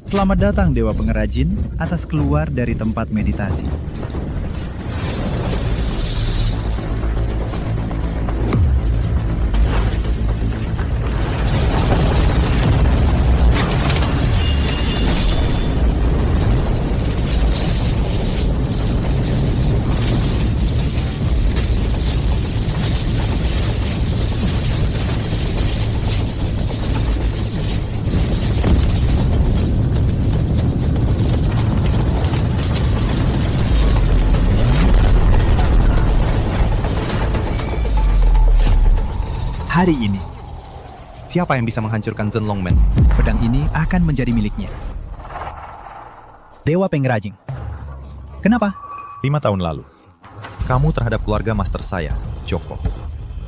Selamat datang Dewa Pengrajin atas keluar dari tempat meditasi. Hari ini, Siapa yang bisa menghancurkan Zenlongmen? pedang ini akan menjadi miliknya. Dewa Pengrajin. Kenapa? 5 tahun lalu, kamu terhadap keluarga master saya, Joko,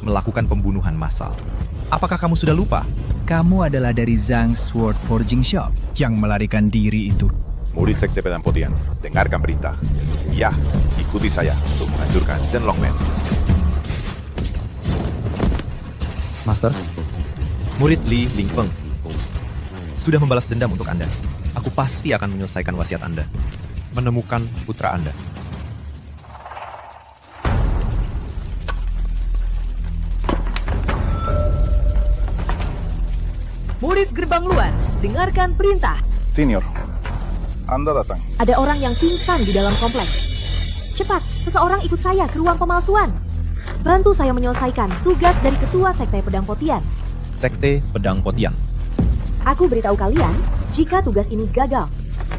melakukan pembunuhan massal. Apakah kamu sudah lupa? Kamu adalah dari Zhang Sword Forging Shop yang melarikan diri itu. Murid Sekte Pedang Potian, dengarkan perintah. Ya, ikuti saya untuk menghancurkan Zenlongmen. Master, murid Li Lingfeng sudah membalas dendam untuk Anda. Aku pasti akan menyelesaikan wasiat Anda. Menemukan putra Anda. Murid gerbang luar, dengarkan perintah. Senior, Anda datang. Ada orang yang pingsan di dalam kompleks. Cepat, seseorang ikut saya ke ruang pemalsuan. Bantu saya menyelesaikan tugas dari Ketua Sekte Pedang Potian. Sekte Pedang Potian. Aku beritahu kalian, jika tugas ini gagal,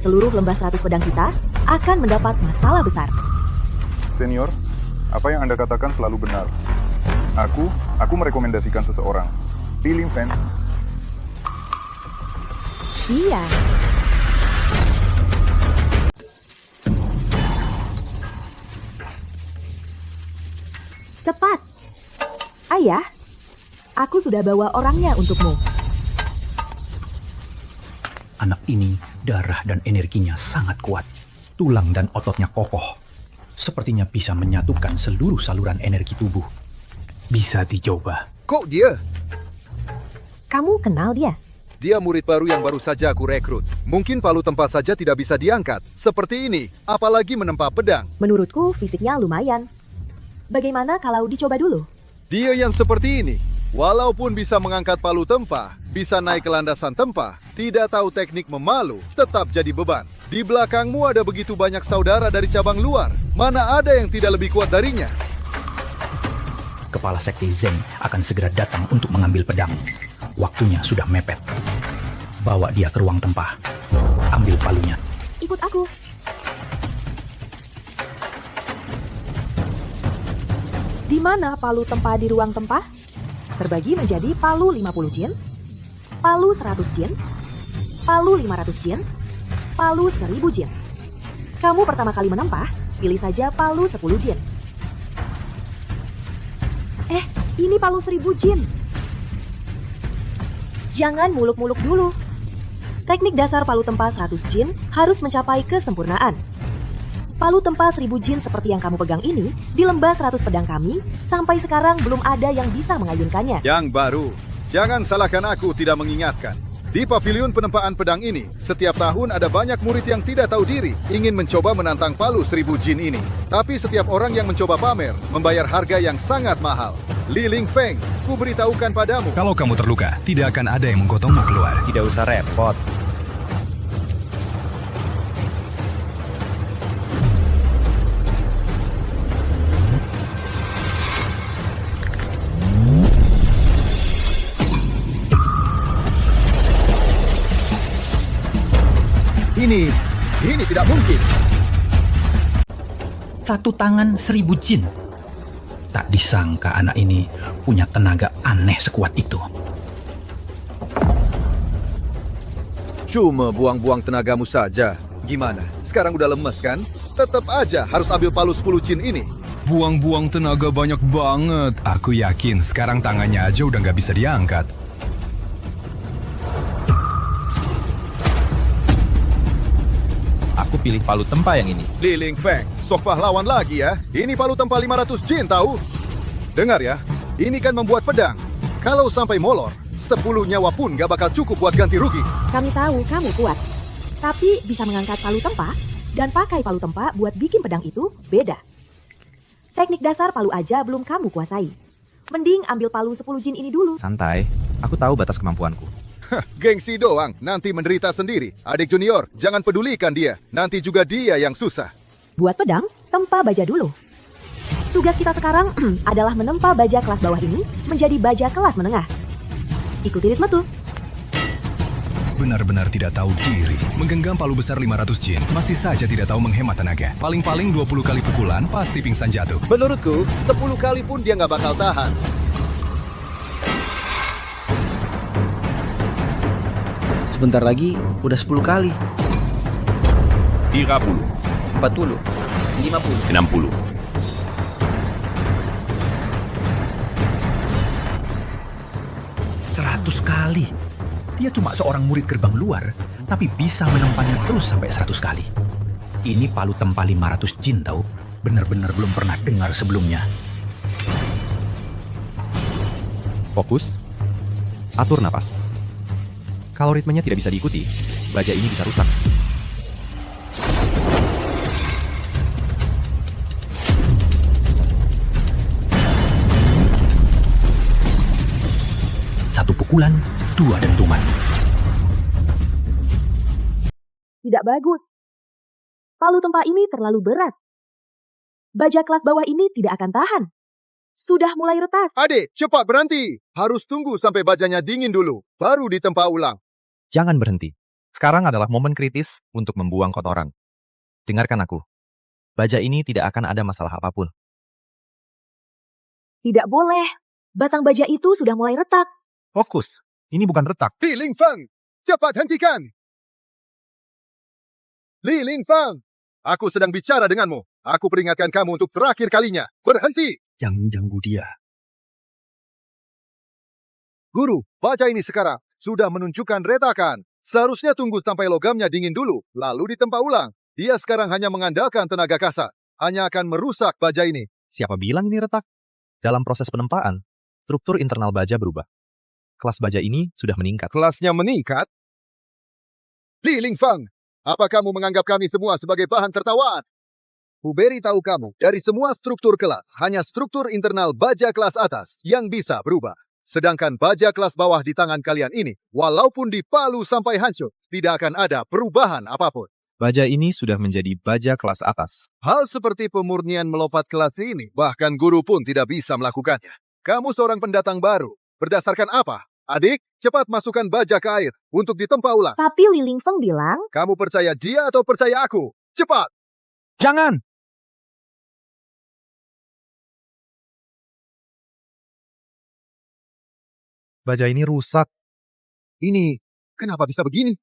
seluruh lembah 100 pedang kita akan mendapat masalah besar. Senior, apa yang Anda katakan selalu benar. Aku merekomendasikan seseorang. Li Lingfeng. Iya. Cepat. Ayah, aku sudah bawa orangnya untukmu. Anak ini darah dan energinya sangat kuat. Tulang dan ototnya kokoh. Sepertinya bisa menyatukan seluruh saluran energi tubuh. Bisa dicoba. Kok dia? Kamu kenal dia? Dia murid baru yang baru saja aku rekrut. Mungkin palu tempa saja tidak bisa diangkat. Seperti ini, apalagi menempa pedang. Menurutku fisiknya lumayan. Bagaimana kalau dicoba dulu? Dia yang seperti ini, walaupun bisa mengangkat palu tempa, bisa naik ke landasan tempa, tidak tahu teknik memalu, tetap jadi beban. Di belakangmu ada begitu banyak saudara dari cabang luar. Mana ada yang tidak lebih kuat darinya? Kepala Sekte Zeng akan segera datang untuk mengambil pedang. Waktunya sudah mepet. Bawa dia ke ruang tempah. Ambil palunya. Ikut aku. Di mana palu tempa di ruang tempah? Terbagi menjadi palu 50 jin, palu 100 jin, palu 500 jin, palu 1000 jin. Kamu pertama kali menempah, pilih saja palu 10 jin. Ini palu 1000 jin. Jangan muluk-muluk dulu. Teknik dasar palu tempa 100 jin harus mencapai kesempurnaan. Palu tempa 1000 jin seperti yang kamu pegang ini, di lembah 100 pedang kami, sampai sekarang belum ada yang bisa mengayunkannya. Yang baru, jangan salahkan aku tidak mengingatkan. Di pavilion penempaan pedang ini, setiap tahun ada banyak murid yang tidak tahu diri, ingin mencoba menantang palu 1000 jin ini. Tapi setiap orang yang mencoba pamer, membayar harga yang sangat mahal. Li Lingfeng, ku beritahukan padamu. Kalau kamu terluka, tidak akan ada yang menggotongmu keluar. Tidak usah repot. Ini tidak mungkin. Satu tangan 1000 jin. Tak disangka anak ini punya tenaga aneh sekuat itu. Cuma buang-buang tenagamu saja. Gimana? Sekarang udah lemes kan? Tetap aja harus ambil palu 10 jin ini. Buang-buang tenaga banyak banget. Aku yakin sekarang tangannya aja udah nggak bisa diangkat. Aku pilih palu tempa yang ini. Li Lingfeng, sok pahlawan lagi ya. Ini palu tempa 500 jin tahu? Dengar ya, ini kan membuat pedang. Kalau sampai molor, 10 nyawa pun gak bakal cukup buat ganti rugi. Kami tahu kamu kuat. Tapi bisa mengangkat palu tempa dan pakai palu tempa buat bikin pedang itu beda. Teknik dasar palu aja belum kamu kuasai. Mending ambil palu 10 jin ini dulu. Santai, aku tahu batas kemampuanku. Gengsi doang, nanti menderita sendiri. Adik junior, jangan pedulikan dia. Nanti juga dia yang susah. Buat pedang, tempa baja dulu. Tugas kita sekarang adalah menempa baja kelas bawah ini menjadi baja kelas menengah. Ikuti ritme tuh. Benar-benar tidak tahu diri. Menggenggam palu besar 500 jin, masih saja tidak tahu menghemat tenaga. Paling-paling 20 kali pukulan, pasti pingsan jatuh. Menurutku, 10 kali pun dia nggak bakal tahan. Sebentar lagi udah 10 kali. 30, 40, 50. 60. Kali. Dia cuma seorang murid gerbang luar, tapi bisa menempanya terus sampai 100 kali. Ini palu tempa 500 jin tahu. Benar-benar belum pernah dengar sebelumnya. Fokus, atur napas. Kalau ritmenya tidak bisa diikuti, baja ini bisa rusak. Satu pukulan, 2 dentuman. Tidak bagus. Palu tempa ini terlalu berat. Baja kelas bawah ini tidak akan tahan. Sudah mulai retak. Adik, cepat berhenti. Harus tunggu sampai bajanya dingin dulu, baru ditempa ulang. Jangan berhenti. Sekarang adalah momen kritis untuk membuang kotoran. Dengarkan aku. Baja ini tidak akan ada masalah apapun. Tidak boleh. Batang baja itu sudah mulai retak. Fokus. Ini bukan retak. Li Lingfeng, cepat hentikan. Li Lingfeng, aku sedang bicara denganmu. Aku peringatkan kamu untuk terakhir kalinya. Berhenti. Jangan ganggu dia. Guru, baja ini sekarang sudah menunjukkan retakan. Seharusnya tunggu sampai logamnya dingin dulu, lalu ditempa ulang. Dia sekarang hanya mengandalkan tenaga kasar. Hanya akan merusak baja ini. Siapa bilang ini retak? Dalam proses penempaan, struktur internal baja berubah. Kelas baja ini sudah meningkat. Kelasnya meningkat? Li Lingfeng, apa kamu menganggap kami semua sebagai bahan tertawaan? Ku beritahu kamu, dari semua struktur kelas, hanya struktur internal baja kelas atas yang bisa berubah. Sedangkan baja kelas bawah di tangan kalian ini, walaupun dipalu sampai hancur, tidak akan ada perubahan apapun. Baja ini sudah menjadi baja kelas atas. Hal seperti pemurnian melompat kelas ini, bahkan guru pun tidak bisa melakukannya. Kamu seorang pendatang baru. Berdasarkan apa? Adik, cepat masukkan baja ke air untuk ditempa ulang. Tapi Li Lingfeng bilang, Kamu percaya dia atau percaya aku? Cepat! Jangan! Baja ini rusak. Ini, kenapa bisa begini?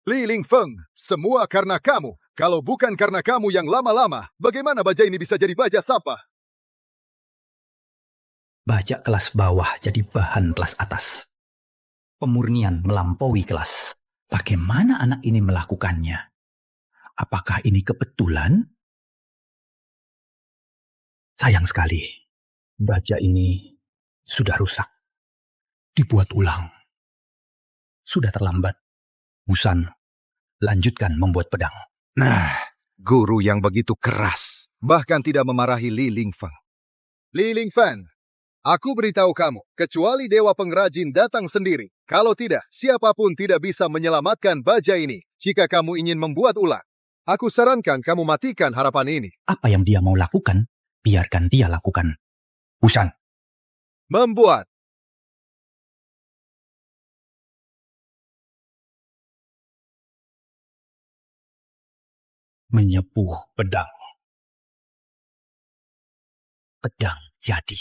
Li Lingfeng, semua karena kamu. Kalau bukan karena kamu yang lama-lama, bagaimana baja ini bisa jadi baja sampah? Baja kelas bawah jadi bahan kelas atas. Pemurnian melampaui kelas. Bagaimana anak ini melakukannya? Apakah ini kebetulan? Sayang sekali, baja ini sudah rusak. Dibuat ulang. Sudah terlambat. Busan, lanjutkan membuat pedang. Nah, guru yang begitu keras, bahkan tidak memarahi Li Lingfeng. Li Lingfeng, aku beritahu kamu, kecuali Dewa Pengrajin datang sendiri. Kalau tidak, siapapun tidak bisa menyelamatkan baja ini. Jika kamu ingin membuat ulang, aku sarankan kamu matikan harapan ini. Apa yang dia mau lakukan, biarkan dia lakukan. Busan, Membuat. menyepuh pedang. Pedang jadi.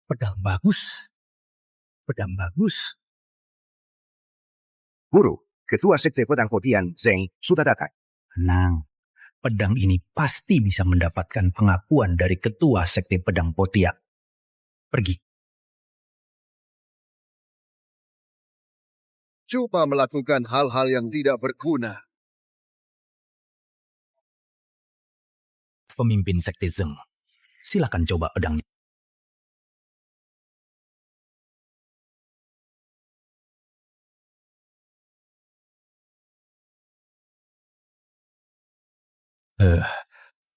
Pedang bagus. Pedang bagus. Guru, Ketua Sekte Pedang Potian, Zeng, sudah datang. Tenang, pedang ini pasti bisa mendapatkan pengakuan dari Ketua Sekte Pedang Potiak. Pergi. Coba melakukan hal-hal yang tidak berguna. Pemimpin Sekte Zeng, silakan coba pedangnya.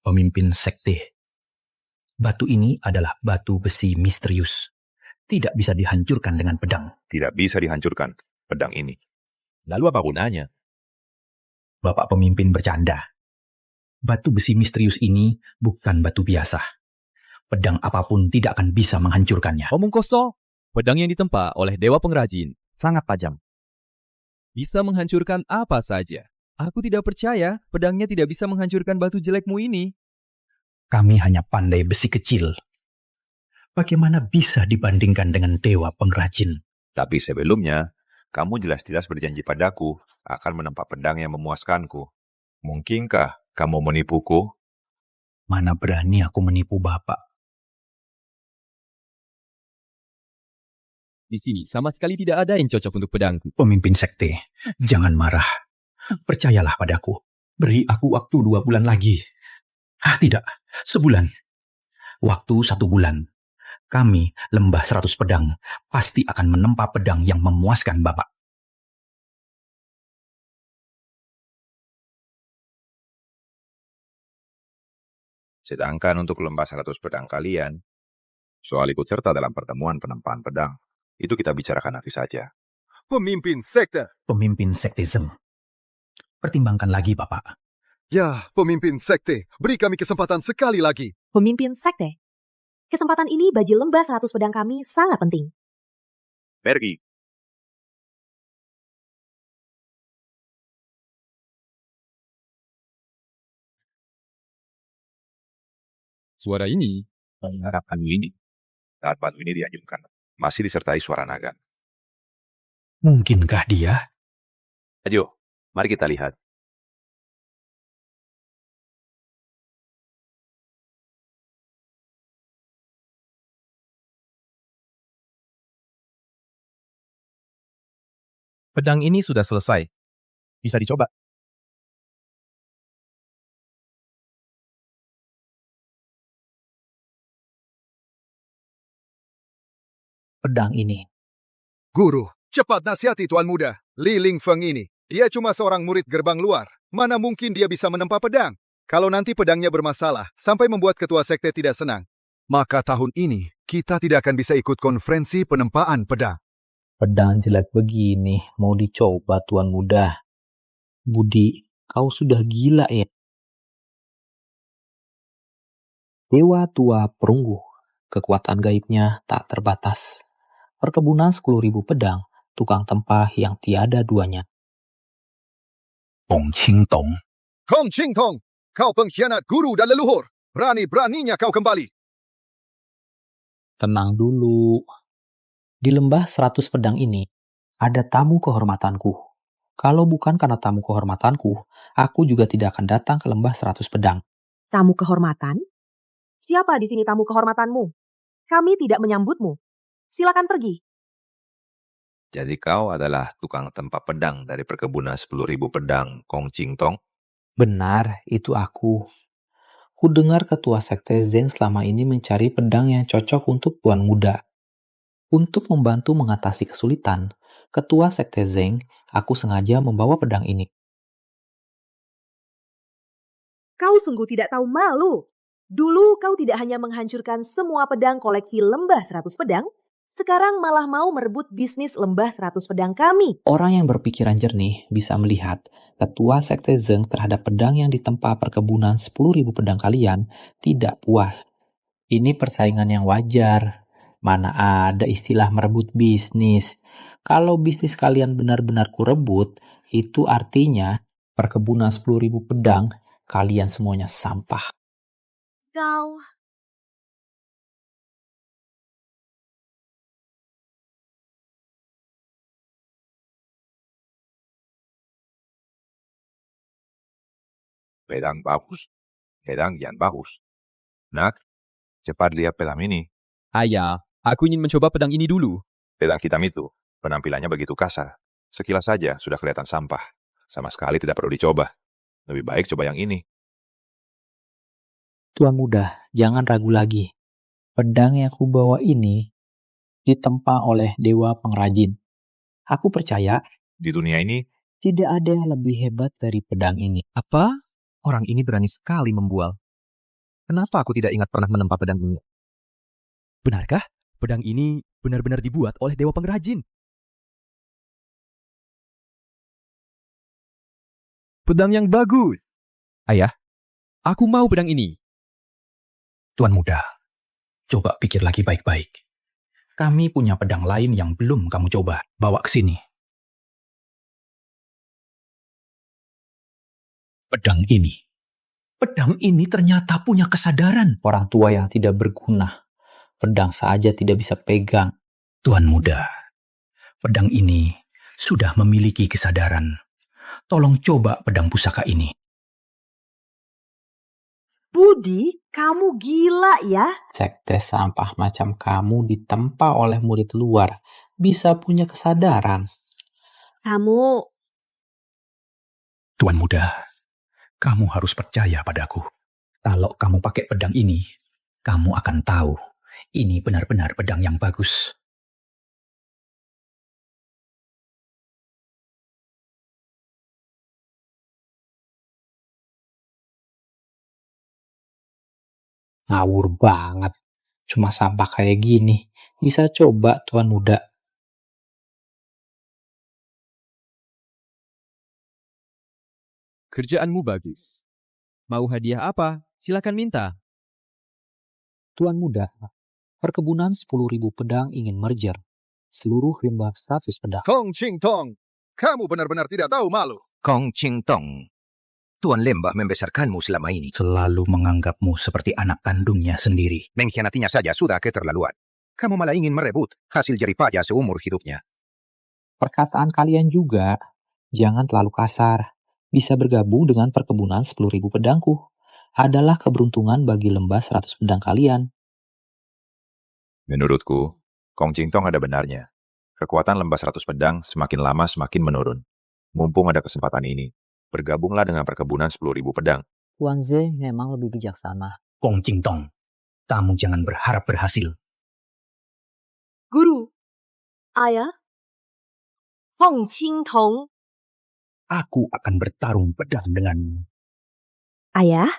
Pemimpin sekte. Batu ini adalah batu besi misterius. Tidak bisa dihancurkan dengan pedang. Tidak bisa dihancurkan pedang ini. Lalu apa gunanya? Bapak pemimpin bercanda. Batu besi misterius ini bukan batu biasa. Pedang apapun tidak akan bisa menghancurkannya. Omong kosong. Pedang yang ditempa oleh dewa pengrajin sangat tajam. Bisa menghancurkan apa saja. Aku tidak percaya pedangnya tidak bisa menghancurkan batu jelekmu ini. Kami hanya pandai besi kecil. Bagaimana bisa dibandingkan dengan dewa pengrajin? Tapi sebelumnya, kamu jelas-jelas berjanji padaku akan menempa pedang yang memuaskanku. Mungkinkah kamu menipuku? Mana berani aku menipu Bapak. Di sini sama sekali tidak ada yang cocok untuk pedangku. Pemimpin sekte, jangan marah. Percayalah padaku. Beri aku waktu 2 bulan lagi. Tidak, sebulan. Waktu 1 bulan. Kami, lembah 100 pedang, pasti akan menempa pedang yang memuaskan Bapak. Sedangkan untuk lembah 100 pedang kalian, soal ikut serta dalam pertemuan penempaan pedang, itu kita bicarakan nanti saja. Pemimpin sekte. Pemimpin sekte Zeng. Pertimbangkan lagi, Bapak. Ya, pemimpin sekte, beri kami kesempatan sekali lagi. Pemimpin sekte. Kesempatan ini bagi lembah 100 pedang kami sangat penting. Pergi. Suara ini, Harap batu ini. Saat batu ini dianjurkan, masih disertai suara naga. Mungkinkah dia? Ayo, mari kita lihat. Pedang ini sudah selesai. Bisa dicoba. Pedang ini. Guru, cepat nasihati Tuan Muda. Li Lingfeng ini, dia cuma seorang murid gerbang luar. Mana mungkin dia bisa menempa pedang? Kalau nanti pedangnya bermasalah, sampai membuat ketua sekte tidak senang, maka tahun ini kita tidak akan bisa ikut konferensi penempaan pedang. Pedang jelek begini mau dicoba Tuan Muda. Budi, kau sudah gila ya. Dewa tua perunggu. Kekuatan gaibnya tak terbatas. Perkebunan 10.000 pedang, tukang tempah yang tiada duanya. Gong Qingdong. Kong Qingtong, kau pengkhianat guru dan leluhur. Berani-beraninya kau kembali. Tenang dulu. Di lembah 100 pedang ini, ada tamu kehormatanku. Kalau bukan karena tamu kehormatanku, aku juga tidak akan datang ke lembah 100 pedang. Tamu kehormatan? Siapa di sini tamu kehormatanmu? Kami tidak menyambutmu. Silakan pergi. Jadi kau adalah tukang tempa pedang dari perkebunan 10.000 pedang Kong Qingtong? Benar, itu aku. Ku dengar ketua sekte Zeng selama ini mencari pedang yang cocok untuk Tuan Muda. Untuk membantu mengatasi kesulitan, ketua sekte Zeng, aku sengaja membawa pedang ini. Kau sungguh tidak tahu malu. Dulu kau tidak hanya menghancurkan semua pedang koleksi lembah 100 pedang, sekarang malah mau merebut bisnis lembah 100 pedang kami. Orang yang berpikiran jernih bisa melihat ketua sekte Zeng terhadap pedang yang ditempa perkebunan 10.000 pedang kalian tidak puas. Ini persaingan yang wajar. Mana ada istilah merebut bisnis. Kalau bisnis kalian benar-benar kurebut, itu artinya perkebunan 10.000 pedang, kalian semuanya sampah. Kau... Pedang bagus, pedang yang bagus. Nak, cepat lihat pedang ini. ayah, aku ingin mencoba pedang ini dulu. Pedang hitam itu, penampilannya begitu kasar. Sekilas saja sudah kelihatan sampah. Sama sekali tidak perlu dicoba. Lebih baik coba yang ini. Tuan Muda, jangan ragu lagi. Pedang yang aku bawa ini ditempa oleh dewa pengrajin. Aku percaya Di dunia ini, tidak ada yang lebih hebat dari pedang ini. Apa? Orang ini berani sekali membual. Kenapa aku tidak ingat pernah menempa pedang ini? Benarkah pedang ini benar-benar dibuat oleh dewa pengrajin? Pedang yang bagus. Ayah, Aku mau pedang ini. Tuan Muda, coba pikir lagi baik-baik. Kami punya pedang lain yang belum kamu coba. Bawa ke sini. Pedang ini ternyata punya kesadaran. Orang tua yang tidak berguna. Pedang saja tidak bisa pegang. Tuan Muda, pedang ini sudah memiliki kesadaran. Tolong coba pedang pusaka ini. Budi, kamu gila ya? Sekte sampah macam kamu ditempa oleh murid luar. Bisa punya kesadaran. Kamu... Tuan Muda, kamu harus percaya padaku. Kalau kamu pakai pedang ini, kamu akan tahu ini benar-benar pedang yang bagus. Ngawur banget. Cuma sampah kayak gini. Bisa coba, Tuan Muda. Kerjaanmu bagus. Mau hadiah apa? Silakan minta. Tuan Muda, perkebunan 10.000 pedang ingin merger. Seluruh limbah 100 pedang. Kong Ching Tong, kamu benar-benar tidak tahu malu. Kong Ching Tong, Tuan Lembah membesarkanmu selama ini. Selalu menganggapmu seperti anak kandungnya sendiri. Mengkhianatinya saja sudah keterlaluan. Kamu malah ingin merebut hasil jeripaya seumur hidupnya. Perkataan kalian juga, jangan terlalu kasar. Bisa bergabung dengan perkebunan 10.000 pedangku. Adalah keberuntungan bagi lembah 100 pedang kalian. Menurutku, Kong Ching Tong ada benarnya. Kekuatan lembah 100 pedang semakin lama semakin menurun. Mumpung ada kesempatan ini, bergabunglah dengan perkebunan 10.000 pedang. Tuan Ze memang lebih bijaksana. Kong Ching Tong, kamu jangan berharap berhasil. Guru, ayah, Hong Qing Tong. Aku akan bertarung pedang denganmu. Ayah,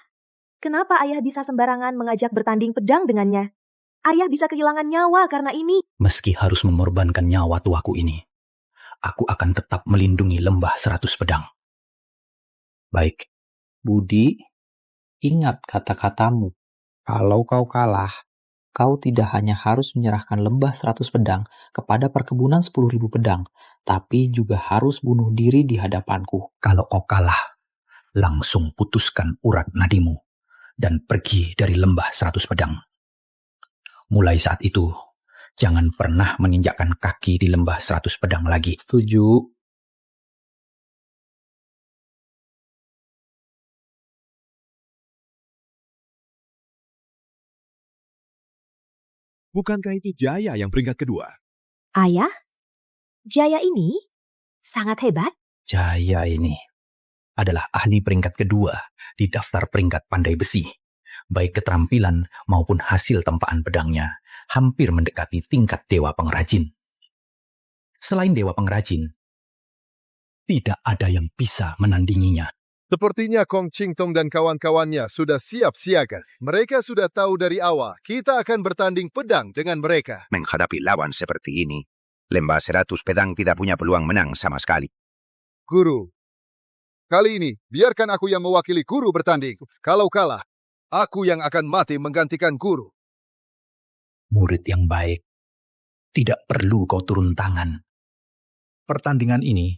kenapa ayah bisa sembarangan mengajak bertanding pedang dengannya? Ayah bisa kehilangan nyawa karena ini. Meski harus mengorbankan nyawa tuaku ini, aku akan tetap melindungi lembah 100 pedang. Baik. Budi, ingat kata-katamu. Kalau kau kalah, kau tidak hanya harus menyerahkan lembah 100 pedang kepada perkebunan 10.000 pedang, tapi juga harus bunuh diri di hadapanku. Kalau kau kalah, langsung putuskan urat nadimu dan pergi dari lembah 100 pedang. Mulai saat itu, jangan pernah menginjakkan kaki di lembah 100 pedang lagi. Setuju. Bukankah itu Jaya yang peringkat kedua? Ayah, Jaya ini sangat hebat. Jaya ini adalah ahli peringkat kedua di daftar peringkat pandai besi. Baik keterampilan maupun hasil tempaan pedangnya hampir mendekati tingkat dewa pengrajin. Selain dewa pengrajin, tidak ada yang bisa menandinginya. Sepertinya Kong Ching Tong dan kawan-kawannya sudah siap siaga. Mereka sudah tahu dari awal kita akan bertanding pedang dengan mereka. Menghadapi lawan seperti ini, lembah 100 pedang tidak punya peluang menang sama sekali. Guru, kali ini biarkan aku yang mewakili guru bertanding. Kalau kalah, aku yang akan mati menggantikan guru. Murid yang baik, tidak perlu kau turun tangan. Pertandingan ini,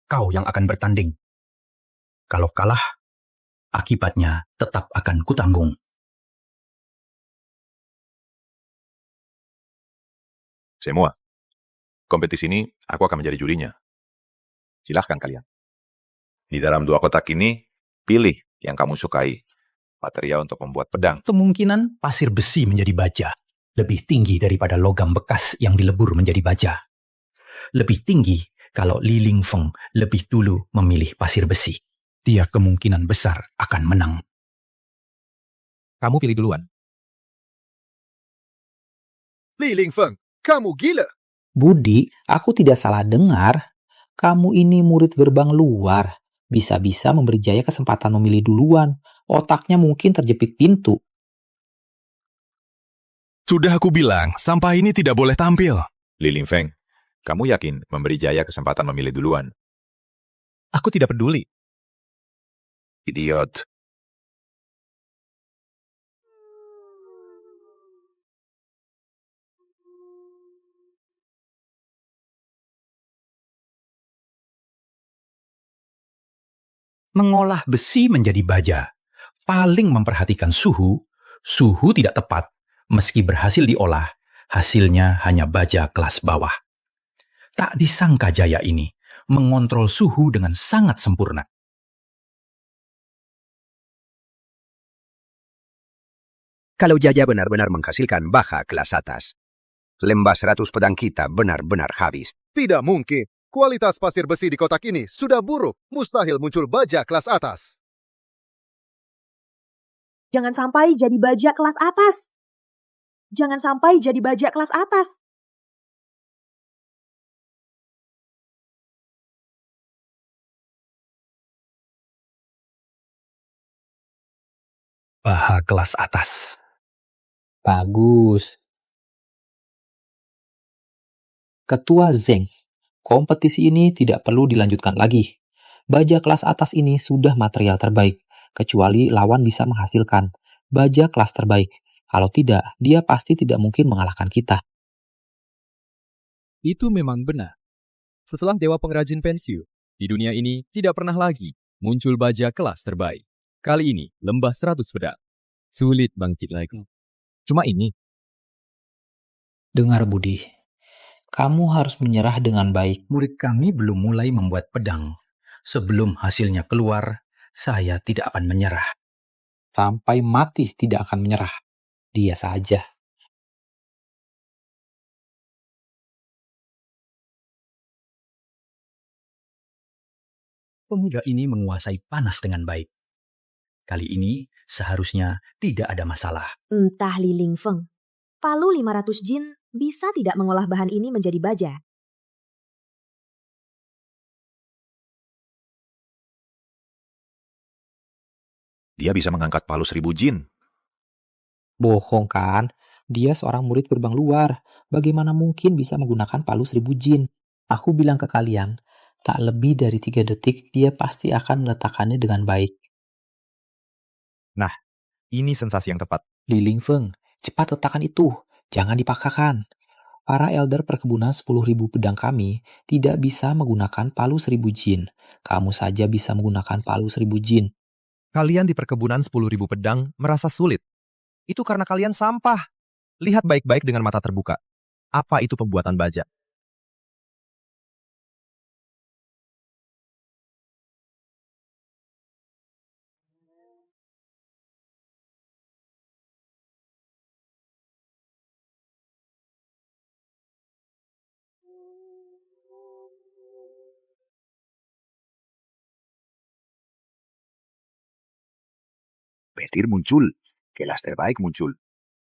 kau yang akan bertanding. Kalau kalah, akibatnya tetap akan kutanggung. Semua. Kompetisi ini, aku akan menjadi jurinya. Silahkan kalian. Di dalam 2 kotak ini, pilih yang kamu sukai. Material untuk membuat pedang. Kemungkinan pasir besi menjadi baja lebih tinggi daripada logam bekas yang dilebur menjadi baja. Lebih tinggi kalau Li Lingfeng lebih dulu memilih pasir besi. Dia kemungkinan besar akan menang. Kamu pilih duluan. Li Lingfeng, kamu gila. Budi, aku tidak salah dengar. Kamu ini murid gerbang luar. Bisa-bisa memberi Jaya kesempatan memilih duluan. Otaknya mungkin terjepit pintu. Sudah aku bilang, sampah ini tidak boleh tampil. Li Lingfeng, kamu yakin memberi Jaya kesempatan memilih duluan? Aku tidak peduli. Idiot. Mengolah besi menjadi baja. Paling memperhatikan suhu, suhu tidak tepat. Meski berhasil diolah, hasilnya hanya baja kelas bawah. Tak disangka Jaya ini mengontrol suhu dengan sangat sempurna. Kalau Jaya benar-benar menghasilkan baja kelas atas, lembah 100 pedang kita benar-benar habis. Tidak mungkin. Kualitas pasir besi di kotak ini sudah buruk. Mustahil muncul baja kelas atas. Jangan sampai jadi baja kelas atas. Jangan sampai jadi baja kelas atas. Baja kelas atas. Bagus. Ketua Zeng, kompetisi ini tidak perlu dilanjutkan lagi. Baja kelas atas ini sudah material terbaik, kecuali lawan bisa menghasilkan baja kelas terbaik. Kalau tidak, dia pasti tidak mungkin mengalahkan kita. Itu memang benar. Setelah Dewa Pengrajin pensiun, di dunia ini tidak pernah lagi muncul baja kelas terbaik. Kali ini, lembah 100 pedang. Sulit bangkit lagi. Cuma ini. Dengar Budi, kamu harus menyerah dengan baik. Murid kami belum mulai membuat pedang. Sebelum hasilnya keluar, saya tidak akan menyerah. Sampai mati tidak akan menyerah. Dia saja. Pemuda ini menguasai panas dengan baik. Kali ini seharusnya tidak ada masalah. Entah Li Lingfeng. Palu 500 jin bisa tidak mengolah bahan ini menjadi baja. Dia bisa mengangkat palu 1000 jin. Bohong kan? Dia seorang murid gerbang luar. Bagaimana mungkin bisa menggunakan palu 1000 jin? Aku bilang ke kalian, tak lebih dari 3 detik dia pasti akan meletakkannya dengan baik. Nah, ini sensasi yang tepat. Li Lingfeng, cepat letakkan itu. Jangan dipaksakan. Para elder perkebunan 10.000 pedang kami tidak bisa menggunakan palu 1000 jin. Kamu saja bisa menggunakan palu 1000 jin. Kalian di perkebunan 10.000 pedang merasa sulit. Itu karena kalian sampah. Lihat baik-baik dengan mata terbuka. Apa itu pembuatan baja? Petir muncul. Kelas terbaik muncul.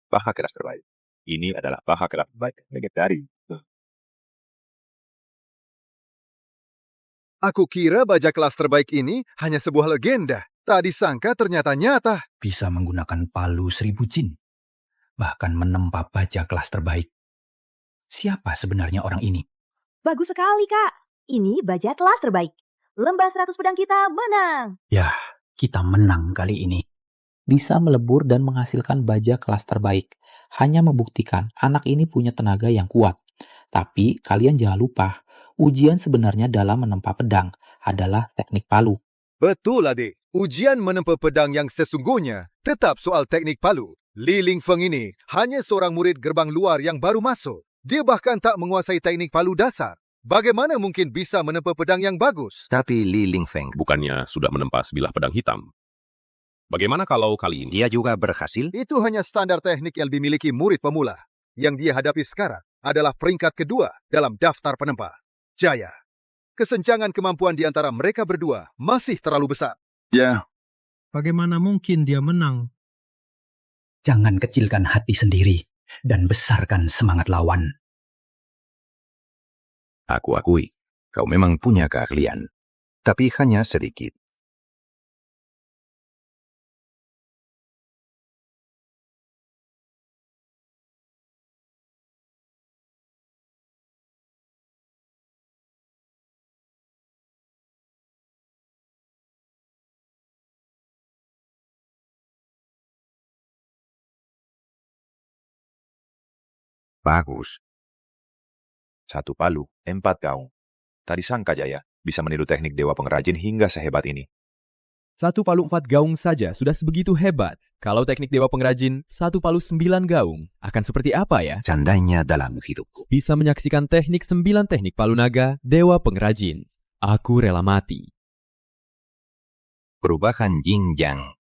Baja kelas terbaik. Ini adalah baja kelas terbaik. Legendari. Aku kira baja kelas terbaik ini hanya sebuah legenda. Tak disangka ternyata nyata. Bisa menggunakan palu 1000 jin. Bahkan menempa baja kelas terbaik. Siapa sebenarnya orang ini? Bagus sekali, Kak. Ini baja kelas terbaik. Lembah 100 pedang kita menang. Ya, kita menang kali ini. Bisa melebur dan menghasilkan baja kelas terbaik. Hanya membuktikan anak ini punya tenaga yang kuat. Tapi kalian jangan lupa, ujian sebenarnya dalam menempa pedang adalah teknik palu. Betul, adik. Ujian menempa pedang yang sesungguhnya tetap soal teknik palu. Li Lingfeng ini hanya seorang murid gerbang luar yang baru masuk. Dia bahkan tak menguasai teknik palu dasar. Bagaimana mungkin bisa menempa pedang yang bagus? Tapi Li Lingfeng bukannya sudah menempa sebilah pedang hitam? Bagaimana kalau kali ini? Dia juga berhasil? Itu hanya standar teknik yang dimiliki murid pemula. Yang dia hadapi sekarang adalah peringkat kedua dalam daftar penempa. Jaya. Kesenjangan kemampuan di antara mereka berdua masih terlalu besar. Ya. Bagaimana mungkin dia menang? Jangan kecilkan hati sendiri dan besarkan semangat lawan. Aku akui, kau memang punya keahlian. tapi hanya sedikit. Bagus. 1 palu, 4 gaung. Tadi sangka Jaya bisa meniru teknik dewa pengrajin hingga sehebat ini. 1 palu 4 gaung saja sudah sebegitu hebat. Kalau teknik dewa pengrajin 1 palu 9 gaung, akan seperti apa ya? Candanya dalam hidupku. Bisa menyaksikan teknik 9 teknik palu naga dewa pengrajin. Aku rela mati. Perubahan yin yang.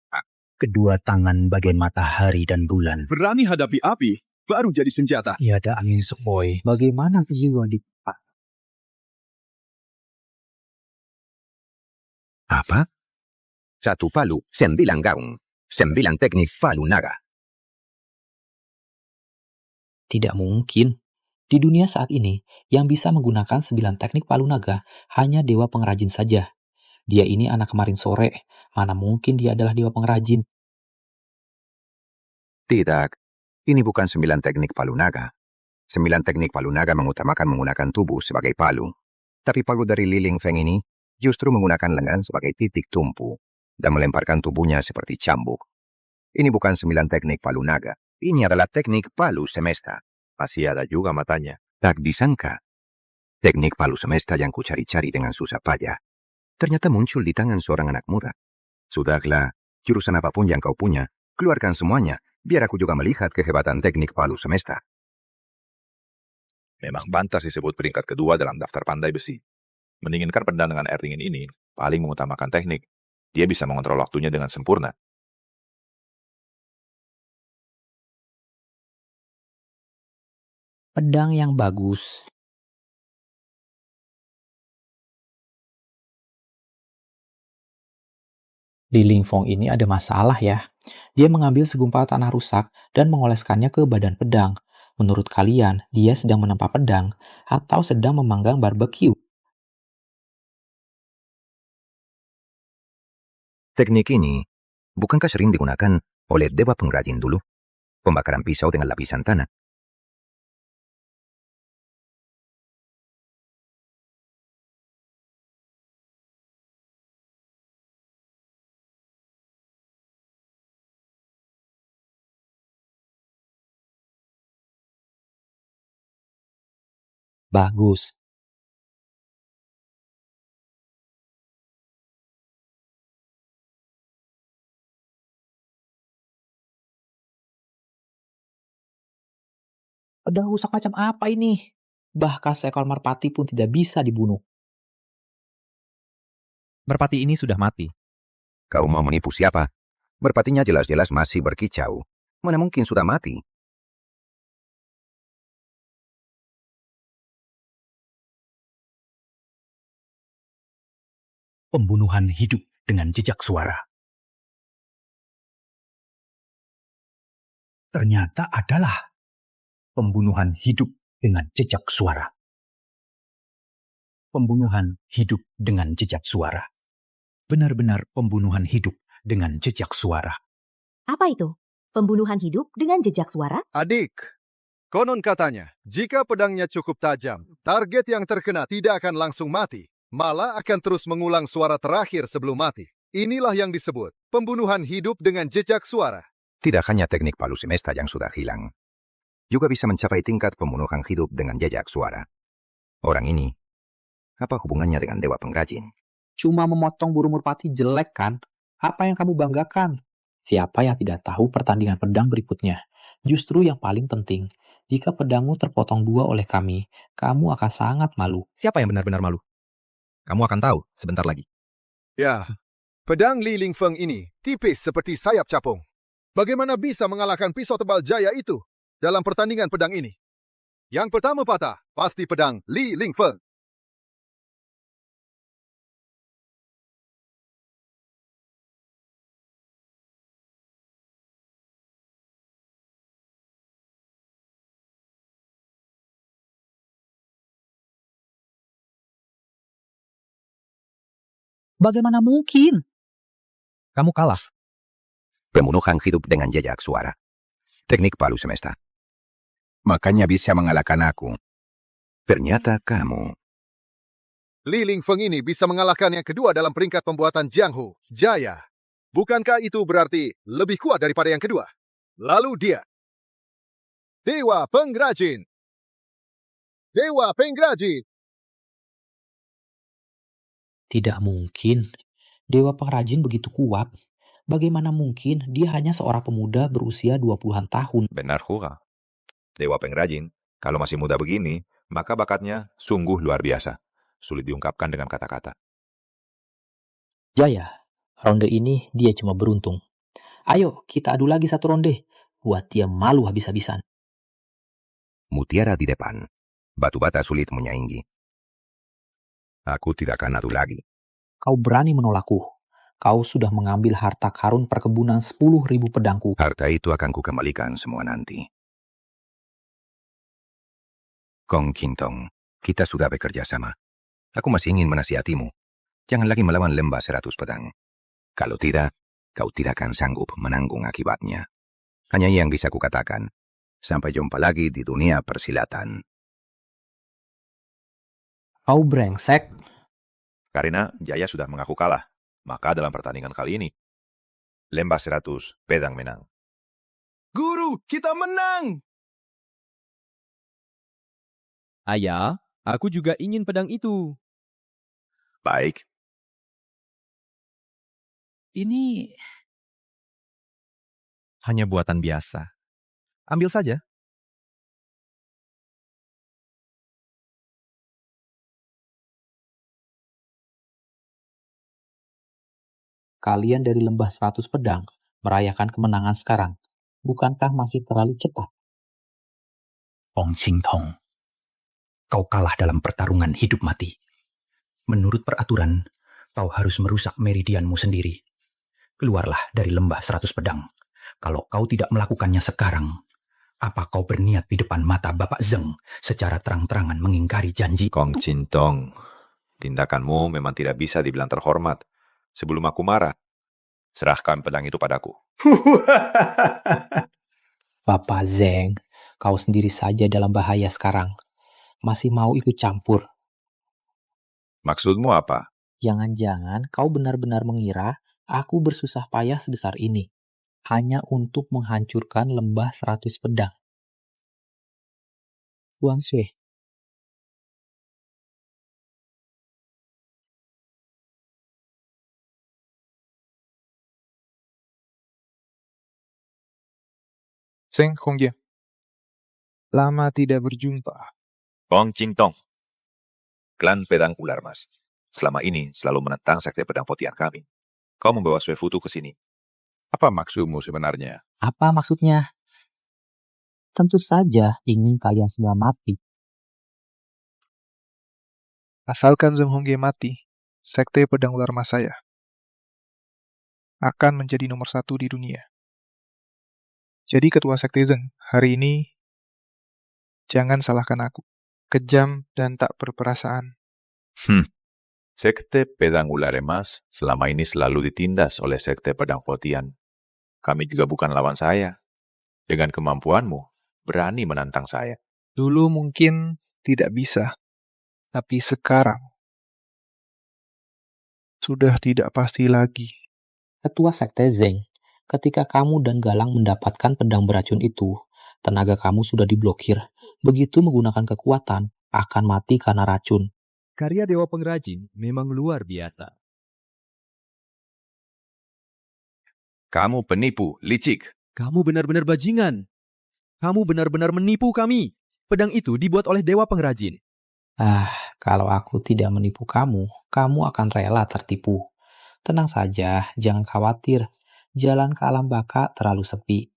Kedua tangan bagian matahari dan bulan. Berani hadapi api, baru jadi senjata. Tiada angin sepoi. Bagaimana jiwa di Apa? 1 palu, 9 gaung. 9 teknik palu naga. Tidak mungkin. Di dunia saat ini, yang bisa menggunakan 9 teknik palu naga hanya dewa pengrajin saja. Dia ini anak kemarin sore. Mana mungkin dia adalah dewa pengrajin? Tidak, ini bukan 9 teknik palu naga. 9 teknik palu naga mengutamakan menggunakan tubuh sebagai palu. Tapi palu dari Li Lingfeng ini justru menggunakan lengan sebagai titik tumpu dan melemparkan tubuhnya seperti cambuk. Ini bukan 9 teknik palu naga. Ini adalah teknik palu semesta. Masih ada juga matanya. Tak disangka. Teknik palu semesta yang kucari-cari dengan susah payah ternyata muncul di tangan seorang anak muda. Sudahlah, jurusan apapun yang kau punya, keluarkan semuanya, biar aku juga melihat kehebatan teknik palu semesta. Memang pantas disebut peringkat kedua dalam daftar pandai besi. Menginginkan pedang dengan air dingin ini, paling mengutamakan teknik. Dia bisa mengontrol waktunya dengan sempurna. Pedang yang bagus. Li Lingfeng ini ada masalah ya. Dia mengambil segumpal tanah rusak dan mengoleskannya ke badan pedang. Menurut kalian, dia sedang menempa pedang atau sedang memanggang barbeque? Teknik ini, bukankah sering digunakan oleh dewa pengrajin dulu? Pembakaran pisau dengan lapisan tanah. Bagus. Pedang rusak macam apa ini? Bahkan seekor merpati pun tidak bisa dibunuh. Merpati ini sudah mati. Kau mau menipu siapa? Merpatinya jelas-jelas masih berkicau. Mana mungkin sudah mati? Pembunuhan hidup dengan jejak suara. Ternyata adalah pembunuhan hidup dengan jejak suara. Pembunuhan hidup dengan jejak suara. Benar-benar pembunuhan hidup dengan jejak suara. Apa itu? Pembunuhan hidup dengan jejak suara? Adik, konon katanya, jika pedangnya cukup tajam, target yang terkena tidak akan langsung mati, malah akan terus mengulang suara terakhir sebelum mati. Inilah yang disebut pembunuhan hidup dengan jejak suara. Tidak hanya teknik palu semesta yang sudah hilang, juga bisa mencapai tingkat pembunuhan hidup dengan jejak suara. Orang ini, apa hubungannya dengan dewa pengrajin? Cuma memotong burung merpati jelek kan? Apa yang kamu banggakan? Siapa yang tidak tahu pertandingan pedang berikutnya? Justru yang paling penting, jika pedangmu terpotong 2 oleh kami, kamu akan sangat malu. Siapa yang benar-benar malu? Kamu akan tahu sebentar lagi. Ya, pedang Li Lingfeng ini tipis seperti sayap capung. Bagaimana bisa mengalahkan pisau tebal Jaya itu dalam pertandingan pedang ini? Yang pertama patah, pasti pedang Li Lingfeng. Bagaimana mungkin? Kamu kalah. Pembunuhan hidup dengan jejak suara. Teknik palu semesta. Makanya bisa mengalahkan aku. Ternyata kamu. Li Lingfeng ini bisa mengalahkan yang kedua dalam peringkat pembuatan Jianghu, Jaya. Bukankah itu berarti lebih kuat daripada yang kedua? Lalu dia. Dewa Pengrajin. Dewa Pengrajin. Tidak mungkin. Dewa pengrajin begitu kuat. Bagaimana mungkin dia hanya seorang pemuda berusia 20-an tahun? Benar, Hura. Dewa pengrajin, kalau masih muda begini, maka bakatnya sungguh luar biasa. Sulit diungkapkan dengan kata-kata. Jaya, ronde ini dia cuma beruntung. Ayo, kita adu lagi satu ronde. Buat dia malu habis-habisan. Mutiara di depan. Batu bata sulit menyaingi. Aku tidak akan adu lagi. Kau berani menolakku. Kau sudah mengambil harta karun perkebunan 10.000 pedangku. Harta itu akan kukembalikan semua nanti. Kong Qingtong, kita sudah bekerja sama. Aku masih ingin menasihatimu. Jangan lagi melawan lembah 100 pedang. Kalau tidak, kau tidak akan sanggup menanggung akibatnya. Hanya yang bisa kukatakan. Sampai jumpa lagi di dunia persilatan. Kau brengsek. Karena Jaya sudah mengaku kalah. Maka dalam pertandingan kali ini, lembah 100 pedang menang. Guru, kita menang! Ayah, aku juga ingin pedang itu. Baik. Ini hanya buatan biasa. Ambil saja. Kalian dari lembah 100 pedang merayakan kemenangan sekarang. Bukankah masih terlalu cepat? Ong Qingtong, kau kalah dalam pertarungan hidup mati. Menurut peraturan, kau harus merusak meridianmu sendiri. Keluarlah dari lembah 100 pedang. Kalau kau tidak melakukannya sekarang, apa kau berniat di depan mata Bapak Zeng secara terang-terangan mengingkari janji? Kong Qingtong, tindakanmu memang tidak bisa dibilang terhormat. Sebelum aku marah, serahkan pedang itu padaku. Bapak Zeng, kau sendiri saja dalam bahaya sekarang. Masih mau ikut campur? Maksudmu apa? Jangan-jangan kau benar-benar mengira aku bersusah payah sebesar ini. Hanya untuk menghancurkan lembah 100 pedang. Tuan Sui, Zeng Hongye. Lama tidak berjumpa. Kong Qingtong, klan pedang ular mas. Selama ini selalu menentang sekte pedang Fotian kami. Kau membawa Sui Futu ke sini. Apa maksudmu sebenarnya? apa maksudnya? Tentu saja ingin kalian semua mati. Asalkan Zeng Hongye mati, sekte pedang ular mas saya akan menjadi nomor 1 di dunia. Jadi ketua sekte Zeng, hari ini jangan salahkan aku. Kejam dan tak berperasaan. Sekte pedang ular emas selama ini selalu ditindas oleh sekte pedang Fotian. Kami juga bukan lawan saya. Dengan kemampuanmu, berani menantang saya. Dulu mungkin tidak bisa, tapi sekarang sudah tidak pasti lagi. Ketua Sekte Zeng, ketika kamu dan Galang mendapatkan pedang beracun itu, tenaga kamu sudah diblokir. Begitu menggunakan kekuatan, akan mati karena racun. Karya Dewa Pengrajin memang luar biasa. Kamu penipu, licik. Kamu benar-benar bajingan. Kamu benar-benar menipu kami. Pedang itu dibuat oleh Dewa Pengrajin. Kalau aku tidak menipu kamu, kamu akan rela tertipu. Tenang saja, jangan khawatir. Jalan ke alam baka terlalu sepi.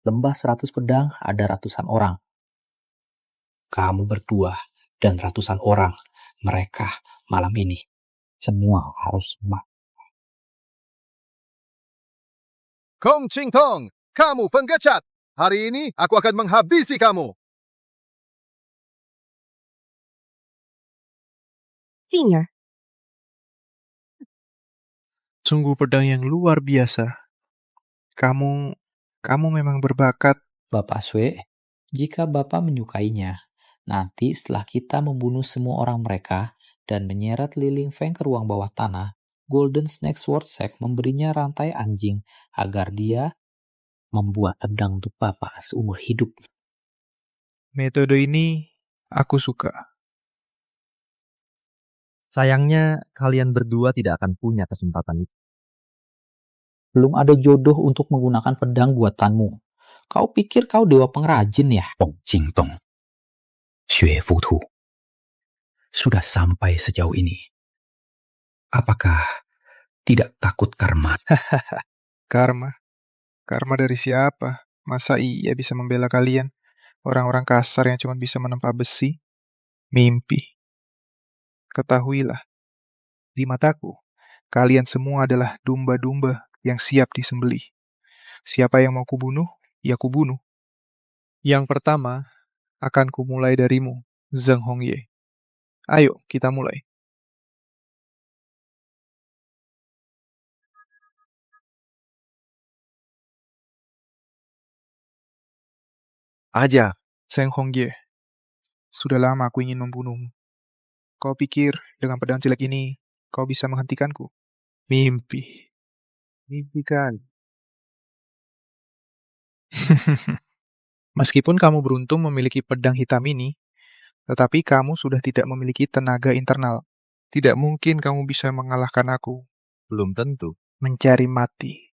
Lembah 100 pedang ada ratusan orang. Kamu berdua dan ratusan orang. Mereka malam ini. Semua harus mati. Kong Qingtong, kamu penggecat. Hari ini aku akan menghabisi kamu. Senior, Sungguh pedang yang luar biasa. Kamu memang berbakat. Bapak Sue, jika Bapak menyukainya, nanti setelah kita membunuh semua orang mereka dan menyeret Li Lingfeng ke ruang bawah tanah, Golden Snake Sword Sect memberinya rantai anjing agar dia membuat pedang untuk Bapak seumur hidup. Metode ini aku suka. Sayangnya, kalian berdua tidak akan punya kesempatan itu. Belum ada jodoh untuk menggunakan pedang buatanmu. Kau pikir kau dewa pengrajin ya? Pong Jingtong, Xue Futu, sudah sampai sejauh ini. Apakah tidak takut karma? Karma? Karma dari siapa? Masa iya bisa membela kalian? Orang-orang kasar yang cuma bisa menempa besi? Mimpi. Ketahuilah, di mataku, kalian semua adalah domba-domba yang siap disembelih. Siapa yang mau kubunuh, ya kubunuh. Yang pertama, akan kumulai darimu, Zheng Hongye. Ayo, kita mulai. Aja. Zheng Hongye, sudah lama aku ingin membunuhmu. Kau pikir dengan pedang jelek ini, kau bisa menghentikanku? Mimpi. Mimpi kan? Meskipun kamu beruntung memiliki pedang hitam ini, tetapi kamu sudah tidak memiliki tenaga internal. Tidak mungkin kamu bisa mengalahkan aku. Belum tentu. Mencari mati.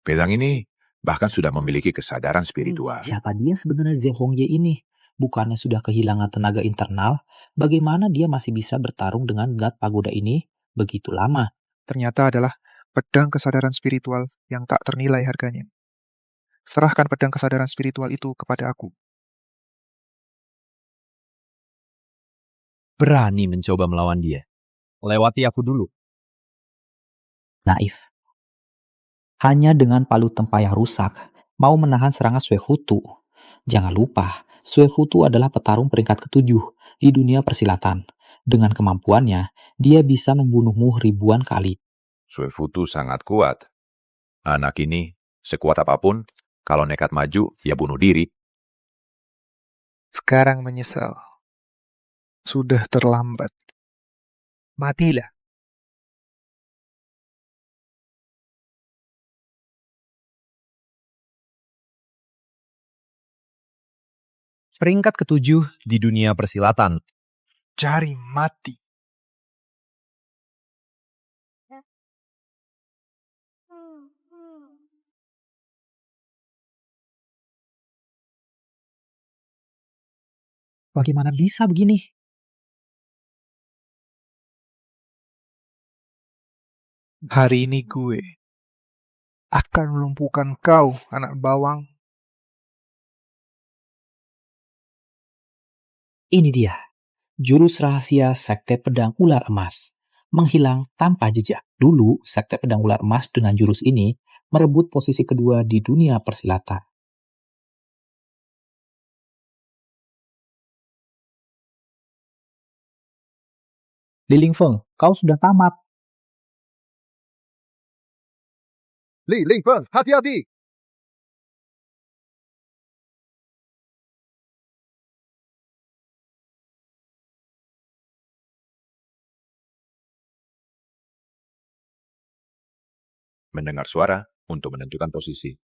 Pedang ini bahkan sudah memiliki kesadaran spiritual. Siapa dia sebenarnya Zheng Hongye ini? Bukannya sudah kehilangan tenaga internal? Bagaimana dia masih bisa bertarung dengan God Pagoda ini begitu lama? Ternyata adalah pedang kesadaran spiritual yang tak ternilai harganya. Serahkan pedang kesadaran spiritual itu kepada aku. Berani mencoba melawan dia. Lewati aku dulu. Naif. Hanya dengan palu tempah yang rusak, mau menahan serangan Sue Futu. Jangan lupa, Sue Futu adalah petarung peringkat ke-7 di dunia persilatan. Dengan kemampuannya, dia bisa membunuhmu ribuan kali. Sue Futu sangat kuat. Anak ini, sekuat apapun, kalau nekat maju, ya bunuh diri. Sekarang menyesal. Sudah terlambat. Matilah. Peringkat ke-7 di dunia persilatan. Cari mati. Bagaimana bisa begini? Hari ini gue akan melumpuhkan kau, anak bawang. Ini dia, jurus rahasia Sekte Pedang Ular Emas. Menghilang tanpa jejak. Dulu, Sekte Pedang Ular Emas dengan jurus ini merebut posisi kedua di dunia persilatan. Li Lingfeng, kau sudah tamat. Li Lingfeng, hati-hati! Mendengar suara untuk menentukan posisi.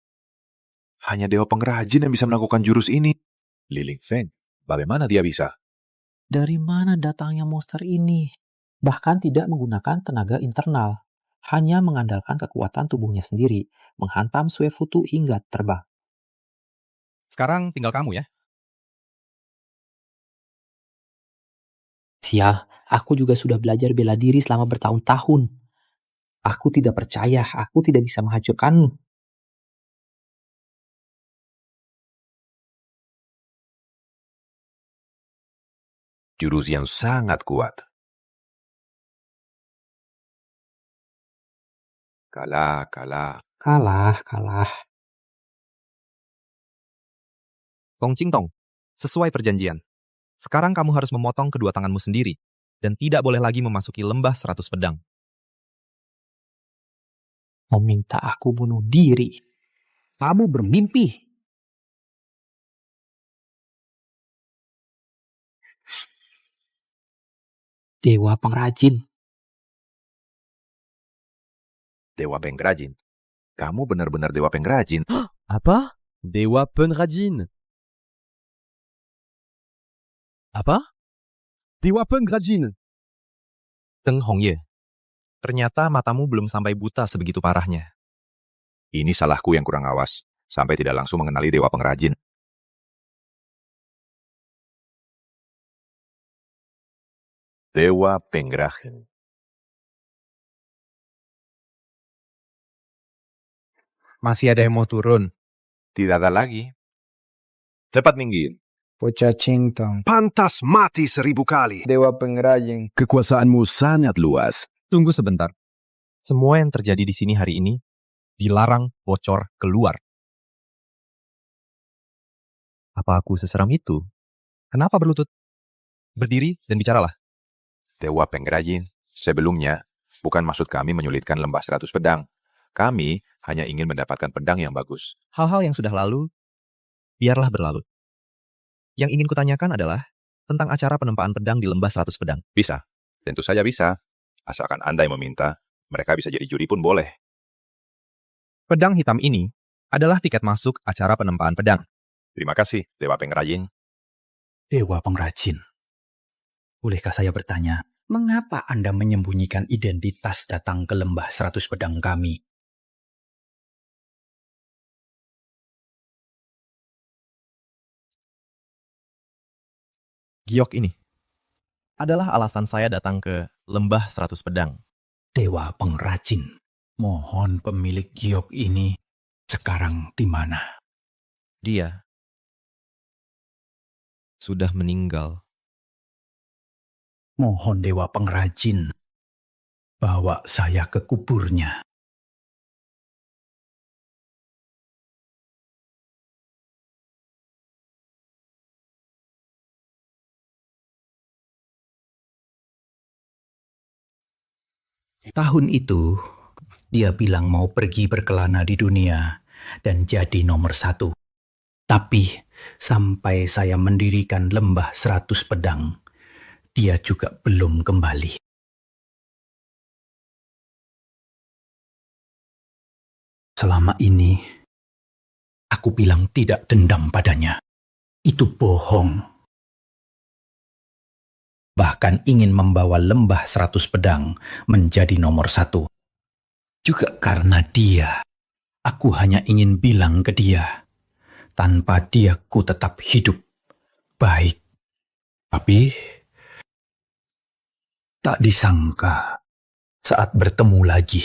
Hanya dewa pengrajin yang bisa melakukan jurus ini. Li Lingfeng, bagaimana dia bisa? Dari mana datangnya monster ini? Bahkan tidak menggunakan tenaga internal. Hanya mengandalkan kekuatan tubuhnya sendiri, menghantam Sue Futu hingga terbang. Sekarang tinggal kamu ya. Sial, aku juga sudah belajar bela diri selama bertahun-tahun. Aku tidak percaya, aku tidak bisa menghancurkanmu. Jurus yang sangat kuat. Kalah. Kalah. Kong Qingtong, sesuai perjanjian. Sekarang kamu harus memotong kedua tanganmu sendiri dan tidak boleh lagi memasuki lembah 100 pedang. Meminta aku bunuh diri. Kamu bermimpi. Dewa pengrajin. Dewa pengrajin? Kamu benar-benar dewa pengrajin. Apa? Dewa pengrajin. Apa? Dewa pengrajin. Teng Hongye, ternyata matamu belum sampai buta sebegitu parahnya. Ini salahku yang kurang awas, sampai tidak langsung mengenali dewa pengrajin. Dewa pengrajin. Masih ada yang mau turun? Tidak ada lagi. Cepat minggir. Pocha Qingtong. Pantas mati 1000 kali. Dewa pengrajin. Kekuasaanmu sangat luas. Tunggu sebentar. Semua yang terjadi di sini hari ini dilarang bocor keluar. Apa aku seseram itu? Kenapa berlutut? Berdiri dan bicaralah. Dewa pengrajin, sebelumnya bukan maksud kami menyulitkan lembah 100 pedang. Kami hanya ingin mendapatkan pedang yang bagus. Hal-hal yang sudah lalu, biarlah berlalu. Yang ingin kutanyakan adalah tentang acara penempaan pedang di lembah 100 pedang. Bisa, tentu saja bisa. Asalkan Anda yang meminta, mereka bisa jadi juri pun boleh. Pedang hitam ini adalah tiket masuk acara penempaan pedang. Terima kasih, Dewa pengrajin. Dewa pengrajin, bolehkah saya bertanya, mengapa Anda menyembunyikan identitas datang ke lembah 100 pedang kami? Giok ini adalah alasan saya datang ke lembah 100 pedang. Dewa pengrajin, mohon pemilik giok ini sekarang di mana? Dia sudah meninggal. Mohon Dewa pengrajin, bawa saya ke kuburnya. Tahun itu, dia bilang mau pergi berkelana di dunia dan jadi nomor 1. Tapi, sampai saya mendirikan lembah 100 pedang, dia juga belum kembali. Selama ini, aku bilang tidak dendam padanya. Itu bohong. Bahkan ingin membawa lembah 100 pedang menjadi nomor 1. Juga karena dia, aku hanya ingin bilang ke dia, tanpa dia ku tetap hidup, baik. Tapi, tak disangka saat bertemu lagi,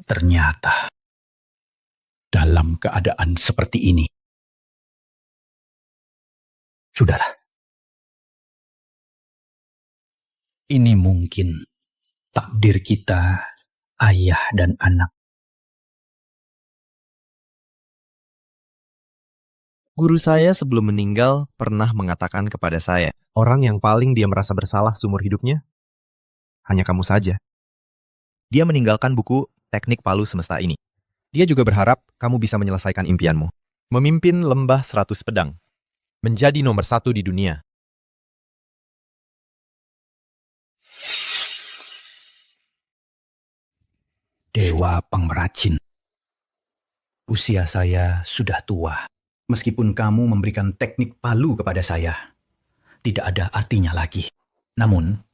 ternyata dalam keadaan seperti ini. Sudahlah. Ini mungkin takdir kita, ayah dan anak. Guru saya sebelum meninggal pernah mengatakan kepada saya, orang yang paling dia merasa bersalah seumur hidupnya, hanya kamu saja. Dia meninggalkan buku Teknik Palu Semesta ini. Dia juga berharap kamu bisa menyelesaikan impianmu. Memimpin lembah 100 pedang. Menjadi nomor 1 di dunia. Dewa pengrajin. Usia saya sudah tua. Meskipun kamu memberikan teknik palu kepada saya, tidak ada artinya lagi. Namun,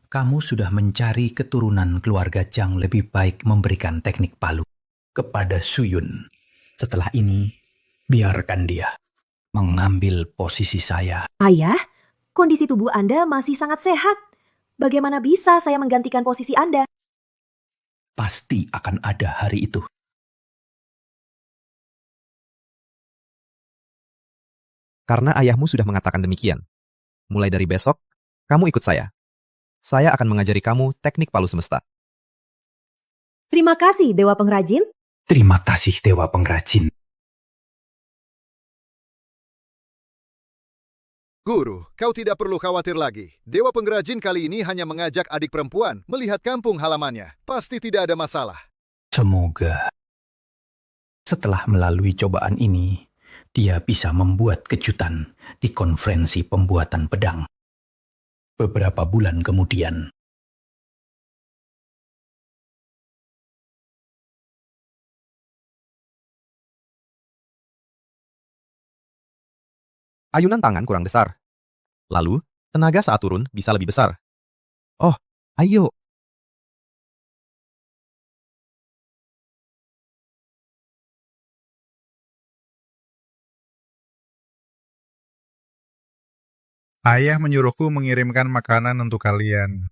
kamu sudah mencari keturunan keluarga yang lebih baik memberikan teknik palu kepada Suyun. Setelah ini, biarkan dia mengambil posisi saya. Ayah, kondisi tubuh Anda masih sangat sehat. Bagaimana bisa saya menggantikan posisi Anda? Pasti akan ada hari itu. Karena ayahmu sudah mengatakan demikian. Mulai dari besok, kamu ikut saya. Saya akan mengajari kamu teknik palu semesta. Terima kasih, Dewa Pengrajin. Terima kasih, Dewa Pengrajin. Guru, kau tidak perlu khawatir lagi. Dewa pengrajin kali ini hanya mengajak adik perempuan melihat kampung halamannya. Pasti tidak ada masalah. Semoga setelah melalui cobaan ini, dia bisa membuat kejutan di konferensi pembuatan pedang. Beberapa bulan kemudian, Ayunan tangan kurang besar. Lalu, tenaga saat turun bisa lebih besar. Oh, ayo. Ayah menyuruhku mengirimkan makanan untuk kalian.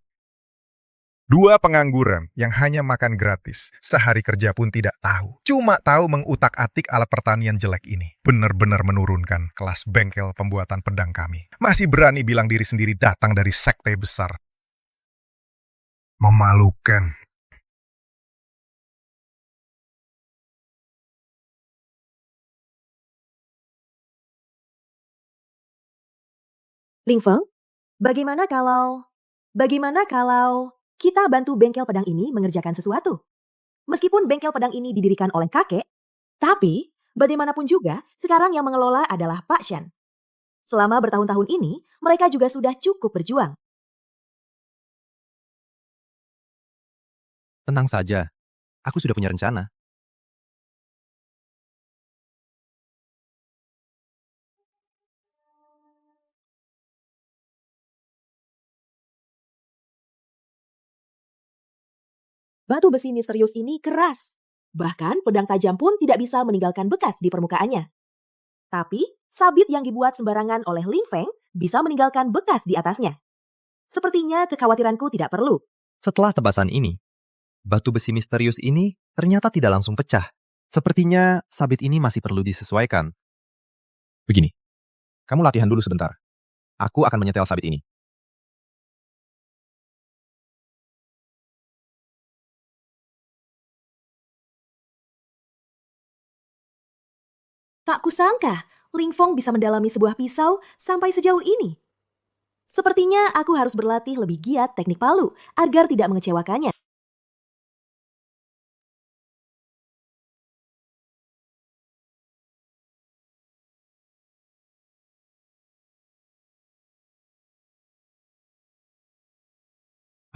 2 pengangguran yang hanya makan gratis. Sehari kerja pun tidak tahu. Cuma tahu mengutak-atik alat pertanian jelek ini. Benar-benar menurunkan kelas bengkel pembuatan pedang kami. Masih berani bilang diri sendiri datang dari sekte besar. Memalukan. Ling Feng, bagaimana kalau kita bantu bengkel pedang ini mengerjakan sesuatu? Meskipun bengkel pedang ini didirikan oleh kakek, tapi bagaimanapun juga sekarang yang mengelola adalah Pak Shen. Selama bertahun-tahun ini, mereka juga sudah cukup berjuang. Tenang saja, aku sudah punya rencana. Batu besi misterius ini keras. Bahkan pedang tajam pun tidak bisa meninggalkan bekas di permukaannya. Tapi, sabit yang dibuat sembarangan oleh Ling Feng bisa meninggalkan bekas di atasnya. Sepertinya kekhawatiranku tidak perlu. Setelah tebasan ini, batu besi misterius ini ternyata tidak langsung pecah. Sepertinya sabit ini masih perlu disesuaikan. Begini, kamu latihan dulu sebentar. Aku akan menyetel sabit ini. Tak kusangka, Ling Feng bisa mendalami sebuah pisau sampai sejauh ini. Sepertinya aku harus berlatih lebih giat teknik palu agar tidak mengecewakannya.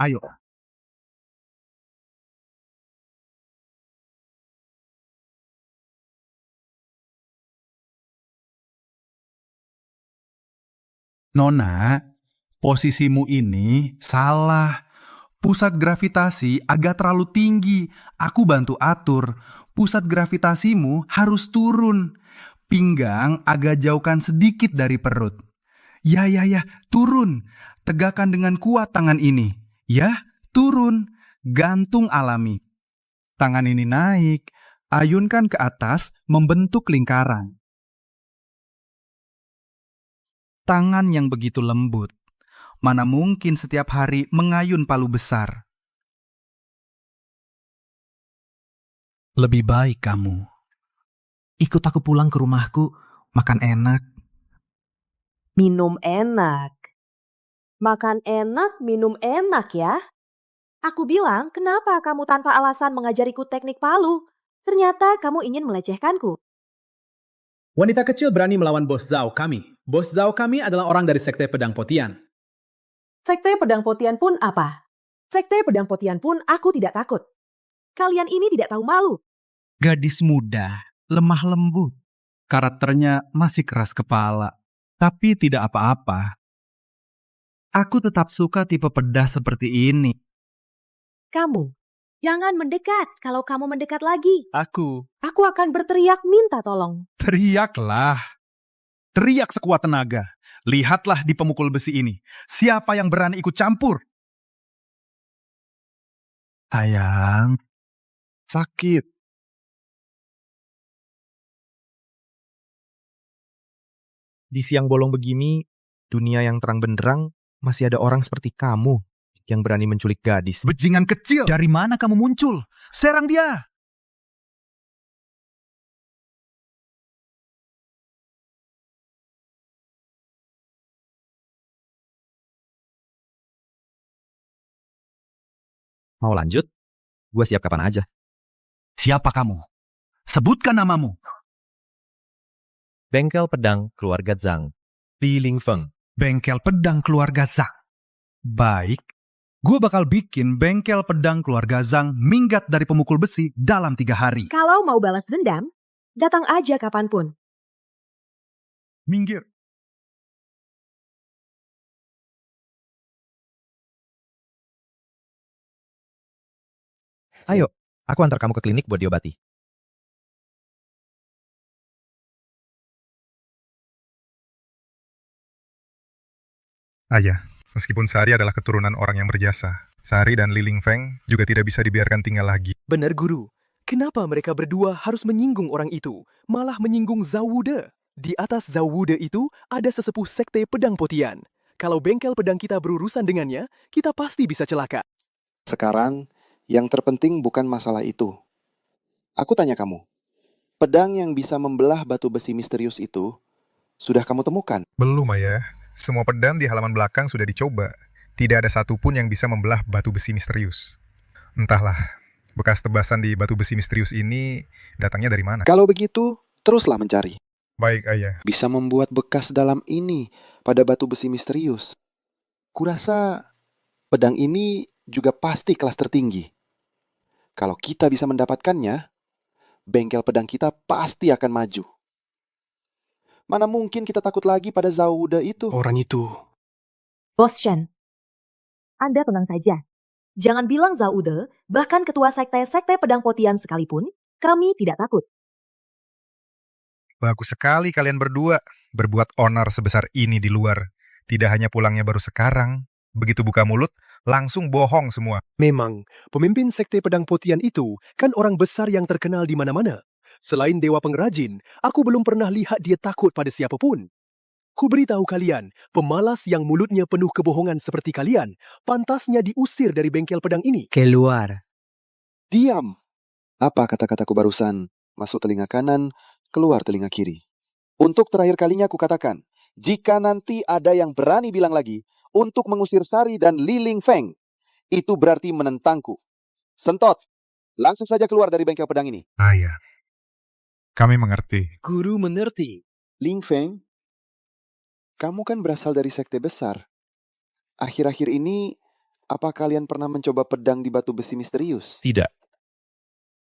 Ayo. Nona, posisimu ini salah. Pusat gravitasi agak terlalu tinggi. Aku bantu atur. Pusat gravitasimu harus turun. Pinggang agak jauhkan sedikit dari perut. Ya, turun. Tegakkan dengan kuat tangan ini. Ya, turun. Gantung alami. Tangan ini naik. Ayunkan ke atas membentuk lingkaran. Tangan yang begitu lembut. Mana mungkin setiap hari mengayun palu besar. Lebih baik kamu ikut aku pulang ke rumahku, makan enak. Minum enak. Makan enak, minum enak ya. Aku bilang, kenapa kamu tanpa alasan mengajariku teknik palu? Ternyata kamu ingin melecehkanku. Wanita kecil berani melawan bos Zhao kami. Bos Zhao kami adalah orang dari Sekte Pedang Potian. Sekte Pedang Potian pun apa? Sekte Pedang Potian pun aku tidak takut. Kalian ini tidak tahu malu. Gadis muda, lemah lembut. Karakternya masih keras kepala, tapi tidak apa-apa. Aku tetap suka tipe pedas seperti ini. Kamu, jangan mendekat. Kalau kamu mendekat lagi, Aku akan berteriak minta tolong. teriaklah. Teriak sekuat tenaga. Lihatlah di pemukul besi ini. Siapa yang berani ikut campur? Sayang, Sakit. Di siang bolong begini, dunia yang terang benderang, masih ada orang seperti kamu yang berani menculik gadis. Bajingan kecil. Dari mana kamu muncul? Serang dia. Mau lanjut? Gue siap kapan aja. Siapa kamu? Sebutkan namamu. Bengkel pedang keluarga Zhang. Li Lingfeng. Bengkel pedang keluarga Zhang. Baik, gue bakal bikin bengkel pedang keluarga Zhang minggat dari pemukul besi dalam 3 hari. Kalau mau balas dendam, datang aja kapanpun. Minggir. Ayo, aku antar kamu ke klinik buat diobati. Ayah, meskipun Sari adalah keturunan orang yang berjasa, Sari dan Li Lingfeng juga tidak bisa dibiarkan tinggal lagi. Benar, Guru. Kenapa mereka berdua harus menyinggung orang itu, malah menyinggung Zhao Wude? Di atas Zhao Wude itu ada sesepuh sekte pedang Potian. Kalau bengkel pedang kita berurusan dengannya, kita pasti bisa celaka. Sekarang, yang terpenting bukan masalah itu. Aku tanya kamu, pedang yang bisa membelah batu besi misterius itu, sudah kamu temukan? Belum, Ayah. Semua pedang di halaman belakang sudah dicoba. Tidak ada satupun yang bisa membelah batu besi misterius. Entahlah, bekas tebasan di batu besi misterius ini datangnya dari mana? Kalau begitu, teruslah mencari. Baik, Ayah. Bisa membuat bekas dalam ini pada batu besi misterius. Kurasa pedang ini juga pasti kelas tertinggi. Kalau kita bisa mendapatkannya, bengkel pedang kita pasti akan maju. Mana mungkin kita takut lagi pada Zhao Wude itu. Orang itu. Bos Shen, Anda tenang saja. Jangan bilang Zhao Wude, bahkan ketua sekte-sekte pedang Potian sekalipun, kami tidak takut. Bagus sekali kalian berdua berbuat onar sebesar ini di luar. Tidak hanya pulangnya baru sekarang, begitu buka mulut, langsung bohong semua. Memang, pemimpin sekte pedang Potian itu kan orang besar yang terkenal di mana-mana. Selain dewa pengrajin, aku belum pernah lihat dia takut pada siapapun. Ku beritahu kalian, pemalas yang mulutnya penuh kebohongan seperti kalian, pantasnya diusir dari bengkel pedang ini. Keluar. Diam. Apa kata-kataku barusan? Masuk telinga kanan, keluar telinga kiri. Untuk terakhir kalinya aku katakan, jika nanti ada yang berani bilang lagi untuk mengusir Sari dan Li Lingfeng, itu berarti menentangku. Sentot, langsung saja keluar dari bengkel pedang ini. Ayah, kami mengerti. Guru mengerti. Lingfeng, kamu kan berasal dari sekte besar. Akhir-akhir ini, apa kalian pernah mencoba pedang di batu besi misterius? Tidak.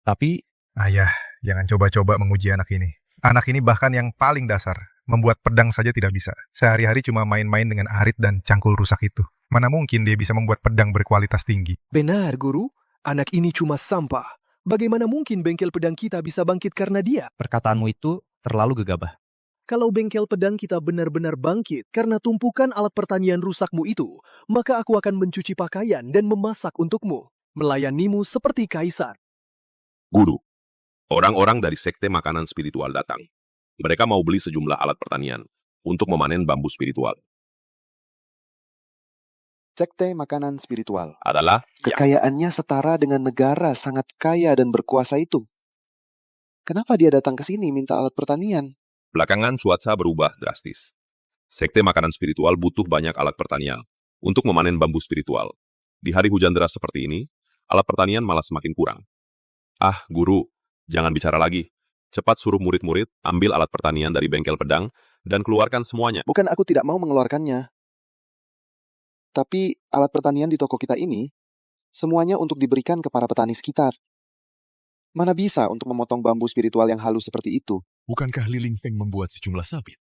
Tapi, Ayah, jangan coba-coba menguji anak ini. Anak ini bahkan yang paling dasar, membuat pedang saja tidak bisa. Sehari-hari cuma main-main dengan arit dan cangkul rusak itu. Mana mungkin dia bisa membuat pedang berkualitas tinggi? Benar, Guru. Anak ini cuma sampah. Bagaimana mungkin bengkel pedang kita bisa bangkit karena dia? perkataanmu itu terlalu gegabah. Kalau bengkel pedang kita benar-benar bangkit karena tumpukan alat pertanian rusakmu itu, maka aku akan mencuci pakaian dan memasak untukmu, melayanimu seperti kaisar. Guru, orang-orang dari sekte makanan spiritual datang. Mereka mau beli sejumlah alat pertanian untuk memanen bambu spiritual. Sekte makanan spiritual Adalah kekayaannya setara dengan negara sangat kaya dan berkuasa itu. Kenapa dia datang ke sini minta alat pertanian? belakangan cuaca berubah drastis. Sekte makanan spiritual butuh banyak alat pertanian untuk memanen bambu spiritual. Di hari hujan deras seperti ini, alat pertanian malah semakin kurang. Ah, Guru, jangan bicara lagi. Cepat suruh murid-murid ambil alat pertanian dari bengkel pedang dan keluarkan semuanya. Bukan aku tidak mau mengeluarkannya. Tapi alat pertanian di toko kita ini, semuanya untuk diberikan ke para petani sekitar. Mana bisa untuk memotong bambu spiritual yang halus seperti itu? Bukankah Li Lingfeng membuat sejumlah sabit?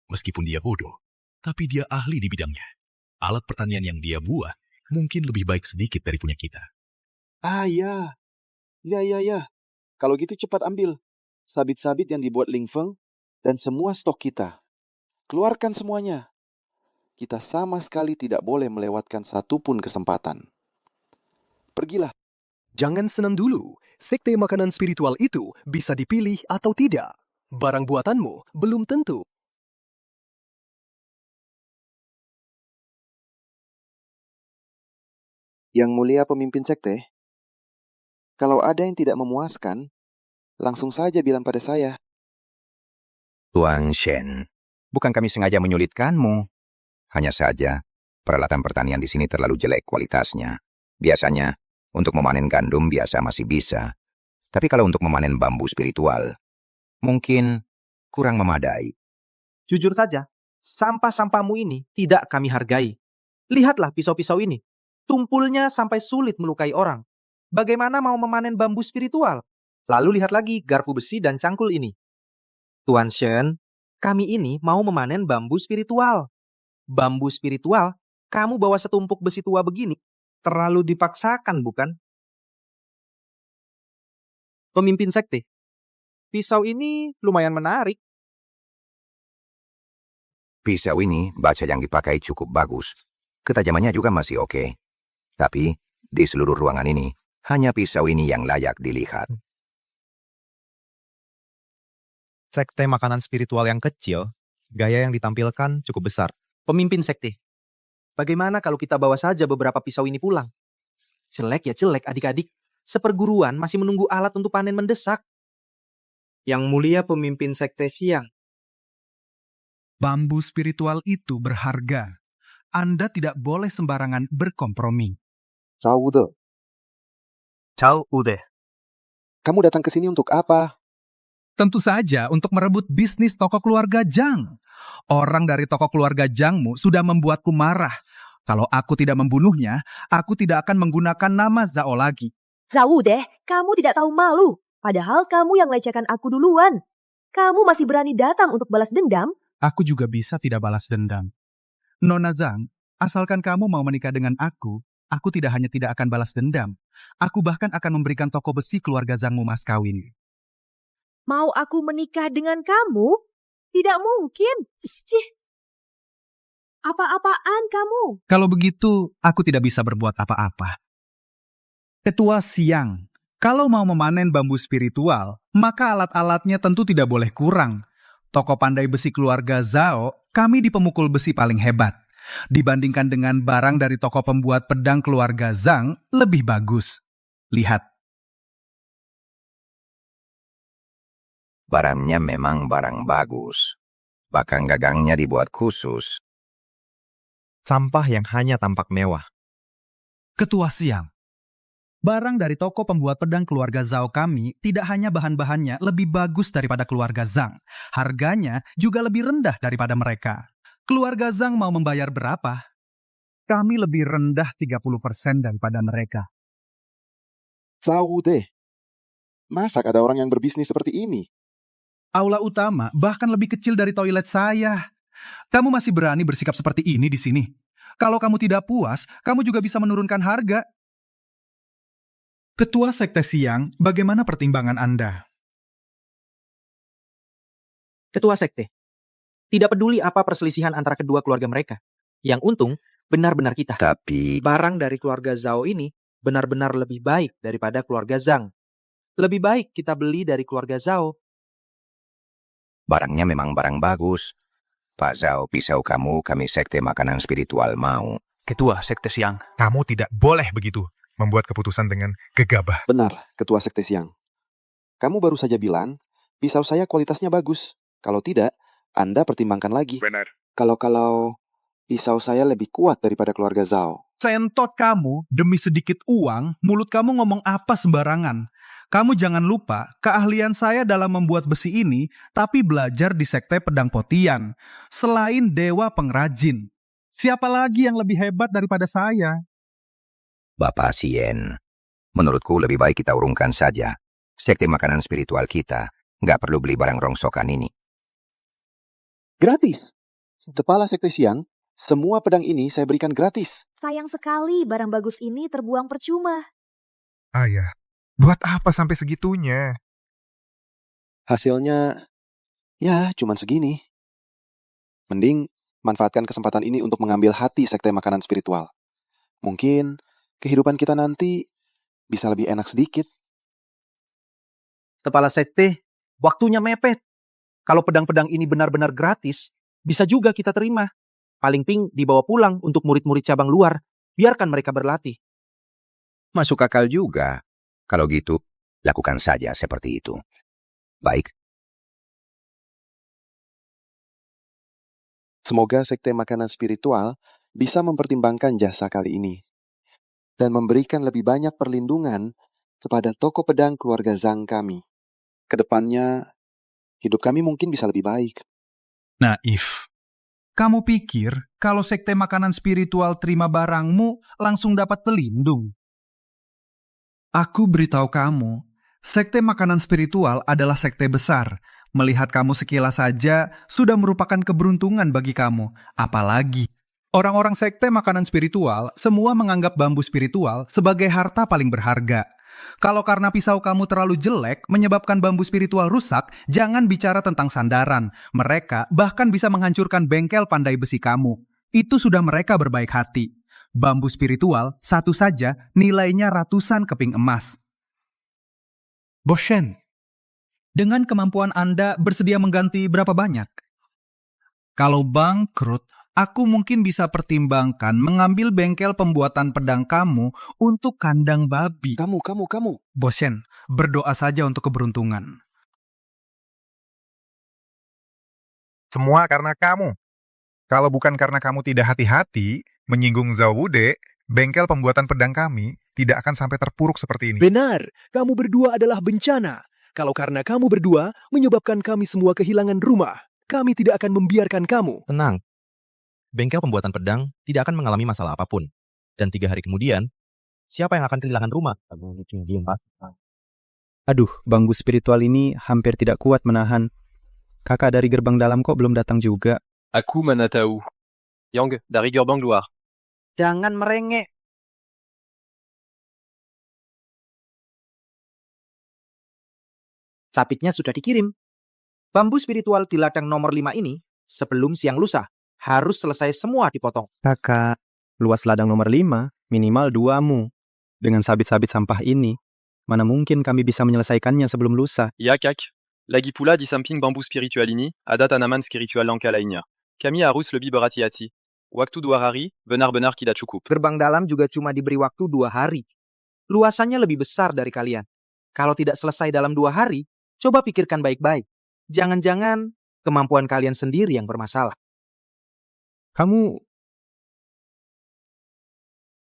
Meskipun dia bodoh, tapi dia ahli di bidangnya. Alat pertanian yang dia buat mungkin lebih baik sedikit dari punya kita. Ah, ya. Ya. Kalau gitu cepat ambil sabit-sabit yang dibuat Lingfeng dan semua stok kita. Keluarkan semuanya. Kita sama sekali tidak boleh melewatkan satupun kesempatan. Pergilah. Jangan senang dulu. Sekte makanan spiritual itu bisa dipilih atau tidak. Barang buatanmu belum tentu. Yang mulia pemimpin sekte, kalau ada yang tidak memuaskan, langsung saja bilang pada saya. Tuan Shen, bukan kami sengaja menyulitkanmu. Hanya saja, peralatan pertanian di sini terlalu jelek kualitasnya. Biasanya, Untuk memanen gandum biasa masih bisa. Tapi kalau untuk memanen bambu spiritual, mungkin kurang memadai. Jujur saja, sampah-sampahmu ini tidak kami hargai. Lihatlah pisau-pisau ini. Tumpulnya sampai sulit melukai orang. Bagaimana mau memanen bambu spiritual? Lalu lihat lagi garpu besi dan cangkul ini. Tuan Shen, kami ini mau memanen bambu spiritual. Bambu spiritual, kamu bawa setumpuk besi tua begini, terlalu dipaksakan bukan? Pemimpin sekte, pisau ini lumayan menarik. Pisau ini baja yang dipakai cukup bagus. Ketajamannya juga masih oke. Tapi di seluruh ruangan ini, hanya pisau ini yang layak dilihat. Sekte makanan spiritual yang kecil, gaya yang ditampilkan cukup besar. Pemimpin sekte, bagaimana kalau kita bawa saja beberapa pisau ini pulang? Jelek ya jelek adik-adik. Seperguruan masih menunggu alat untuk panen mendesak. Yang mulia pemimpin sekte Siang. Bambu spiritual itu berharga. Anda tidak boleh sembarangan berkompromi. Cao Ude, Ciao, Ude. kamu datang ke sini untuk apa? Tentu saja untuk merebut bisnis toko keluarga Zhang. Orang dari toko keluarga Zhangmu sudah membuatku marah. Kalau aku tidak membunuhnya, aku tidak akan menggunakan nama Zhao lagi. Zhao deh, kamu tidak tahu malu. Padahal kamu yang lecehkan aku duluan. Kamu masih berani datang untuk balas dendam? Aku juga bisa tidak balas dendam. Nona Zhang, asalkan kamu mau menikah dengan aku tidak hanya tidak akan balas dendam. Aku bahkan akan memberikan toko besi keluarga Zhangmu mas kawin. Mau aku menikah dengan kamu? Tidak mungkin. Cih. Apa-apaan kamu? Kalau begitu, aku tidak bisa berbuat apa-apa. Ketua Siang, kalau mau memanen bambu spiritual, maka alat-alatnya tentu tidak boleh kurang. Toko pandai besi keluarga Zhao, kami di pemukul besi paling hebat. Dibandingkan dengan barang dari toko pembuat pedang keluarga Zhang, lebih bagus. Lihat. Barangnya memang barang bagus. Bahkan gagangnya dibuat khusus. Sampah yang hanya tampak mewah. Ketua Siang, barang dari toko pembuat pedang keluarga Zhao kami tidak hanya bahan-bahannya lebih bagus daripada keluarga Zhang, harganya juga lebih rendah daripada mereka. Keluarga Zhang mau membayar berapa? Kami lebih rendah 30% daripada mereka. Cao Ude, masa ada orang yang berbisnis seperti ini? Aula utama bahkan lebih kecil dari toilet saya. Kamu masih berani bersikap seperti ini di sini? Kalau kamu tidak puas, kamu juga bisa menurunkan harga. Ketua Sekte Siang, bagaimana pertimbangan Anda? Ketua sekte, tidak peduli apa perselisihan antara kedua keluarga mereka. Yang untung, benar-benar kita. Tapi barang dari keluarga Zhao ini benar-benar lebih baik daripada keluarga Zhang. Lebih baik kita beli dari keluarga Zhao. barangnya memang barang bagus. Pak Zhao, pisau kamu, kami sekte makanan spiritual mau. Ketua Sekte Siang. Kamu tidak boleh begitu membuat keputusan dengan gegabah. Benar, Ketua Sekte Siang. Kamu baru saja bilang, pisau saya kualitasnya bagus. Kalau tidak, Anda pertimbangkan lagi. Benar. Kalau pisau saya lebih kuat daripada keluarga Zhao. Sentot kamu, demi sedikit uang, mulut kamu ngomong apa sembarangan. Kamu jangan lupa, keahlian saya dalam membuat besi ini, tapi belajar di Sekte Pedang Potian. Selain Dewa Pengrajin, siapa lagi yang lebih hebat daripada saya? Bapak Sien, menurutku lebih baik kita urungkan saja. Sekte makanan spiritual kita, nggak perlu beli barang rongsokan ini. Gratis. Kepala Sekte Siang, semua pedang ini saya berikan gratis. Sayang sekali barang bagus ini terbuang percuma. Ayah, buat apa sampai segitunya? Hasilnya, ya cuman segini. Mending manfaatkan kesempatan ini untuk mengambil hati Sekte Makanan Spiritual. Mungkin kehidupan kita nanti bisa lebih enak sedikit. Kepala sekte, waktunya mepet. Kalau pedang-pedang ini benar-benar gratis, bisa juga kita terima. Paling ping dibawa pulang untuk murid-murid cabang luar. Biarkan mereka berlatih. Masuk akal juga. Kalau gitu, lakukan saja seperti itu. Baik. Semoga Sekte Makanan Spiritual bisa mempertimbangkan jasa kali ini. dan memberikan lebih banyak perlindungan kepada toko pedang keluarga Zhang kami. Kedepannya, hidup kami mungkin bisa lebih baik. Naif. Kamu pikir kalau sekte makanan spiritual terima barangmu langsung dapat pelindung? Aku beritahu kamu, sekte makanan spiritual adalah sekte besar. Melihat kamu sekilas saja sudah merupakan keberuntungan bagi kamu. Apalagi, orang-orang sekte makanan spiritual semua menganggap bambu spiritual sebagai harta paling berharga. Kalau karena pisau kamu terlalu jelek menyebabkan bambu spiritual rusak, jangan bicara tentang sandaran. Mereka bahkan bisa menghancurkan bengkel pandai besi kamu. Itu sudah mereka berbaik hati. Bambu spiritual satu saja nilainya ratusan keping emas. Bos Shen, dengan kemampuan Anda bersedia mengganti berapa banyak? Kalau bangkrut, aku mungkin bisa pertimbangkan mengambil bengkel pembuatan pedang kamu untuk kandang babi. Kamu. Bos Shen, berdoa saja untuk keberuntungan. Semua karena kamu. Kalau bukan karena kamu tidak hati-hati, menyinggung Zhao Wude, bengkel pembuatan pedang kami tidak akan sampai terpuruk seperti ini. Benar, kamu berdua adalah bencana. Kalau karena kamu berdua menyebabkan kami semua kehilangan rumah, kami tidak akan membiarkan kamu. Tenang. Bengkel pembuatan pedang tidak akan mengalami masalah apapun. Dan 3 hari kemudian, siapa yang akan kehilangan rumah? Aduh, bambu spiritual ini hampir tidak kuat menahan. Kakak dari gerbang dalam kok belum datang juga. Aku mana tahu. Yang dari gerbang luar. Jangan merengek. Sabitnya sudah dikirim. Bambu spiritual di ladang nomor 5 ini, sebelum siang lusa, harus selesai semua dipotong. Kakak, luas ladang nomor 5, minimal 2 mu. Dengan sabit-sabit sampah ini, mana mungkin kami bisa menyelesaikannya sebelum lusa? Ya kak. Lagi pula di samping bambu spiritual ini, ada tanaman spiritual langka lainnya. Kami harus lebih berhati-hati. Waktu 2 hari, benar-benar tidak cukup. Gerbang dalam juga cuma diberi waktu 2 hari. Luasannya lebih besar dari kalian. Kalau tidak selesai dalam 2 hari, coba pikirkan baik-baik. Jangan-jangan kemampuan kalian sendiri yang bermasalah. Kamu...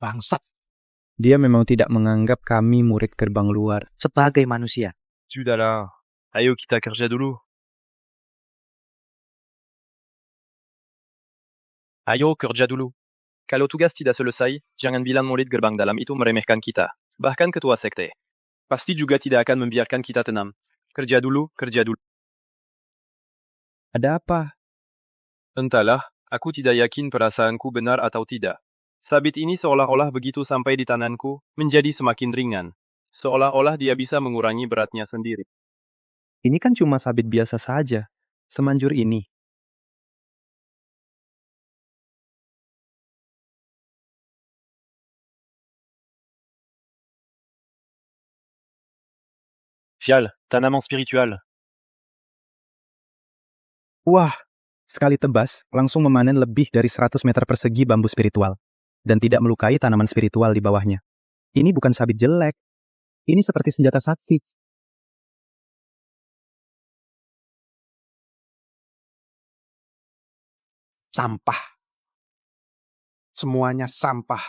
Bangsat. Dia memang tidak menganggap kami murid gerbang luar. Sebagai manusia. Sudahlah. Ayo kita kerja dulu. Ayo kerja dulu. Kalau tugas tidak selesai, jangan bilang murid gerbang dalam itu meremehkan kita. Bahkan ketua sekte. Pasti juga tidak akan membiarkan kita tenang. Kerja dulu, kerja dulu. Ada apa? Entahlah, aku tidak yakin perasaanku benar atau tidak. Sabit ini seolah-olah begitu sampai di tanganku, menjadi semakin ringan. Seolah-olah dia bisa mengurangi beratnya sendiri. Ini kan cuma sabit biasa saja. Semanjur ini. Sial, tanaman spiritual. Wah, sekali tebas langsung memanen lebih dari 100 meter persegi bambu spiritual. Dan tidak melukai tanaman spiritual di bawahnya. Ini bukan sabit jelek. Ini seperti senjata sakti. Sampah. Semuanya sampah.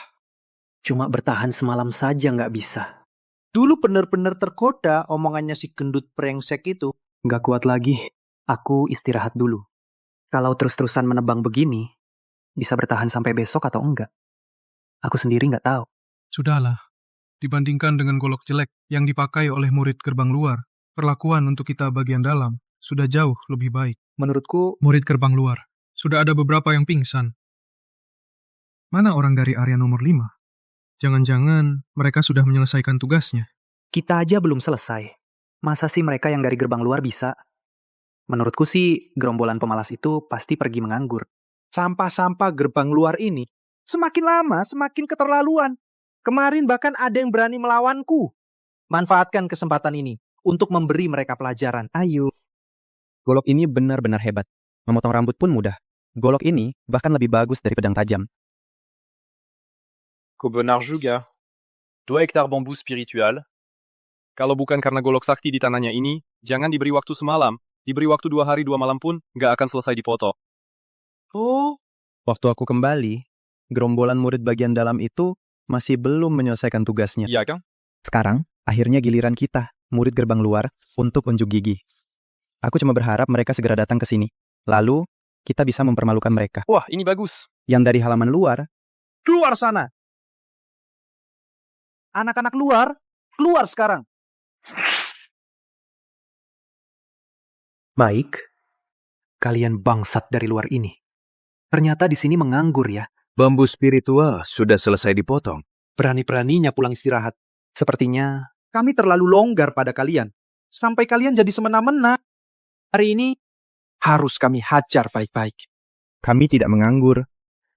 Cuma bertahan semalam saja nggak bisa. Dulu benar-benar tergoda omongannya si gendut brengsek itu. Nggak kuat lagi. Aku istirahat dulu. Kalau terus-terusan menebang begini, bisa bertahan sampai besok atau enggak? Aku sendiri nggak tahu. Sudahlah. Dibandingkan dengan golok jelek yang dipakai oleh murid gerbang luar, perlakuan untuk kita bagian dalam sudah jauh lebih baik. Menurutku, murid gerbang luar, sudah ada beberapa yang pingsan. Mana orang dari area nomor 5? Jangan-jangan mereka sudah menyelesaikan tugasnya. Kita aja belum selesai. Masa sih mereka yang dari gerbang luar bisa? Menurutku sih, gerombolan pemalas itu pasti pergi menganggur. Sampah-sampah gerbang luar ini semakin lama semakin keterlaluan. Kemarin bahkan ada yang berani melawanku. Manfaatkan kesempatan ini untuk memberi mereka pelajaran. Ayo. Golok ini benar-benar hebat. Memotong rambut pun mudah. Golok ini bahkan lebih bagus dari pedang tajam. Kau benar juga. 2 hektar bambu spiritual. Kalau bukan karena golok sakti di tanahnya ini, jangan diberi waktu semalam. Diberi waktu 2 hari 2 malam pun, nggak akan selesai dipotong. Oh. Waktu aku kembali, gerombolan murid bagian dalam itu masih belum menyelesaikan tugasnya. Iya kan? Sekarang, akhirnya giliran kita, murid gerbang luar, untuk unjuk gigi. Aku cuma berharap mereka segera datang ke sini. Lalu, kita bisa mempermalukan mereka. Wah, ini bagus. Yang dari halaman luar, Keluar sana! Anak-anak luar, keluar sekarang! Baik, kalian bangsat dari luar ini. Ternyata di sini menganggur ya. Bambu spiritual sudah selesai dipotong. Berani-beraninya pulang istirahat. Sepertinya Kami terlalu longgar pada kalian. Sampai kalian jadi semena-mena. Hari ini harus kami hajar baik-baik. kami tidak menganggur.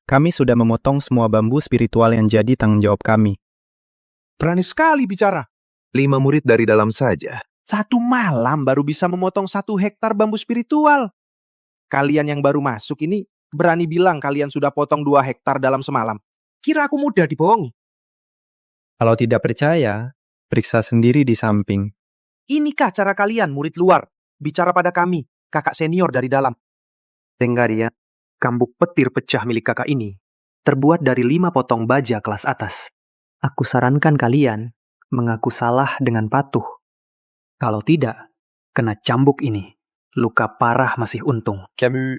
Kami sudah memotong semua bambu spiritual yang jadi tanggung jawab kami. Berani sekali bicara. 5 murid dari dalam saja. 1 malam baru bisa memotong 1 hektar bambu spiritual. Kalian yang baru masuk ini berani bilang kalian sudah potong 2 hektar dalam semalam. Kira aku mudah dibohongi. Kalau tidak percaya, periksa sendiri di samping. Inikah cara kalian murid luar bicara pada kami, kakak senior dari dalam? Tenggaria, cambuk petir pecah milik kakak ini terbuat dari 5 potong baja kelas atas. Aku sarankan kalian mengaku salah dengan patuh. Kalau tidak, kena cambuk ini. Luka parah masih untung. Camus,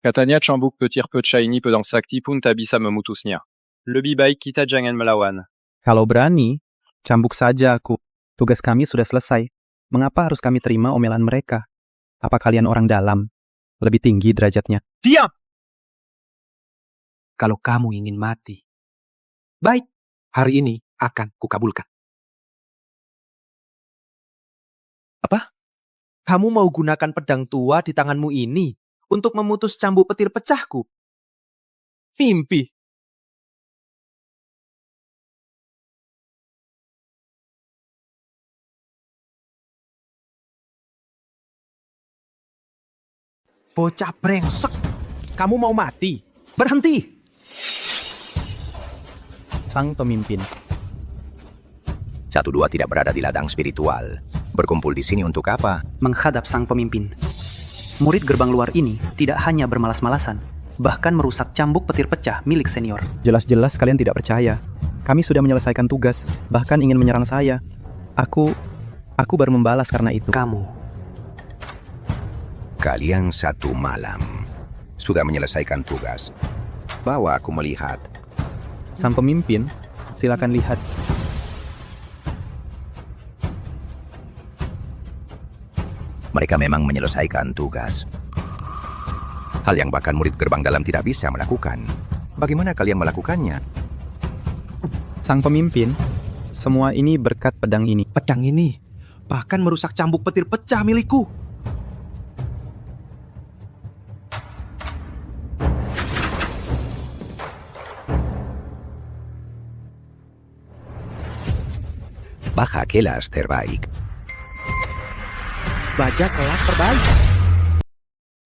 katanya cambuk petir pecah ini pedang sakti pun tak bisa memutusnya. Lebih baik kita jangan melawan. Kalau berani, cambuk saja aku. Tugas kami sudah selesai. Mengapa harus kami terima omelan mereka? Apa kalian orang dalam? Lebih tinggi derajatnya. Diam! Kalau kamu ingin mati, baik, hari ini akan kukabulkan. Apa? Kamu mau gunakan pedang tua di tanganmu ini untuk memutus cambuk petir pecahku? Mimpi. Bocah brengsek, kamu mau mati? Berhenti! Sang pemimpin. 1-2 tidak berada di ladang spiritual. Berkumpul di sini untuk apa? Menghadap sang pemimpin. Murid gerbang luar ini tidak hanya bermalas-malasan, bahkan merusak cambuk petir pecah milik senior. Jelas-jelas kalian tidak percaya. Kami sudah menyelesaikan tugas, bahkan ingin menyerang saya. Aku baru membalas karena itu. Kalian 1 malam sudah menyelesaikan tugas. Bawa aku melihat. Sang pemimpin, silakan lihat. Mereka memang menyelesaikan tugas. Hal yang bahkan murid gerbang dalam tidak bisa melakukan. Bagaimana kalian melakukannya? Sang pemimpin, semua ini berkat pedang ini. Pedang ini bahkan merusak cambuk petir pecah milikku. Baja kelas terbaik. Baja kelas terbaik.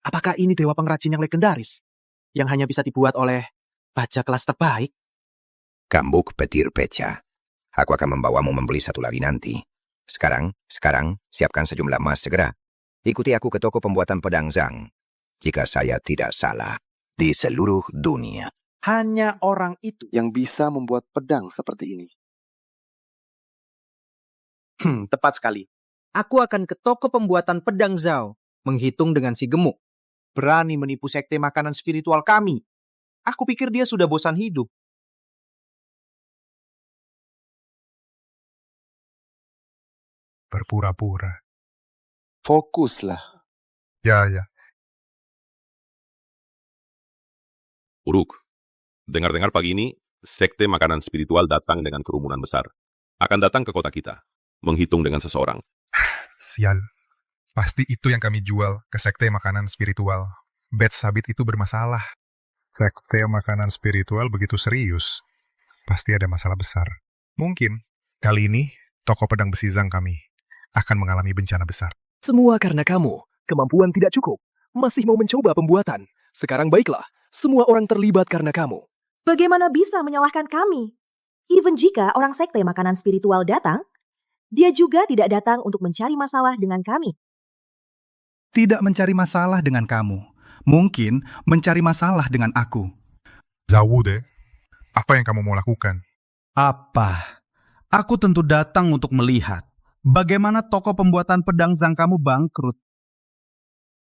Apakah ini dewa pengrajin yang legendaris? Yang hanya bisa dibuat oleh baja kelas terbaik? Cambuk petir pecah. Aku akan membawamu membeli 1 lagi nanti. Sekarang, siapkan sejumlah emas segera. Ikuti aku ke toko pembuatan pedang Zhang. Jika saya tidak salah, di seluruh dunia. Hanya orang itu yang bisa membuat pedang seperti ini. Tepat sekali. Aku akan ke toko pembuatan pedang Zhao, menghitung dengan si gemuk. Berani menipu sekte makanan spiritual kami. Aku pikir dia sudah bosan hidup. Berpura-pura. Fokuslah. Ya. Uruk, dengar-dengar pagi ini, sekte makanan spiritual datang dengan kerumunan besar. Akan datang ke kota kita, menghitung dengan seseorang. Sial. Pasti itu yang kami jual ke sekte makanan spiritual. Bet sabit itu bermasalah. Sekte makanan spiritual begitu serius. Pasti ada masalah besar. Mungkin kali ini toko pedang besi Zhang kami akan mengalami bencana besar. Semua karena kamu. Kemampuan tidak cukup. Masih mau mencoba pembuatan. Sekarang baiklah. Semua orang terlibat karena kamu. Bagaimana bisa menyalahkan kami? Even jika orang sekte makanan spiritual datang, dia juga tidak datang untuk mencari masalah dengan kami. Tidak mencari masalah dengan kamu. Mungkin mencari masalah dengan aku. Zawude, apa yang kamu mau lakukan? Apa? Aku tentu datang untuk melihat bagaimana toko pembuatan pedang Zhang kamu bangkrut.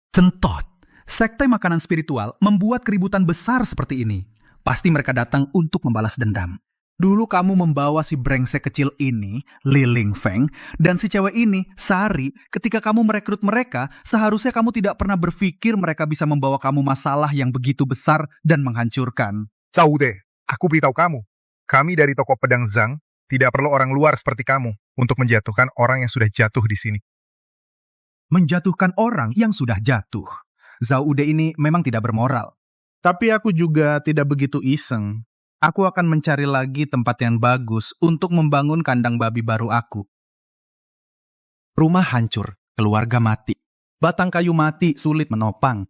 Centot, sekte makanan spiritual membuat keributan besar seperti ini. Pasti mereka datang untuk membalas dendam. Dulu kamu membawa si brengsek kecil ini, Li Lingfeng, dan si cewek ini, Sari, ketika kamu merekrut mereka, seharusnya kamu tidak pernah berpikir mereka bisa membawa kamu masalah yang begitu besar dan menghancurkan. Saude, aku beritahu kamu. Kami dari toko pedang Zhang tidak perlu orang luar seperti kamu untuk menjatuhkan orang yang sudah jatuh di sini. Menjatuhkan orang yang sudah jatuh. Zhao Ude ini memang tidak bermoral. Tapi aku juga tidak begitu iseng. Aku akan mencari lagi tempat yang bagus untuk membangun kandang babi baru aku. Rumah hancur, keluarga mati. Batang kayu mati, sulit menopang.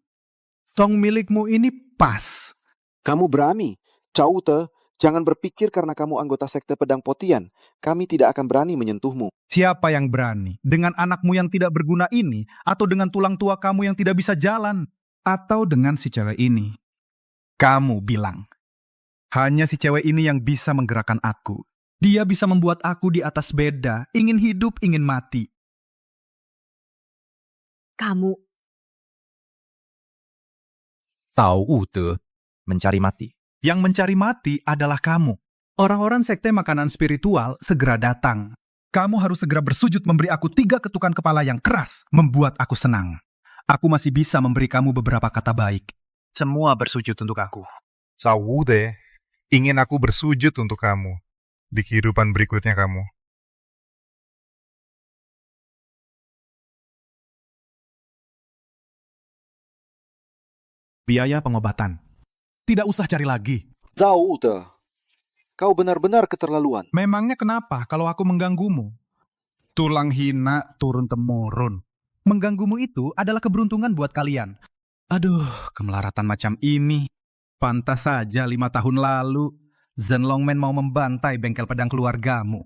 Tong milikmu ini pas. Kamu berani. Cao Te, jangan berpikir karena kamu anggota sekte pedang Potian, kami tidak akan berani menyentuhmu. Siapa yang berani? Dengan anakmu yang tidak berguna ini? Atau dengan tulang tua kamu yang tidak bisa jalan? Atau dengan si cewek ini? Kamu bilang. Hanya si cewek ini yang bisa menggerakkan aku. Dia bisa membuat aku di atas beda, ingin hidup, ingin mati. Kamu. Tahu Ute, mencari mati. Yang mencari mati adalah kamu. Orang-orang sekte makanan spiritual segera datang. Kamu harus segera bersujud memberi aku 3 ketukan kepala yang keras, membuat aku senang. Aku masih bisa memberi kamu beberapa kata baik. Semua bersujud untuk aku. Saude, ingin aku bersujud untuk kamu di kehidupan berikutnya kamu. Biaya pengobatan. Tidak usah cari lagi. Zhao Te, kau benar-benar keterlaluan. Memangnya kenapa kalau aku mengganggumu? Tulang hina turun-temurun. Mengganggumu itu adalah keberuntungan buat kalian. Aduh, kemelaratan macam ini. Pantas saja 5 tahun lalu, Zhen Longmen mau membantai bengkel pedang keluargamu.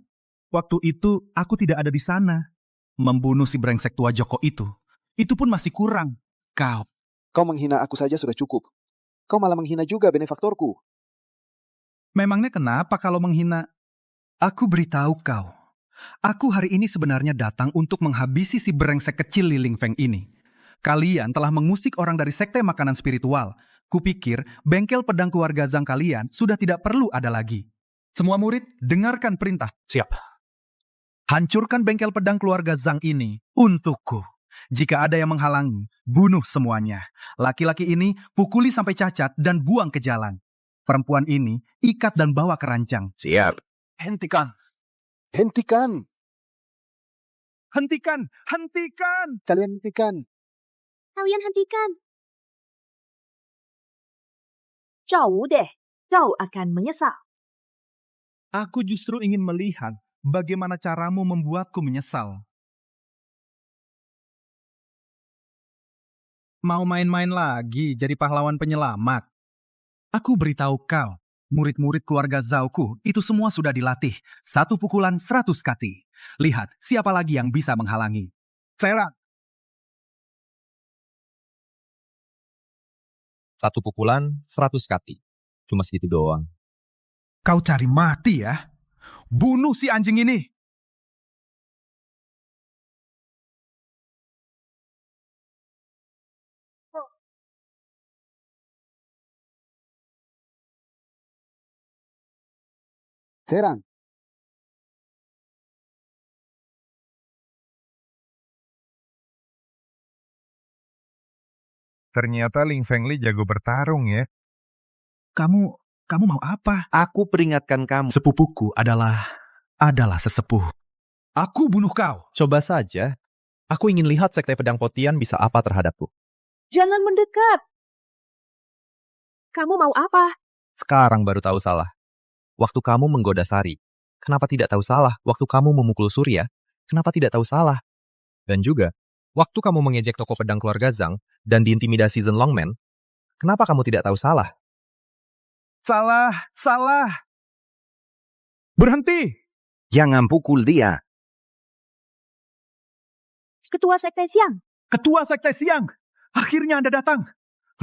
Waktu itu, aku tidak ada di sana. Membunuh si brengsek tua Joko itu pun masih kurang. Kau menghina aku saja sudah cukup. Kau malah menghina juga benefaktorku. Memangnya kenapa kalau menghina? Aku beritahu kau. Aku hari ini sebenarnya datang untuk menghabisi si brengsek kecil Li Lingfeng ini. Kalian telah mengusik orang dari sekte makanan spiritual. Kupikir bengkel pedang keluarga Zhang kalian sudah tidak perlu ada lagi. Semua murid, dengarkan perintah. Siap. Hancurkan bengkel pedang keluarga Zhang ini untukku. Jika ada yang menghalangi, bunuh semuanya. Laki-laki ini pukuli sampai cacat dan buang ke jalan. Perempuan ini ikat dan bawa ke ranjang. Siap. Hentikan. Hentikan. Hentikan. Hentikan. Kalian hentikan. Kalian hentikan. Zhao Wude, kau akan menyesal. Aku justru ingin melihat bagaimana caramu membuatku menyesal. Mau main-main lagi jadi pahlawan penyelamat? Aku beritahu kau, murid-murid keluarga Zhaoku itu semua sudah dilatih. 1 pukulan 100 kati. Lihat siapa lagi yang bisa menghalangi. Serang! 1 pukulan 100 kati. Cuma segitu doang. Kau cari mati ya? Bunuh si anjing ini! Serang. Ternyata Ling Fengli jago bertarung ya. Kamu mau apa? Aku peringatkan kamu. Sepupuku adalah sesepuh. Aku bunuh kau. Coba saja. Aku ingin lihat sekte pedang Potian bisa apa terhadapku. Jangan mendekat. Kamu mau apa? Sekarang baru tahu salah. Waktu kamu menggoda Sari, kenapa tidak tahu salah? Waktu kamu memukul Surya, kenapa tidak tahu salah? Dan juga, waktu kamu mengejek toko pedang keluarga Zhang dan diintimidasi Zhen Longmen, kenapa kamu tidak tahu salah? Salah. Berhenti! Jangan pukul dia. Ketua Sekte Siang. Ketua Sekte Siang! Akhirnya Anda datang.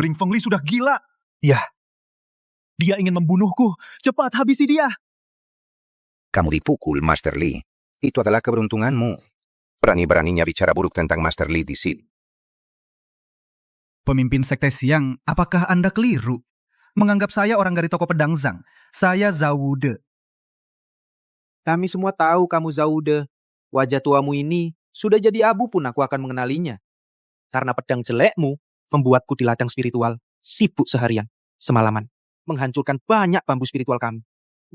Ling Fengli sudah gila. Ya. Dia ingin membunuhku. Cepat habisi dia. Kamu dipukul, Master Li. Itu adalah keberuntunganmu. Berani-beraninya bicara buruk tentang Master Li di sini. Pemimpin Sekte Siang, apakah Anda keliru? Menganggap saya orang dari toko pedang Zhang. Saya Zhao Wude. Kami semua tahu kamu Zaude. Wajah tuamu ini sudah jadi abu pun aku akan mengenalinya. Karena pedang jelekmu membuatku di ladang spiritual sibuk seharian, semalaman, menghancurkan banyak bambu spiritual kami.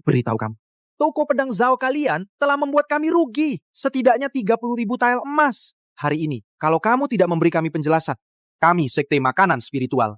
Beritahu kamu, toko pedang Zhao kalian telah membuat kami rugi setidaknya 30.000 tael emas. Hari ini, kalau kamu tidak memberi kami penjelasan, kami Sekte Makanan Spiritual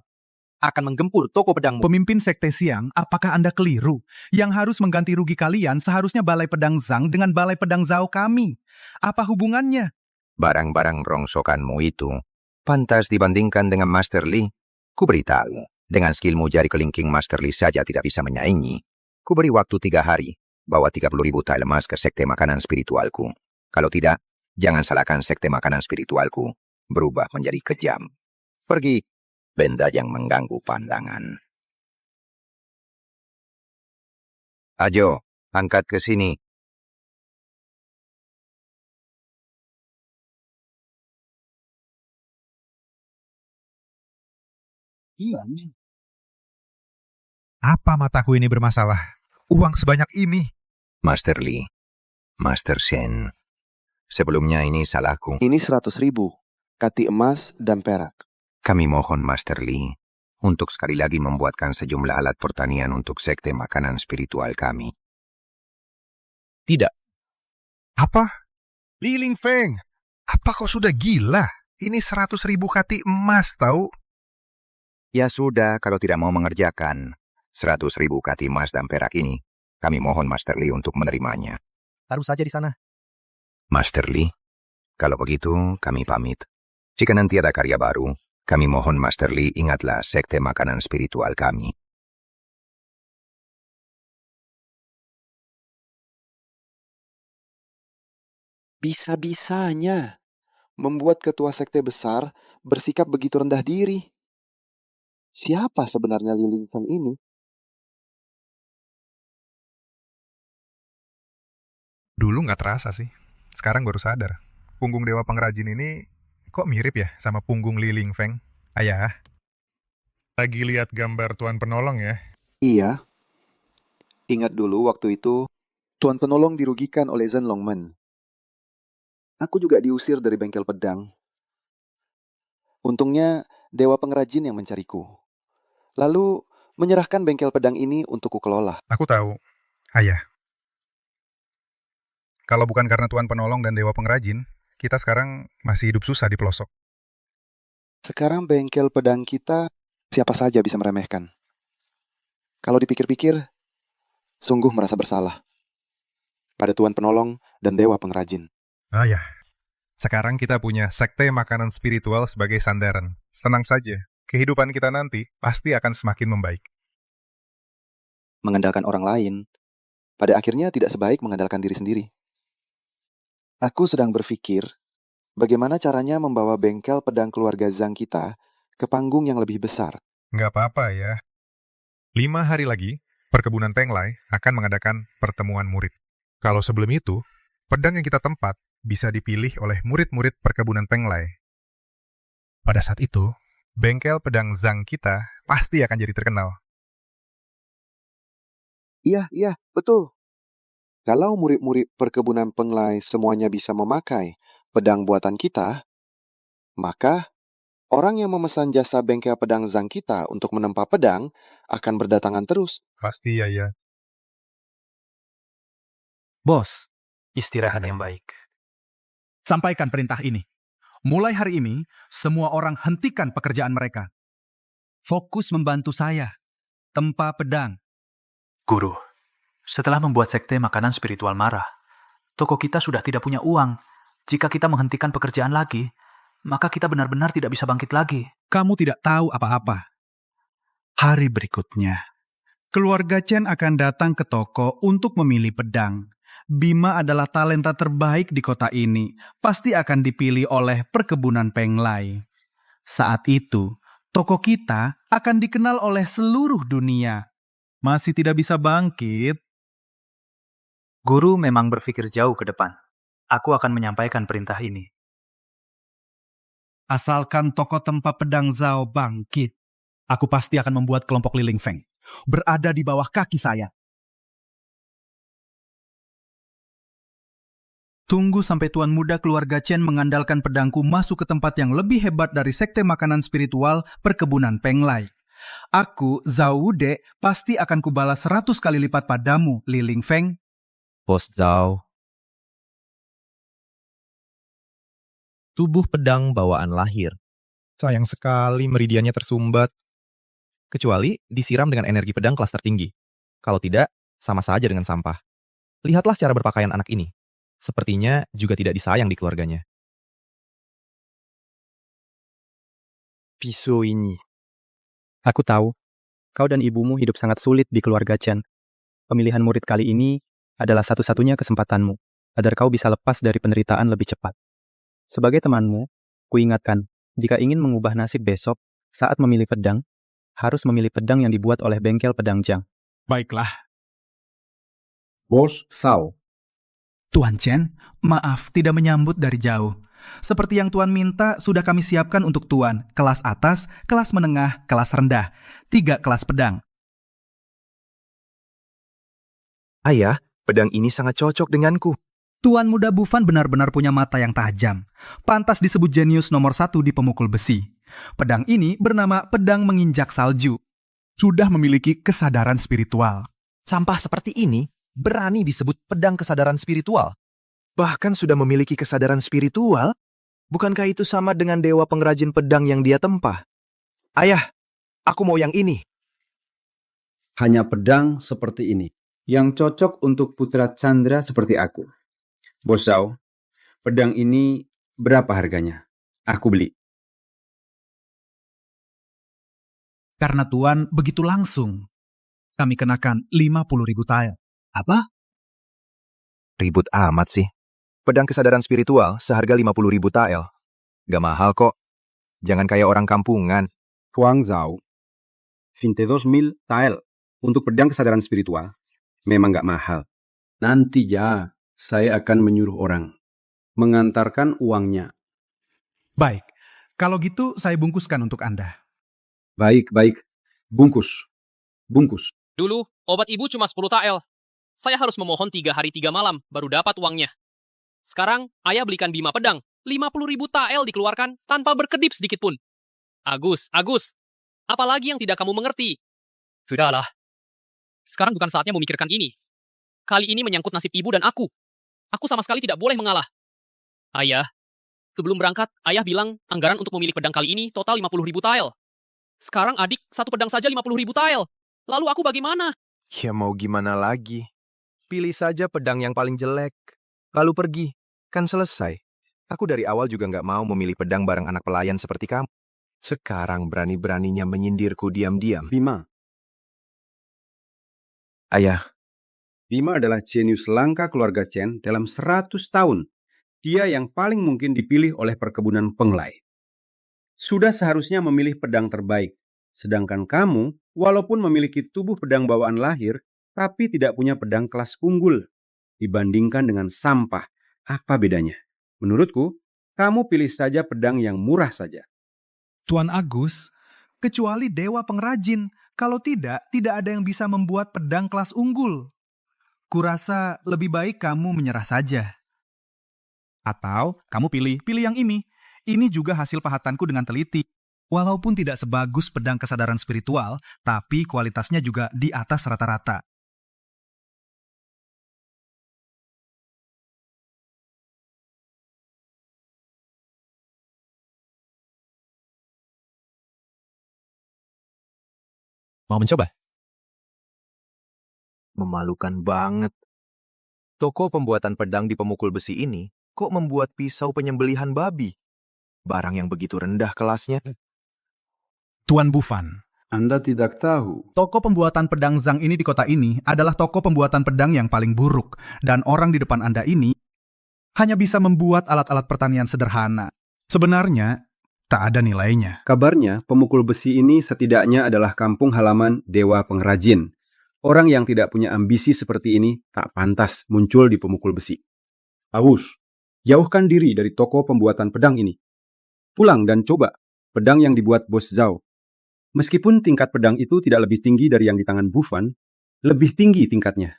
akan menggempur toko pedangmu. Pemimpin Sekte Siang, apakah Anda keliru? Yang harus mengganti rugi kalian seharusnya Balai Pedang Zhang dengan Balai Pedang Zhao kami. Apa hubungannya? Barang-barang rongsokanmu itu pantas dibandingkan dengan Master Li. Ku beritahu, dengan skillmu jari kelingking Master Li saja tidak bisa menyaingi. Ku beri waktu 3 hari, bawa 30.000 tael emas ke Sekte Makanan Spiritualku. Kalau tidak, jangan salahkan Sekte Makanan Spiritualku berubah menjadi kejam. Pergi, benda yang mengganggu pandangan. Ajo, angkat ke sini. Apa mataku ini bermasalah? Uang sebanyak ini. Master Li, Master Shen, sebelumnya ini salahku. Ini 100.000, kati emas dan perak. Kami mohon Master Li untuk sekali lagi membuatkan sejumlah alat pertanian untuk Sekte Makanan Spiritual kami. Tidak. Apa? Li Ling Feng, apa kau sudah gila? Ini 100.000 kati emas, tahu? Ya sudah, kalau tidak mau mengerjakan 100.000 kati emas dan perak ini, kami mohon Master Li untuk menerimanya. Taruh saja di sana. Master Li, kalau begitu kami pamit. Jika nanti ada karya baru, kami mohon Master Li ingatlah Sekte Makanan Spiritual kami. Bisa-bisanya membuat ketua sekte besar bersikap begitu rendah diri. Siapa sebenarnya Li Ling Feng ini? Dulu nggak terasa sih. Sekarang baru sadar. Punggung Dewa Pengrajin ini kok mirip ya sama punggung Li Ling Feng? Ayah, lagi lihat gambar Tuan Penolong ya? Iya. Ingat dulu waktu itu, Tuan Penolong dirugikan oleh Zhen Longmen. Aku juga diusir dari bengkel pedang. Untungnya, Dewa Pengrajin yang mencariku. Lalu, menyerahkan bengkel pedang ini untuk kukelola. Aku tahu, Ayah. Kalau bukan karena Tuan Penolong dan Dewa Pengrajin, kita sekarang masih hidup susah di pelosok. Sekarang bengkel pedang kita, siapa saja bisa meremehkan. Kalau dipikir-pikir, sungguh merasa bersalah pada Tuan Penolong dan Dewa Pengrajin. Ayah, sekarang kita punya Sekte Makanan Spiritual sebagai sandaran. Tenang saja, kehidupan kita nanti pasti akan semakin membaik. Mengandalkan orang lain, pada akhirnya tidak sebaik mengandalkan diri sendiri. Aku sedang berpikir, bagaimana caranya membawa bengkel pedang keluarga Zhang kita ke panggung yang lebih besar. Nggak apa-apa ya. 5 hari lagi, perkebunan Penglai akan mengadakan pertemuan murid. Kalau sebelum itu, pedang yang kita tempat bisa dipilih oleh murid-murid perkebunan Penglai. Pada saat itu, bengkel pedang Zhang kita pasti akan jadi terkenal. Iya, betul. Kalau murid-murid perkebunan Penglai semuanya bisa memakai pedang buatan kita, maka orang yang memesan jasa bengkel pedang Zhang kita untuk menempa pedang akan berdatangan terus. Pasti ya. Bos, Istirahat yang baik. sampaikan perintah ini. Mulai hari ini, semua orang hentikan pekerjaan mereka. Fokus membantu saya. Tempa pedang. Guru, setelah membuat sekte makanan spiritual marah, toko kita sudah tidak punya uang. Jika kita menghentikan pekerjaan lagi, maka kita benar-benar tidak bisa bangkit lagi. Kamu tidak tahu apa-apa. Hari berikutnya, keluarga Chen akan datang ke toko untuk memilih pedang. Bima adalah talenta terbaik di kota ini, pasti akan dipilih oleh perkebunan Penglai. Saat itu, toko kita akan dikenal oleh seluruh dunia. Masih tidak bisa bangkit? Guru memang berpikir jauh ke depan. Aku akan menyampaikan perintah ini. Asalkan toko tempat pedang Zhao bangkit, aku pasti akan membuat kelompok Liling Feng berada di bawah kaki saya. Tunggu sampai Tuan Muda keluarga Chen mengandalkan pedangku masuk ke tempat yang lebih hebat dari sekte makanan spiritual perkebunan Penglai. Aku, Zhao Wude, pasti akan kubalas 100 kali lipat padamu, Liling Feng. Bos Zhao. Tubuh pedang bawaan lahir. Sayang sekali meridiannya tersumbat. Kecuali disiram dengan energi pedang kelas tertinggi. Kalau tidak, sama saja dengan sampah. Lihatlah cara berpakaian anak ini. Sepertinya juga tidak disayang di keluarganya. Pisau ini. Aku tahu, kau dan ibumu hidup sangat sulit di keluarga Chen. Pemilihan murid kali ini adalah satu-satunya kesempatanmu, agar kau bisa lepas dari penderitaan lebih cepat. Sebagai temanmu, kuingatkan, jika ingin mengubah nasib besok, saat memilih pedang, harus memilih pedang yang dibuat oleh bengkel pedang Jiang. Baiklah. Bos Zhao. Tuan Chen, maaf tidak menyambut dari jauh. Seperti yang Tuan minta, sudah kami siapkan untuk Tuan. Kelas atas, kelas menengah, kelas rendah. 3 kelas pedang. Ayah, pedang ini sangat cocok denganku. Tuan Muda Bufan benar-benar punya mata yang tajam. Pantas disebut jenius nomor 1 di pemukul besi. Pedang ini bernama pedang menginjak salju. Sudah memiliki kesadaran spiritual. Sampah seperti ini berani disebut pedang kesadaran spiritual. Bahkan sudah memiliki kesadaran spiritual? Bukankah itu sama dengan dewa pengrajin pedang yang dia tempah? Ayah, aku mau yang ini. Hanya pedang seperti ini, yang cocok untuk putra Chandra seperti aku. Bos Zhao, pedang ini berapa harganya? Aku beli. Karena Tuan begitu langsung, kami kenakan 50.000 tael. Apa? Ribut amat sih. Pedang kesadaran spiritual seharga 50.000 tael. Gak mahal kok. Jangan kayak orang kampungan. Huang Zhao, 22.000 tael untuk pedang kesadaran spiritual memang gak mahal. Nanti ya, saya akan menyuruh orang mengantarkan uangnya. Baik, kalau gitu saya bungkuskan untuk Anda. Baik. Bungkus. Dulu, obat ibu cuma 10 tael. Saya harus memohon 3 hari 3 malam baru dapat uangnya. Sekarang, ayah belikan Bima pedang. 50.000 tael dikeluarkan tanpa berkedip sedikit pun. Agus, apalagi yang tidak kamu mengerti? Sudahlah. Sekarang bukan saatnya memikirkan ini. Kali ini menyangkut nasib ibu dan aku. Aku sama sekali tidak boleh mengalah. Ayah, sebelum berangkat, ayah bilang anggaran untuk memilih pedang kali ini total 50.000 tael. Sekarang adik satu pedang saja 50.000 tael. Lalu aku bagaimana? Ya mau gimana lagi? Pilih saja pedang yang paling jelek. Lalu pergi. Kan selesai. Aku dari awal juga nggak mau memilih pedang bareng anak pelayan seperti kamu. Sekarang berani-beraninya menyindirku diam-diam. Bima. Ayah. Bima adalah jenius langka keluarga Chen dalam 100 tahun. Dia yang paling mungkin dipilih oleh perkebunan Penglai. Sudah seharusnya memilih pedang terbaik. Sedangkan kamu, walaupun memiliki tubuh pedang bawaan lahir, tapi tidak punya pedang kelas unggul. Dibandingkan dengan sampah, apa bedanya? Menurutku, kamu pilih saja pedang yang murah saja. Tuan Agus, kecuali dewa pengrajin, kalau tidak ada yang bisa membuat pedang kelas unggul. Kurasa lebih baik kamu menyerah saja. Atau kamu pilih yang ini. Ini juga hasil pahatanku dengan teliti. Walaupun tidak sebagus pedang kesadaran spiritual, tapi kualitasnya juga di atas rata-rata. Mau mencoba? Memalukan banget. Toko pembuatan pedang di pemukul besi ini kok membuat pisau penyembelihan babi? Barang yang begitu rendah kelasnya. Tuan Bufan, Anda tidak tahu. toko pembuatan pedang Zhang ini di kota ini adalah toko pembuatan pedang yang paling buruk. Dan orang di depan Anda ini hanya bisa membuat alat-alat pertanian sederhana. Sebenarnya, tak ada nilainya. Kabarnya, pemukul besi ini setidaknya adalah kampung halaman dewa pengrajin. Orang yang tidak punya ambisi seperti ini tak pantas muncul di pemukul besi. Awush, jauhkan diri dari toko pembuatan pedang ini. Pulang dan coba pedang yang dibuat Bos Zhao. Meskipun tingkat pedang itu tidak lebih tinggi dari yang di tangan Bufan, lebih tinggi tingkatnya.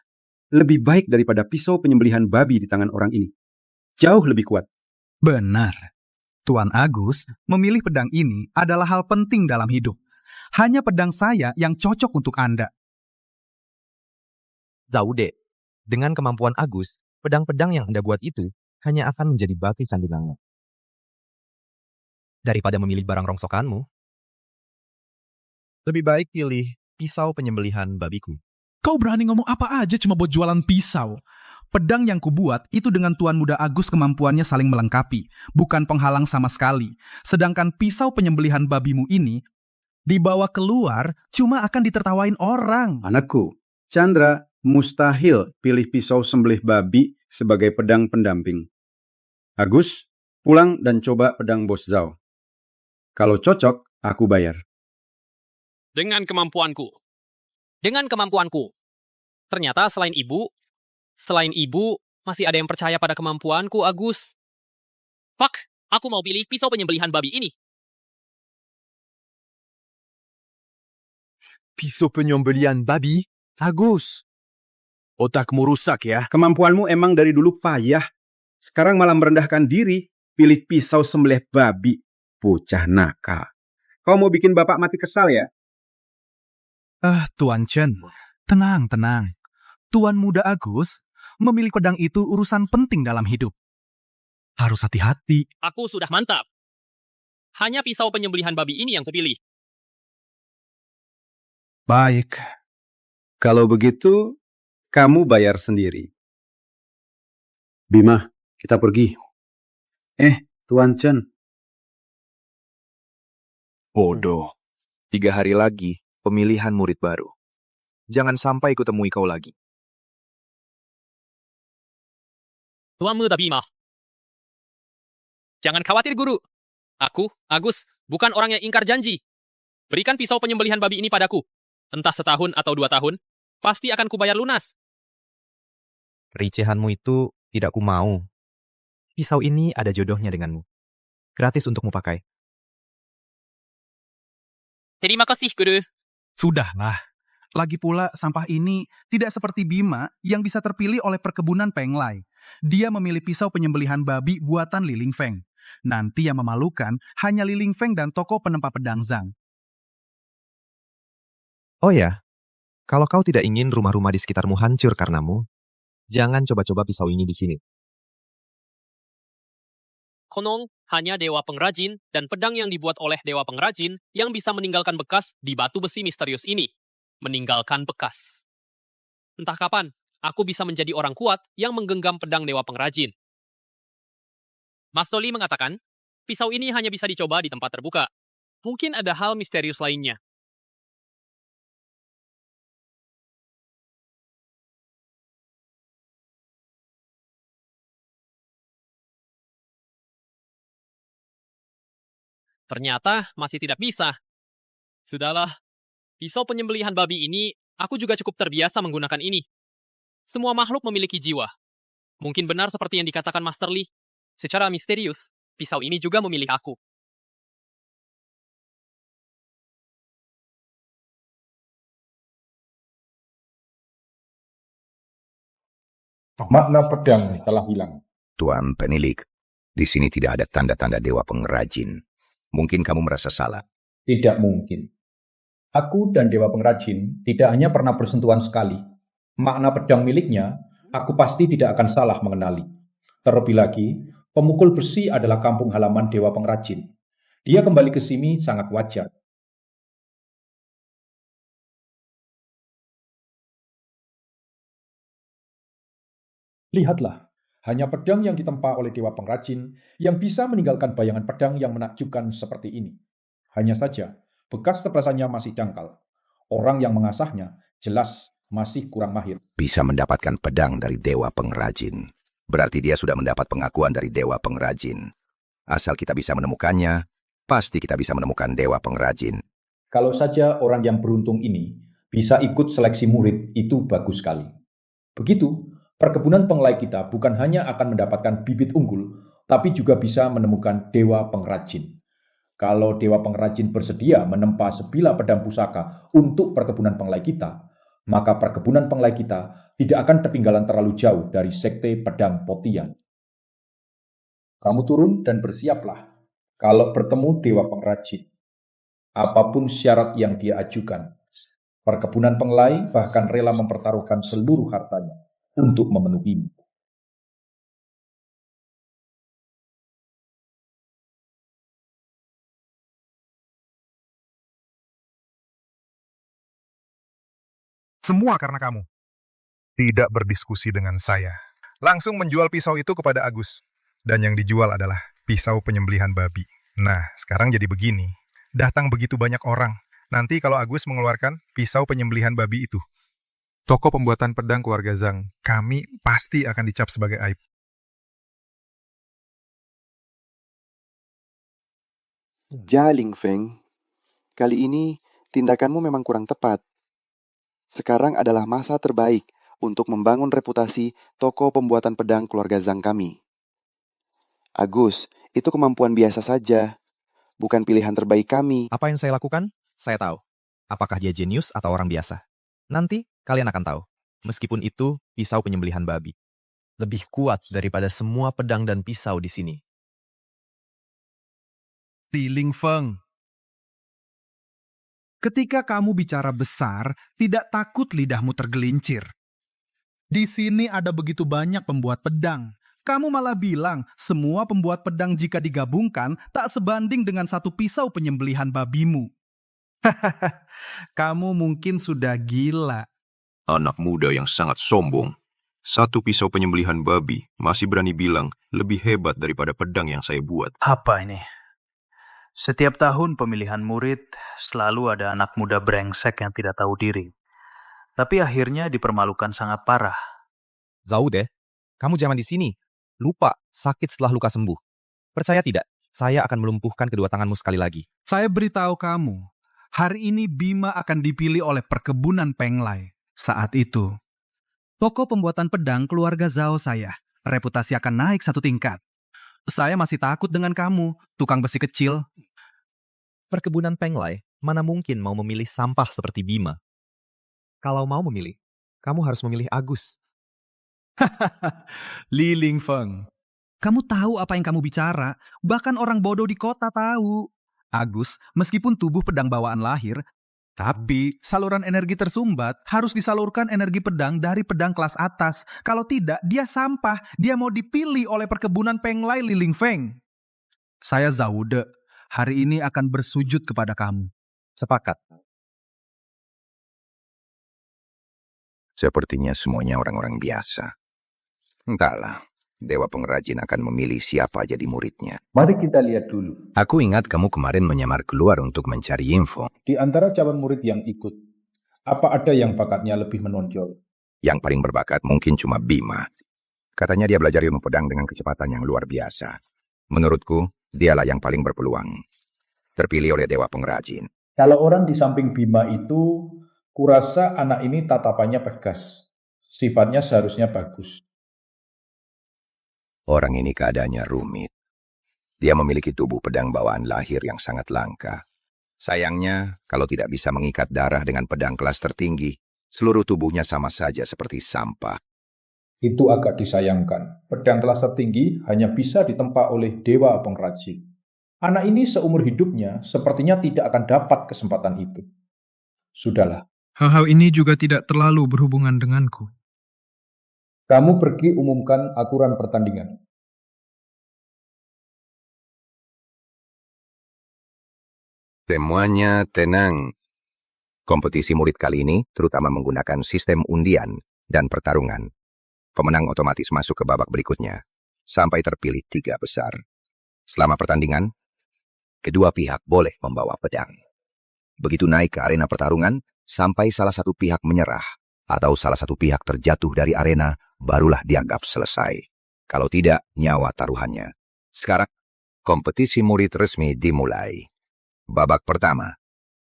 Lebih baik daripada pisau penyembelihan babi di tangan orang ini. Jauh lebih kuat. Benar. Tuan Agus memilih pedang ini adalah hal penting dalam hidup. Hanya pedang saya yang cocok untuk Anda. Zaude, dengan kemampuan Agus, pedang-pedang yang Anda buat itu hanya akan menjadi baki sandunganmu. Daripada memilih barang rongsokanmu, lebih baik pilih pisau penyembelihan babiku. Kau berani ngomong apa aja cuma buat jualan pisau. Pedang yang kubuat itu dengan Tuan Muda Agus kemampuannya saling melengkapi, bukan penghalang sama sekali. Sedangkan pisau penyembelihan babimu ini, dibawa keluar cuma akan ditertawain orang. Anakku, Chandra mustahil pilih pisau sembelih babi sebagai pedang pendamping. Agus, pulang dan coba pedang Bos Zhao. Kalau cocok, aku bayar. Dengan kemampuanku. Ternyata selain ibu, masih ada yang percaya pada kemampuanku, Agus. Fuck, aku mau pilih pisau penyembelihan babi ini. Pisau penyembelihan babi? Agus, otakmu rusak ya. Kemampuanmu emang dari dulu payah. Sekarang malah merendahkan diri, pilih pisau sembelih babi. Bocah nakal. Kau mau bikin bapak mati kesal ya? Tuan Chen, tenang. Tuan Muda Agus memilih pedang itu urusan penting dalam hidup. Harus hati-hati. Aku sudah mantap. Hanya pisau penyembelihan babi ini yang kupilih. Baik. Kalau begitu, kamu bayar sendiri. Bima, kita pergi. Tuan Chen. Bodoh. 3 hari lagi, pemilihan murid baru. Jangan sampai kutemui kau lagi. Tuan Muda Bima. Jangan khawatir, Guru. Aku, Agus, bukan orang yang ingkar janji. Berikan pisau penyembelihan babi ini padaku. Entah setahun atau 2 tahun, pasti akan kubayar lunas. Ricehanmu itu tidak ku mau. Pisau ini ada jodohnya denganmu. Gratis untukmu pakai. Terima kasih, Guru. Sudahlah. Lagi pula sampah ini tidak seperti Bima yang bisa terpilih oleh perkebunan Penglai. Dia memilih pisau penyembelihan babi buatan Li Lingfeng. Nanti yang memalukan hanya Li Lingfeng dan toko penempa pedang Zhang. Oh ya, kalau kau tidak ingin rumah-rumah di sekitarmu hancur karenamu, jangan coba-coba pisau ini di sini. Konon, hanya dewa pengrajin dan pedang yang dibuat oleh dewa pengrajin yang bisa meninggalkan bekas di batu besi misterius ini. Meninggalkan bekas. Entah kapan, aku bisa menjadi orang kuat yang menggenggam pedang dewa pengrajin. Mas Doli mengatakan, pisau ini hanya bisa dicoba di tempat terbuka. Mungkin ada hal misterius lainnya. Ternyata masih tidak bisa. Sudahlah, pisau penyembelihan babi ini, aku juga cukup terbiasa menggunakan ini. Semua makhluk memiliki jiwa. Mungkin benar seperti yang dikatakan Master Li. Secara misterius, pisau ini juga memilih aku. Makna pedang telah hilang. Tuan penilik, di sini tidak ada tanda-tanda dewa pengrajin. Mungkin kamu merasa salah. Tidak mungkin. Aku dan dewa pengrajin tidak hanya pernah bersentuhan sekali. Makna pedang miliknya, aku pasti tidak akan salah mengenali. Terlebih lagi, pemukul besi adalah kampung halaman dewa pengrajin. Dia kembali ke sini sangat wajar. Lihatlah, hanya pedang yang ditempa oleh dewa pengrajin yang bisa meninggalkan bayangan pedang yang menakjubkan seperti ini. Hanya saja, bekas tebasannya masih dangkal. Orang yang mengasahnya jelas masih kurang mahir. Bisa mendapatkan pedang dari dewa pengrajin. Berarti dia sudah mendapat pengakuan dari dewa pengrajin. Asal kita bisa menemukannya, pasti kita bisa menemukan dewa pengrajin. Kalau saja orang yang beruntung ini Bisa ikut seleksi murid, itu bagus sekali. Begitu, perkebunan penglai kita bukan hanya akan mendapatkan bibit unggul, tapi juga bisa menemukan dewa pengrajin. Kalau dewa pengrajin bersedia menempa sebilah pedang pusaka untuk perkebunan penglai kita, maka perkebunan penglai kita tidak akan ketinggalan terlalu jauh dari sekte pedang Potian. Kamu turun dan bersiaplah. Kalau bertemu dewa pengrajin, apapun syarat yang dia ajukan, perkebunan penglai bahkan rela mempertaruhkan seluruh hartanya untuk memenuhimu. Semua karena kamu. Tidak berdiskusi dengan saya. Langsung menjual pisau itu kepada Agus. Dan yang dijual adalah pisau penyembelihan babi. Nah, sekarang jadi begini. Datang begitu banyak orang. Nanti kalau Agus mengeluarkan pisau penyembelihan babi itu, toko pembuatan pedang keluarga Zhang, kami pasti akan dicap sebagai aib. Jaling Feng, kali ini tindakanmu memang kurang tepat. Sekarang adalah masa terbaik untuk membangun reputasi toko pembuatan pedang keluarga Zhang kami. Agus, itu kemampuan biasa saja, bukan pilihan terbaik kami. Apa yang saya lakukan? Saya tahu. Apakah dia jenius atau orang biasa? Nanti kalian akan tahu. Meskipun itu pisau penyembelihan babi. Lebih kuat daripada semua pedang dan pisau di sini. Li Feng. Ketika kamu bicara besar, tidak takut lidahmu tergelincir. Di sini ada begitu banyak pembuat pedang. Kamu malah bilang semua pembuat pedang jika digabungkan tak sebanding dengan satu pisau penyembelihan babimu. Kamu mungkin sudah gila. Anak muda yang sangat sombong. Satu pisau penyembelihan babi masih berani bilang lebih hebat daripada pedang yang saya buat. Apa ini? Setiap tahun pemilihan murid, selalu ada anak muda brengsek yang tidak tahu diri. Tapi akhirnya dipermalukan sangat parah. Zaude, kamu jangan di sini. Lupa, sakit setelah luka sembuh. Percaya tidak, saya akan melumpuhkan kedua tanganmu sekali lagi. Saya beritahu kamu, hari ini Bima akan dipilih oleh perkebunan Penglai. Saat itu, toko pembuatan pedang keluarga Zhao saya, reputasi akan naik satu tingkat. Saya masih takut dengan kamu, tukang besi kecil. Perkebunan Penglai mana mungkin mau memilih sampah seperti Bima? Kalau mau memilih, kamu harus memilih Agus. Li Feng, kamu tahu apa yang kamu bicara, bahkan orang bodoh di kota tahu. Agus, meskipun tubuh pedang bawaan lahir, tapi saluran energi tersumbat harus disalurkan energi pedang dari pedang kelas atas. Kalau tidak, dia sampah. Dia mau dipilih oleh perkebunan Penglai Li Feng. Saya Zaude, hari ini akan bersujud kepada kamu. Sepakat. Sepertinya semuanya orang-orang biasa. Entahlah, Dewa Pengrajin akan memilih siapa jadi muridnya. Mari kita lihat dulu. Aku ingat kamu kemarin menyamar keluar untuk mencari info. Di antara calon murid yang ikut, apa ada yang bakatnya lebih menonjol? Yang paling berbakat mungkin cuma Bima. Katanya dia belajar ilmu pedang dengan kecepatan yang luar biasa. Menurutku, dialah yang paling berpeluang. Terpilih oleh Dewa Pengrajin. Kalau orang di samping Bima itu, kurasa anak ini tatapannya tegas. Sifatnya seharusnya bagus. Orang ini keadaannya rumit. Dia memiliki tubuh pedang bawaan lahir yang sangat langka. Sayangnya, kalau tidak bisa mengikat darah dengan pedang kelas tertinggi, seluruh tubuhnya sama saja seperti sampah. Itu agak disayangkan. Pedang kelas tertinggi hanya bisa ditempa oleh Dewa Pengrajin. Anak ini seumur hidupnya sepertinya tidak akan dapat kesempatan itu. Sudahlah. Hal-hal ini juga tidak terlalu berhubungan denganku. Kamu pergi umumkan aturan pertandingan. Semuanya tenang. Kompetisi murid kali ini terutama menggunakan sistem undian dan pertarungan. Pemenang otomatis masuk ke babak berikutnya, sampai terpilih 3 besar. Selama pertandingan, kedua pihak boleh membawa pedang. Begitu naik ke arena pertarungan, sampai salah satu pihak menyerah, atau salah satu pihak terjatuh dari arena, barulah dianggap selesai. Kalau tidak, nyawa taruhannya. Sekarang, kompetisi murid resmi dimulai. Babak pertama,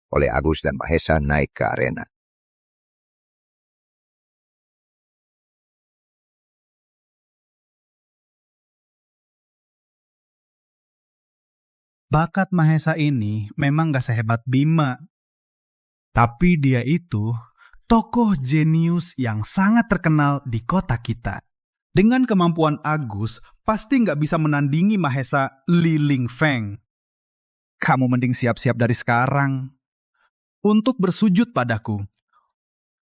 oleh Agus dan Mahesa naik ke arena. Bakat Mahesa ini memang gak sehebat Bima. Tapi dia itu tokoh jenius yang sangat terkenal di kota kita. Dengan kemampuan Agus, pasti gak bisa menandingi Mahesa Li Ling Feng. Kamu mending siap-siap dari sekarang untuk bersujud padaku.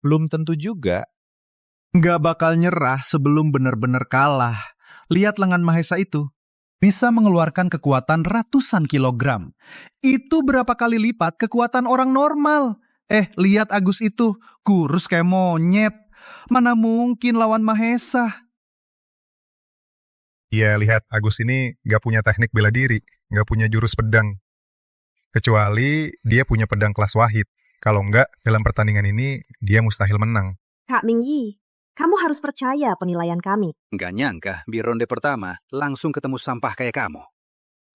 Belum tentu juga. Gak bakal nyerah sebelum benar-benar kalah. Lihat lengan Mahesa itu. Bisa mengeluarkan kekuatan ratusan kilogram. Itu berapa kali lipat kekuatan orang normal. Lihat Agus itu, kurus kayak monyet. Mana mungkin lawan Mahesa? Ya, lihat Agus ini gak punya teknik bela diri, gak punya jurus pedang. Kecuali dia punya pedang kelas wahid. Kalau enggak, dalam pertandingan ini dia mustahil menang. Kak Mingyi, kamu harus percaya penilaian kami. Nggak nyangka di ronde pertama langsung ketemu sampah kayak kamu.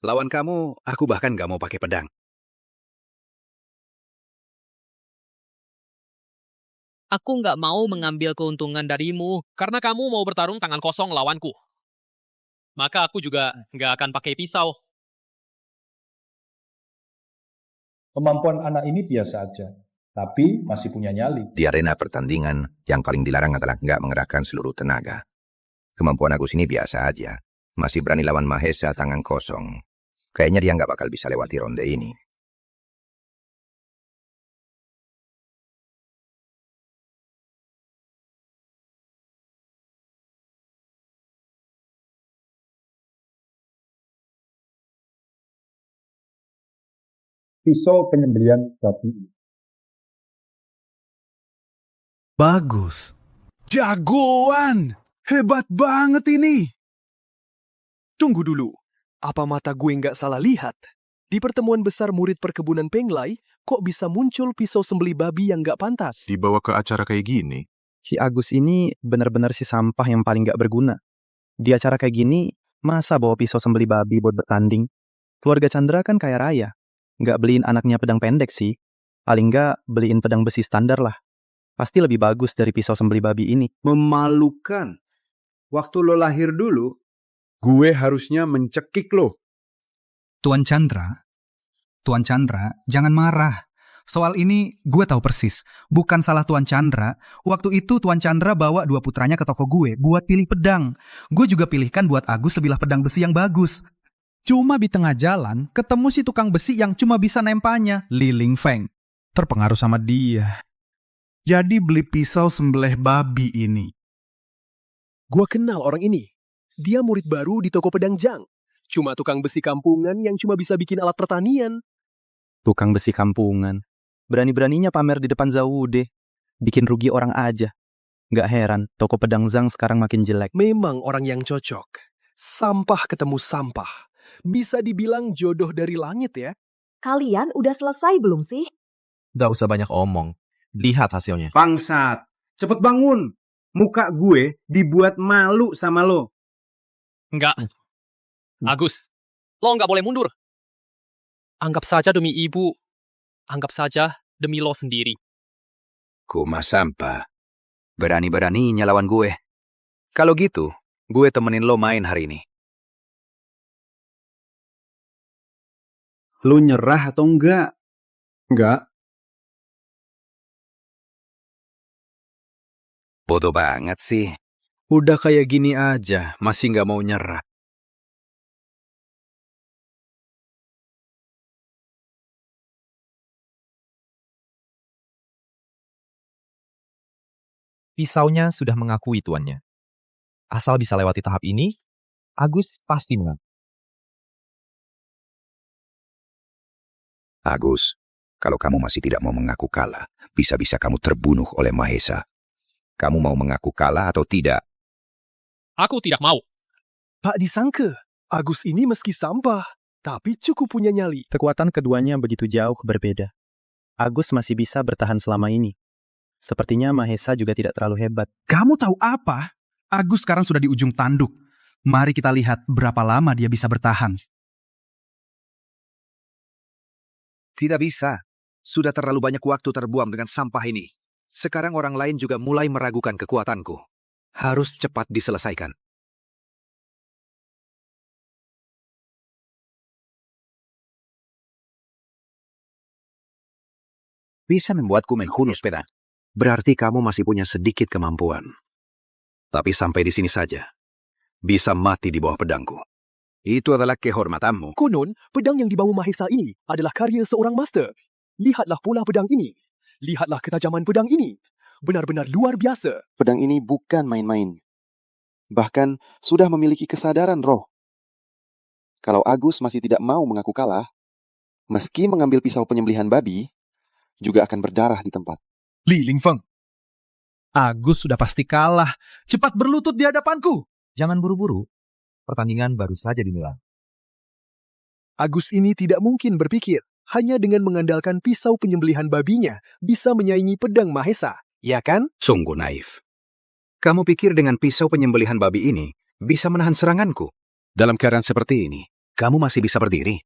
Lawan kamu, aku bahkan nggak mau pakai pedang. Aku nggak mau mengambil keuntungan darimu karena kamu mau bertarung tangan kosong lawanku. Maka aku juga nggak akan pakai pisau. Kemampuan anak ini biasa aja, tapi masih punya nyali. Di arena pertandingan, yang paling dilarang adalah nggak mengerahkan seluruh tenaga. Kemampuan Agus ini biasa aja. Masih berani lawan Mahesa tangan kosong. Kayaknya dia nggak bakal bisa lewati ronde ini. Pisau penyembelian babi. Bagus. Jagoan! Hebat banget ini! Tunggu dulu, apa mata gue nggak salah lihat? Di pertemuan besar murid perkebunan Penglai, kok bisa muncul pisau sembelih babi yang nggak pantas? Dibawa ke acara kayak gini? Si Agus ini benar-benar si sampah yang paling nggak berguna. Di acara kayak gini, masa bawa pisau sembelih babi buat bertanding? Keluarga Chandra kan kaya raya. Nggak beliin anaknya pedang pendek sih. Paling nggak beliin pedang besi standar lah. Pasti lebih bagus dari pisau sembelih babi ini. Memalukan. Waktu lo lahir dulu, gue harusnya mencekik lo. Tuan Chandra, jangan marah. Soal ini gue tahu persis. Bukan salah Tuan Chandra. Waktu itu Tuan Chandra bawa 2 putranya ke toko gue buat pilih pedang. Gue juga pilihkan buat Agus sebilah pedang besi yang bagus. Cuma di tengah jalan, ketemu si tukang besi yang cuma bisa nempanya, Li Ling Feng. Terpengaruh sama dia. Jadi beli pisau sembelih babi ini. Gua kenal orang ini. Dia murid baru di toko pedang Jang. Cuma tukang besi kampungan yang cuma bisa bikin alat pertanian. Tukang besi kampungan. Berani-beraninya pamer di depan Zawude. Bikin rugi orang aja. Nggak heran, toko pedang Zhang sekarang makin jelek. Memang orang yang cocok. Sampah ketemu sampah. Bisa dibilang jodoh dari langit ya. Kalian udah selesai belum sih? Gak usah banyak omong. Lihat hasilnya. Bangsat, cepet bangun. Muka gue dibuat malu sama lo. Enggak. Agus, lo nggak boleh mundur. Anggap saja demi ibu. Anggap saja demi lo sendiri. Kuma sampah. Berani-beraninya lawan gue. Kalau gitu, gue temenin lo main hari ini. Lo nyerah atau enggak? Enggak. Bodoh banget sih. Udah kayak gini aja, masih nggak mau nyerah. Pisaunya sudah mengakui tuannya. Asal bisa lewati tahap ini, Agus pasti menang. Agus, kalau kamu masih tidak mau mengaku kalah, bisa-bisa kamu terbunuh oleh Mahesa. Kamu mau mengaku kalah atau tidak? Aku tidak mau. Pak disangka, Agus ini meski sampah, tapi cukup punya nyali. Kekuatan keduanya begitu jauh berbeda. Agus masih bisa bertahan selama ini. Sepertinya Mahesa juga tidak terlalu hebat. Kamu tahu apa? Agus sekarang sudah di ujung tanduk. Mari kita lihat berapa lama dia bisa bertahan. Tidak bisa. Sudah terlalu banyak waktu terbuang dengan sampah ini. Sekarang orang lain juga mulai meragukan kekuatanku. Harus cepat diselesaikan. bisa membuatku menghunus pedang. Berarti kamu masih punya sedikit kemampuan. Tapi sampai di sini saja. Bisa mati di bawah pedangku. Itu adalah kehormatanmu. Konon, pedang yang dibawa Mahesa ini adalah karya seorang master. Lihatlah pola pedang ini. Lihatlah ketajaman pedang ini. Benar-benar luar biasa. Pedang ini bukan main-main. Bahkan sudah memiliki kesadaran roh. Kalau Agus masih tidak mau mengaku kalah, meski mengambil pisau penyembelihan babi, juga akan berdarah di tempat. Li Lingfeng, Agus sudah pasti kalah. Cepat berlutut di hadapanku. Jangan buru-buru. Pertandingan baru saja dimulai. Agus ini tidak mungkin berpikir hanya dengan mengandalkan pisau penyembelihan babinya bisa menyaingi pedang Mahesa, ya kan? Sungguh naif. Kamu pikir dengan pisau penyembelihan babi ini bisa menahan seranganku? Dalam keadaan seperti ini, kamu masih bisa berdiri.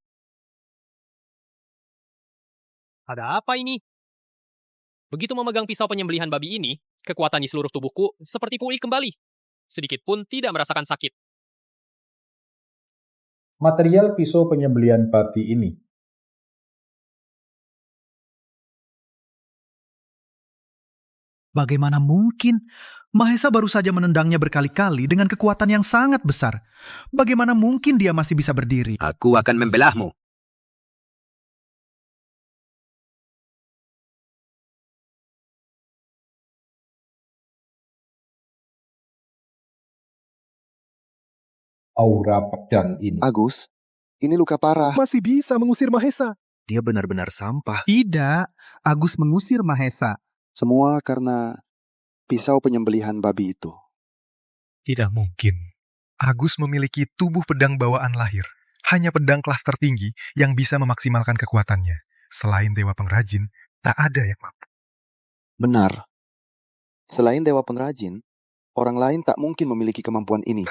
Ada apa ini? Begitu memegang pisau penyembelihan babi ini, kekuatan di seluruh tubuhku seperti pulih kembali. Sedikit pun tidak merasakan sakit. Material pisau penyembelihan babi ini. Bagaimana mungkin? Mahesa baru saja menendangnya berkali-kali dengan kekuatan yang sangat besar. Bagaimana mungkin dia masih bisa berdiri? Aku akan membelahmu. Aura pedang ini. Agus, ini luka parah. Masih bisa mengusir Mahesa. Dia benar-benar sampah. Tidak, Agus mengusir Mahesa. Semua karena pisau penyembelihan babi itu. Tidak mungkin. Agus memiliki tubuh pedang bawaan lahir. Hanya pedang kelas tertinggi yang bisa memaksimalkan kekuatannya. Selain Dewa Pengrajin, tak ada yang mampu. Benar. Selain Dewa Pengrajin, orang lain tak mungkin memiliki kemampuan ini.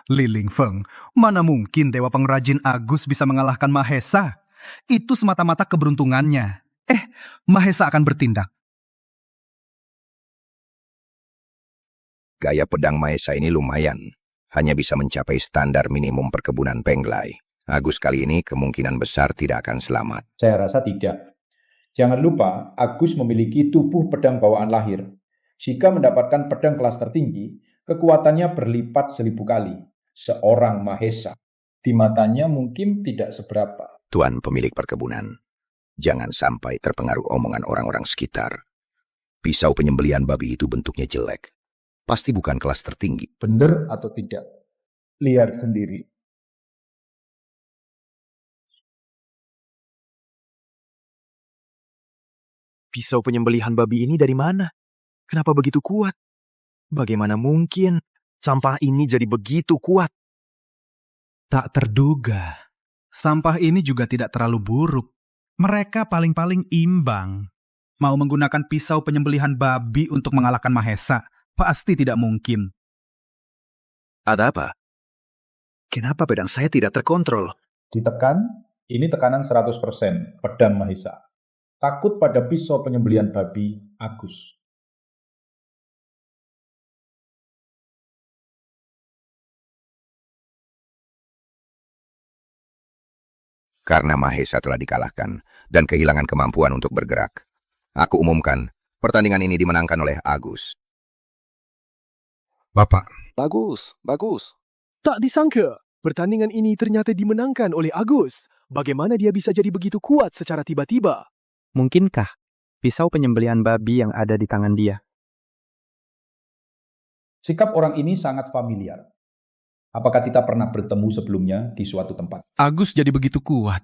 Li Lingfeng, mana mungkin Dewa Pengrajin Agus bisa mengalahkan Mahesa? Itu semata-mata keberuntungannya. Mahesa akan bertindak. Gaya pedang Mahesa ini lumayan. Hanya bisa mencapai standar minimum perkebunan Penglai. Agus kali ini kemungkinan besar tidak akan selamat. Saya rasa tidak. Jangan lupa, Agus memiliki tubuh pedang bawaan lahir. Jika mendapatkan pedang kelas tertinggi, kekuatannya berlipat 1000 kali. Seorang Mahesa. Di matanya mungkin tidak seberapa. Tuan pemilik perkebunan, jangan sampai terpengaruh omongan orang-orang sekitar. Pisau penyembelihan babi itu bentuknya jelek. Pasti bukan kelas tertinggi. Benar atau tidak? Lihat sendiri. Pisau penyembelihan babi ini dari mana? Kenapa begitu kuat? Bagaimana mungkin sampah ini jadi begitu kuat? Tak terduga. Sampah ini juga tidak terlalu buruk. Mereka paling-paling imbang. Mau menggunakan pisau penyembelihan babi untuk mengalahkan Mahesa? Pasti tidak mungkin. Ada apa? Kenapa pedang saya tidak terkontrol? Ditekan, ini tekanan 100%, pedang Mahesa. Takut pada pisau penyembelihan babi, Agus. Karena Mahesa telah dikalahkan dan kehilangan kemampuan untuk bergerak. Aku umumkan, pertandingan ini dimenangkan oleh Agus. Bapak. Bagus, bagus. Tak disangka, pertandingan ini ternyata dimenangkan oleh Agus. Bagaimana dia bisa jadi begitu kuat secara tiba-tiba? Mungkinkah pisau penyembelihan babi yang ada di tangan dia? Sikap orang ini sangat familiar. Apakah kita pernah bertemu sebelumnya di suatu tempat? Agus jadi begitu kuat.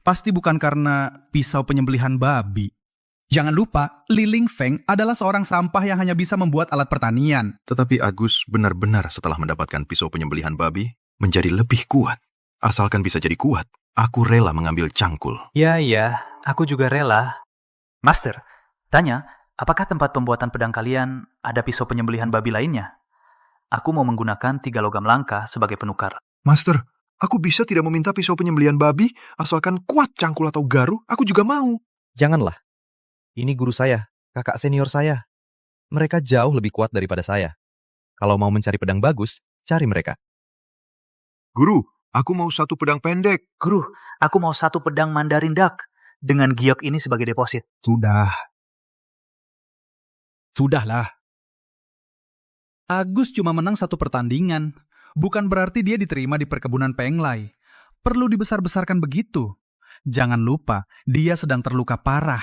Pasti bukan karena pisau penyembelihan babi. Jangan lupa, Li Lingfeng adalah seorang sampah yang hanya bisa membuat alat pertanian. Tetapi Agus benar-benar setelah mendapatkan pisau penyembelihan babi, menjadi lebih kuat. Asalkan bisa jadi kuat, aku rela mengambil cangkul. Ya, aku juga rela. Master, tanya, apakah tempat pembuatan pedang kalian ada pisau penyembelihan babi lainnya? Aku mau menggunakan 3 logam langka sebagai penukar. Master, aku bisa tidak meminta pisau penyembelihan babi, asalkan kuat cangkul atau garu, aku juga mau. Janganlah. Ini guru saya, kakak senior saya. Mereka jauh lebih kuat daripada saya. Kalau mau mencari pedang bagus, cari mereka. Guru, aku mau 1 pedang pendek. Guru, aku mau 1 pedang Mandarin Duck. dengan giok ini sebagai deposit. Sudahlah. Agus cuma menang 1 pertandingan. Bukan berarti dia diterima di perkebunan Penglai. Perlu dibesar-besarkan begitu. Jangan lupa, dia sedang terluka parah.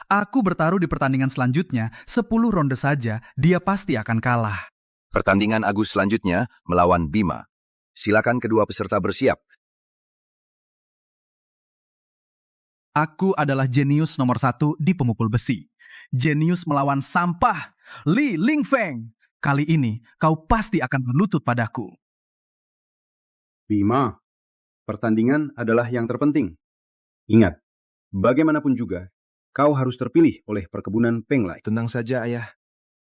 Aku bertaruh di pertandingan selanjutnya, 10 ronde saja, dia pasti akan kalah. Pertandingan Agus selanjutnya melawan Bima. Silakan kedua peserta bersiap. Aku adalah jenius nomor 1 di pemukul besi. Jenius melawan sampah. Li Lingfeng. Kali ini kau pasti akan berlutut padaku. Bima, pertandingan adalah yang terpenting. Ingat, bagaimanapun juga, kau harus terpilih oleh perkebunan Penglai. Tenang saja, Ayah.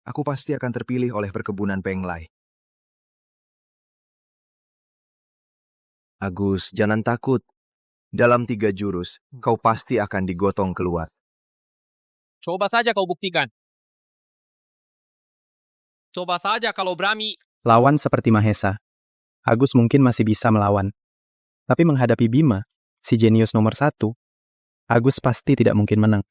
Aku pasti akan terpilih oleh perkebunan Penglai. Agus, jangan takut. Dalam 3 jurus, kau pasti akan digotong keluar. Coba saja kau buktikan. Coba saja kalau berani. Lawan seperti Mahesa, Agus mungkin masih bisa melawan. Tapi menghadapi Bima, si jenius nomor 1, Agus pasti tidak mungkin menang.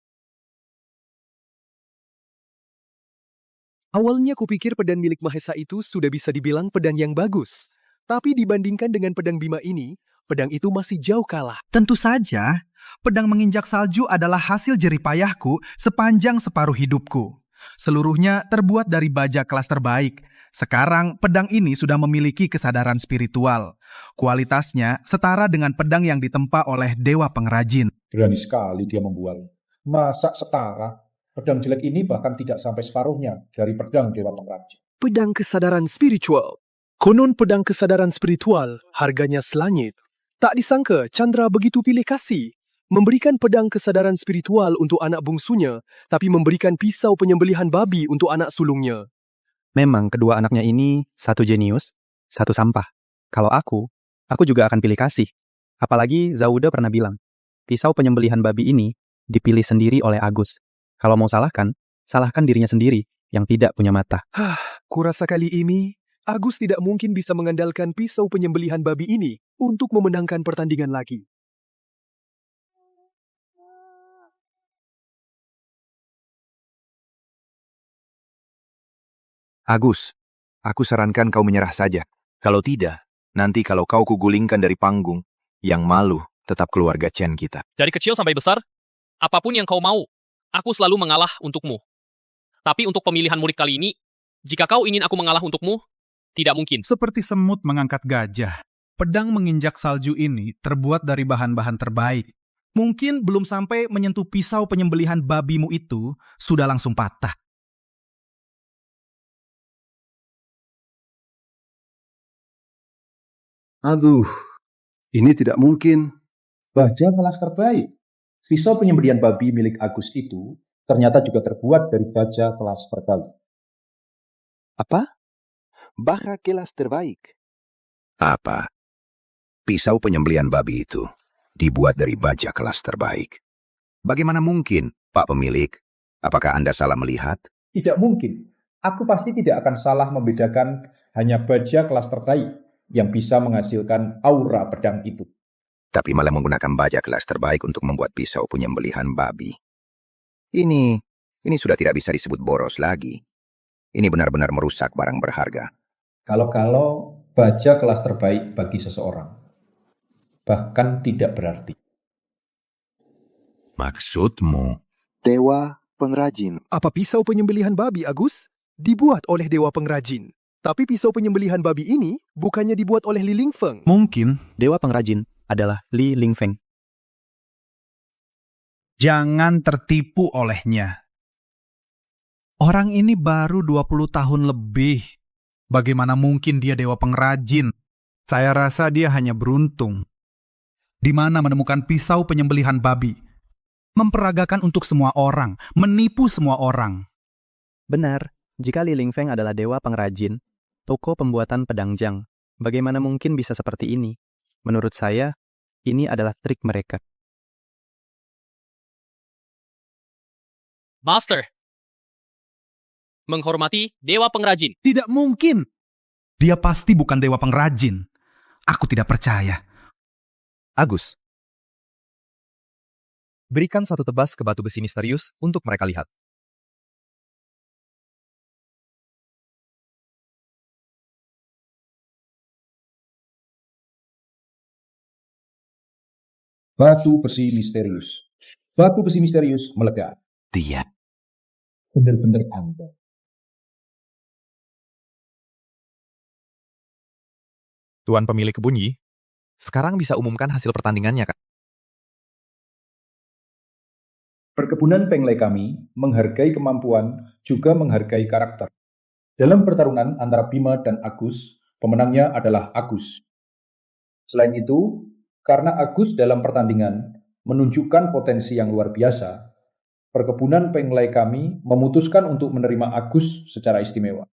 Awalnya kupikir pedang milik Mahesa itu sudah bisa dibilang pedang yang bagus. Tapi dibandingkan dengan pedang Bima ini, pedang itu masih jauh kalah. Tentu saja, pedang menginjak salju adalah hasil jeripayahku sepanjang separuh hidupku. Seluruhnya terbuat dari baja kelas terbaik. Sekarang pedang ini sudah memiliki kesadaran spiritual. Kualitasnya setara dengan pedang yang ditempa oleh dewa pengrajin. Berani sekali dia membual. Masa setara? Pedang jelek ini bahkan tidak sampai separuhnya dari pedang dewa pengrajin. Pedang kesadaran spiritual. Konon pedang kesadaran spiritual harganya selangit. Tak disangka Chandra begitu pilih kasih. Memberikan pedang kesadaran spiritual untuk anak bungsunya, tapi memberikan pisau penyembelihan babi untuk anak sulungnya. Memang kedua anaknya ini 1 jenius, 1 sampah. Kalau aku juga akan pilih kasih. Apalagi Zauda pernah bilang, pisau penyembelihan babi ini dipilih sendiri oleh Agus. Kalau mau salahkan dirinya sendiri yang tidak punya mata. Kurasa kali ini, Agus tidak mungkin bisa mengandalkan pisau penyembelihan babi ini untuk memenangkan pertandingan lagi. Agus, aku sarankan kau menyerah saja. Kalau tidak, nanti kalau kau kugulingkan dari panggung, yang malu tetap keluarga Chen kita. Dari kecil sampai besar, apapun yang kau mau, aku selalu mengalah untukmu. Tapi untuk pemilihan murid kali ini, jika kau ingin aku mengalah untukmu, tidak mungkin. Seperti semut mengangkat gajah. Pedang menginjak salju ini terbuat dari bahan-bahan terbaik. Mungkin belum sampai menyentuh pisau penyembelihan babimu itu, sudah langsung patah. Aduh, ini tidak mungkin. Baja kelas terbaik. Pisau penyembelihan babi milik Agus itu ternyata juga terbuat dari baja kelas terbaik. Apa? Baja kelas terbaik? Apa? Pisau penyembelihan babi itu dibuat dari baja kelas terbaik. Bagaimana mungkin, Pak Pemilik? Apakah Anda salah melihat? Tidak mungkin. Aku pasti tidak akan salah membedakan hanya baja kelas terbaik yang bisa menghasilkan aura pedang itu. Tapi malah menggunakan baja kelas terbaik untuk membuat pisau penyembelihan babi. Ini sudah tidak bisa disebut boros lagi. Ini benar-benar merusak barang berharga. Kalau baja kelas terbaik bagi seseorang, bahkan tidak berarti. Maksudmu? Dewa pengrajin. Apa pisau penyembelihan babi, Agus? Dibuat oleh dewa pengrajin. Tapi pisau penyembelihan babi ini bukannya dibuat oleh Li Lingfeng. Mungkin dewa pengrajin adalah Li Lingfeng. Jangan tertipu olehnya. Orang ini baru 20 tahun lebih. Bagaimana mungkin dia dewa pengrajin? Saya rasa dia hanya beruntung. Di mana menemukan pisau penyembelihan babi? Memperagakan untuk semua orang, menipu semua orang. Benar, jika Li Lingfeng adalah dewa pengrajin, toko pembuatan pedang jang, bagaimana mungkin bisa seperti ini? Menurut saya, ini adalah trik mereka. Master, menghormati dewa pengrajin. Tidak mungkin. Dia pasti bukan dewa pengrajin. Aku tidak percaya. Agus, Berikan satu tebas ke batu besi misterius untuk mereka lihat. Batu besi misterius. Batu besi misterius meledak. Dia. Benar-benar Anda. Tuan pemilik kebun Yi, sekarang bisa umumkan hasil pertandingannya, Kak. Perkebunan Penglai kami menghargai kemampuan, juga menghargai karakter. Dalam pertarungan antara Bima dan Agus, pemenangnya adalah Agus. Selain itu, karena Agus dalam pertandingan menunjukkan potensi yang luar biasa, Perkebunan Penglai kami memutuskan untuk menerima Agus secara istimewa.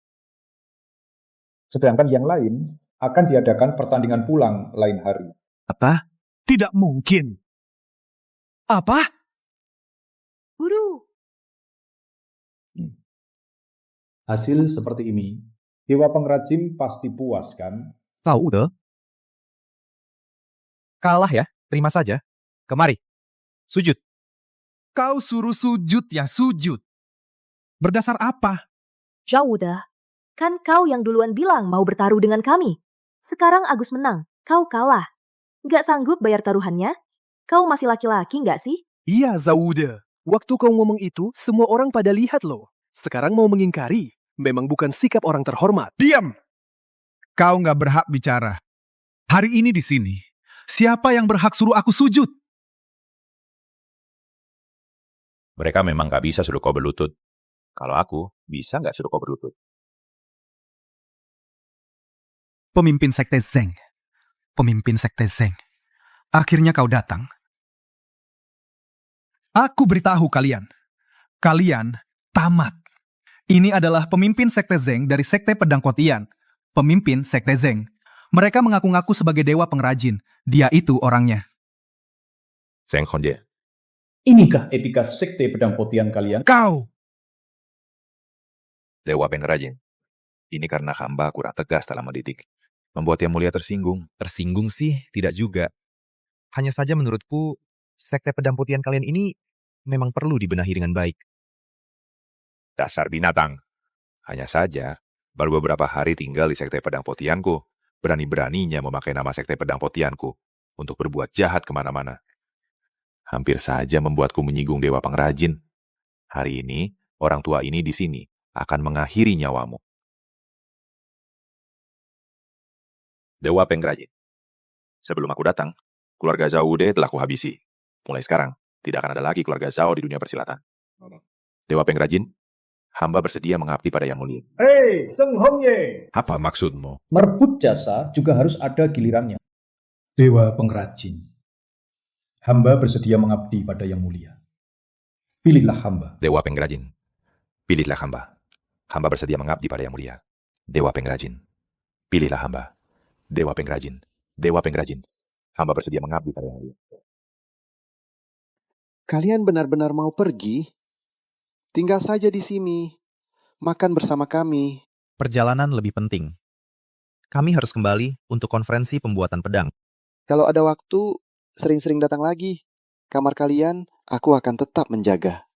Sedangkan yang lain akan diadakan pertandingan pulang lain hari. Apa? Tidak mungkin. Apa? Guru, Hasil seperti ini, Dewa Pengrajin pasti puas, kan? Tahu deh. Kalah ya, terima saja. Kemari, sujud. Kau suruh sujud ya sujud. Berdasar apa? Zhao, kan kau yang duluan bilang mau bertaruh dengan kami. Sekarang Agus menang, kau kalah. Nggak sanggup bayar taruhannya? Kau masih laki-laki nggak sih? Iya, Zaude. Waktu kau ngomong itu, semua orang pada lihat loh. Sekarang mau mengingkari. Memang bukan sikap orang terhormat. Diam! Kau nggak berhak bicara. Hari ini di sini, siapa yang berhak suruh aku sujud? Mereka memang gak bisa suruh kau berlutut. Kalau aku, bisa gak suruh kau berlutut? Pemimpin Sekte Zeng. Pemimpin Sekte Zeng. Akhirnya kau datang. Aku beritahu kalian. Kalian tamat. Ini adalah pemimpin Sekte Zeng dari Sekte Pedang Kotian. Pemimpin Sekte Zeng. Mereka mengaku-ngaku sebagai dewa pengrajin. Dia itu orangnya. Zeng Hongye. Inikah etika Sekte Pedang Potian kalian? Kau! Dewa pengrajin. Ini karena hamba kurang tegas dalam mendidik. Membuat Yang Mulia tersinggung. Tersinggung sih, tidak juga. Hanya saja menurutku, Sekte Pedang Putihan kalian ini memang perlu dibenahi dengan baik. Dasar binatang. Hanya saja, baru beberapa hari tinggal di Sekte Pedang Potianku. Berani-beraninya memakai nama Sekte Pedang Potianku untuk berbuat jahat kemana-mana. Hampir saja membuatku menyinggung Dewa Pengrajin. Hari ini, orang tua ini di sini akan mengakhiri nyawamu. Dewa Pengrajin. Sebelum aku datang, keluarga Zhao Wude telah kuhabisi. Mulai sekarang, tidak akan ada lagi keluarga Zhao di dunia persilatan. Dewa Pengrajin, hamba bersedia mengabdi pada Yang Mulia. Hei, Zeng Hongye! Apa maksudmu? Merebut jasa juga harus ada gilirannya. Dewa Pengrajin. Hamba bersedia mengabdi pada Yang Mulia. Pilihlah hamba. Dewa Pengrajin. Pilihlah hamba. Hamba bersedia mengabdi pada Yang Mulia. Dewa Pengrajin. Pilihlah hamba. Dewa Pengrajin. Dewa Pengrajin. Hamba bersedia mengabdi pada Yang Mulia. Kalian benar-benar mau pergi? Tinggal saja di sini. Makan bersama kami. Perjalanan lebih penting. Kami harus kembali untuk konferensi pembuatan pedang. Kalau ada waktu, sering-sering datang lagi. Kamar kalian, aku akan tetap menjaga.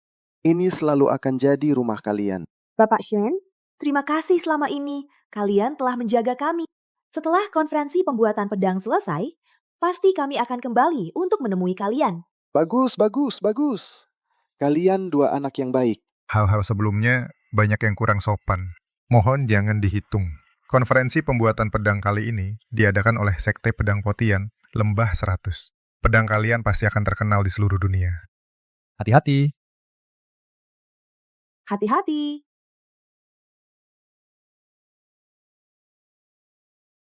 Ini selalu akan jadi rumah kalian. Bapak Shen, terima kasih selama ini. Kalian telah menjaga kami. Setelah konferensi pembuatan pedang selesai, pasti kami akan kembali untuk menemui kalian. Bagus, bagus, bagus. Kalian dua anak yang baik. Hal-hal sebelumnya banyak yang kurang sopan. Mohon jangan dihitung. Konferensi pembuatan pedang kali ini diadakan oleh Sekte Pedang Potian, Lembah 100. Pedang kalian pasti akan terkenal di seluruh dunia. Hati-hati. Hati-hati.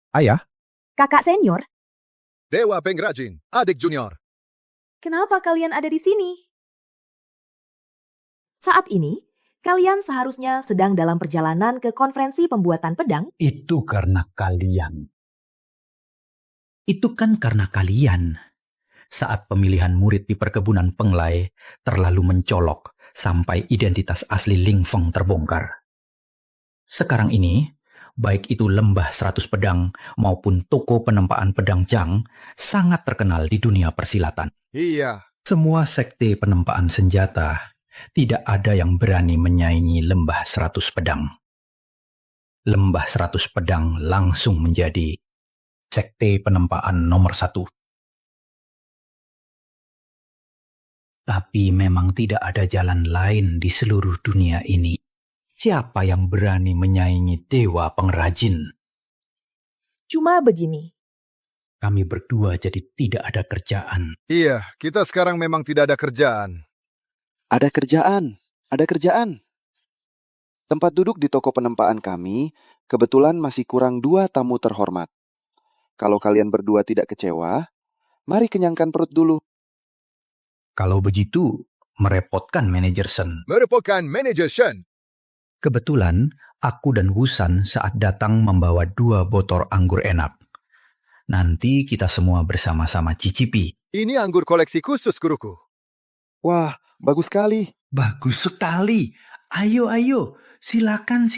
Ayah? Kakak senior, Dewa Pengrajin, adik junior. kenapa kalian ada di sini? Saat ini, kalian seharusnya sedang dalam perjalanan ke konferensi pembuatan pedang. Itu karena kalian. Itu kan karena kalian. Saat pemilihan murid di perkebunan Penglai terlalu mencolok sampai identitas asli Ling Feng terbongkar. Sekarang ini, baik itu Lembah 100 Pedang maupun toko penempaan pedang Zhang sangat terkenal di dunia persilatan. Iya, Semua sekte penempaan senjata, tidak ada yang berani menyaingi Lembah 100 Pedang. Lembah 100 Pedang langsung menjadi sekte penempaan nomor 1. Tapi memang tidak ada jalan lain di seluruh dunia ini. Siapa yang berani menyaingi Dewa Pengrajin? Cuma begini, Kami berdua jadi tidak ada kerjaan. Iya, kita sekarang memang tidak ada kerjaan. Ada kerjaan, ada kerjaan. Tempat duduk di toko penempaan kami kebetulan masih kurang 2 tamu terhormat. Kalau kalian berdua tidak kecewa, mari kenyangkan perut dulu. Kalau begitu, merepotkan manajer Shen. Merepotkan manajer Shen. Kebetulan, aku dan Wusan saat datang membawa 2 botol anggur enak. Nanti kita semua bersama-sama cicipi. Ini anggur koleksi khusus, guruku. Wah, bagus sekali. Bagus sekali. Ayo, silakan.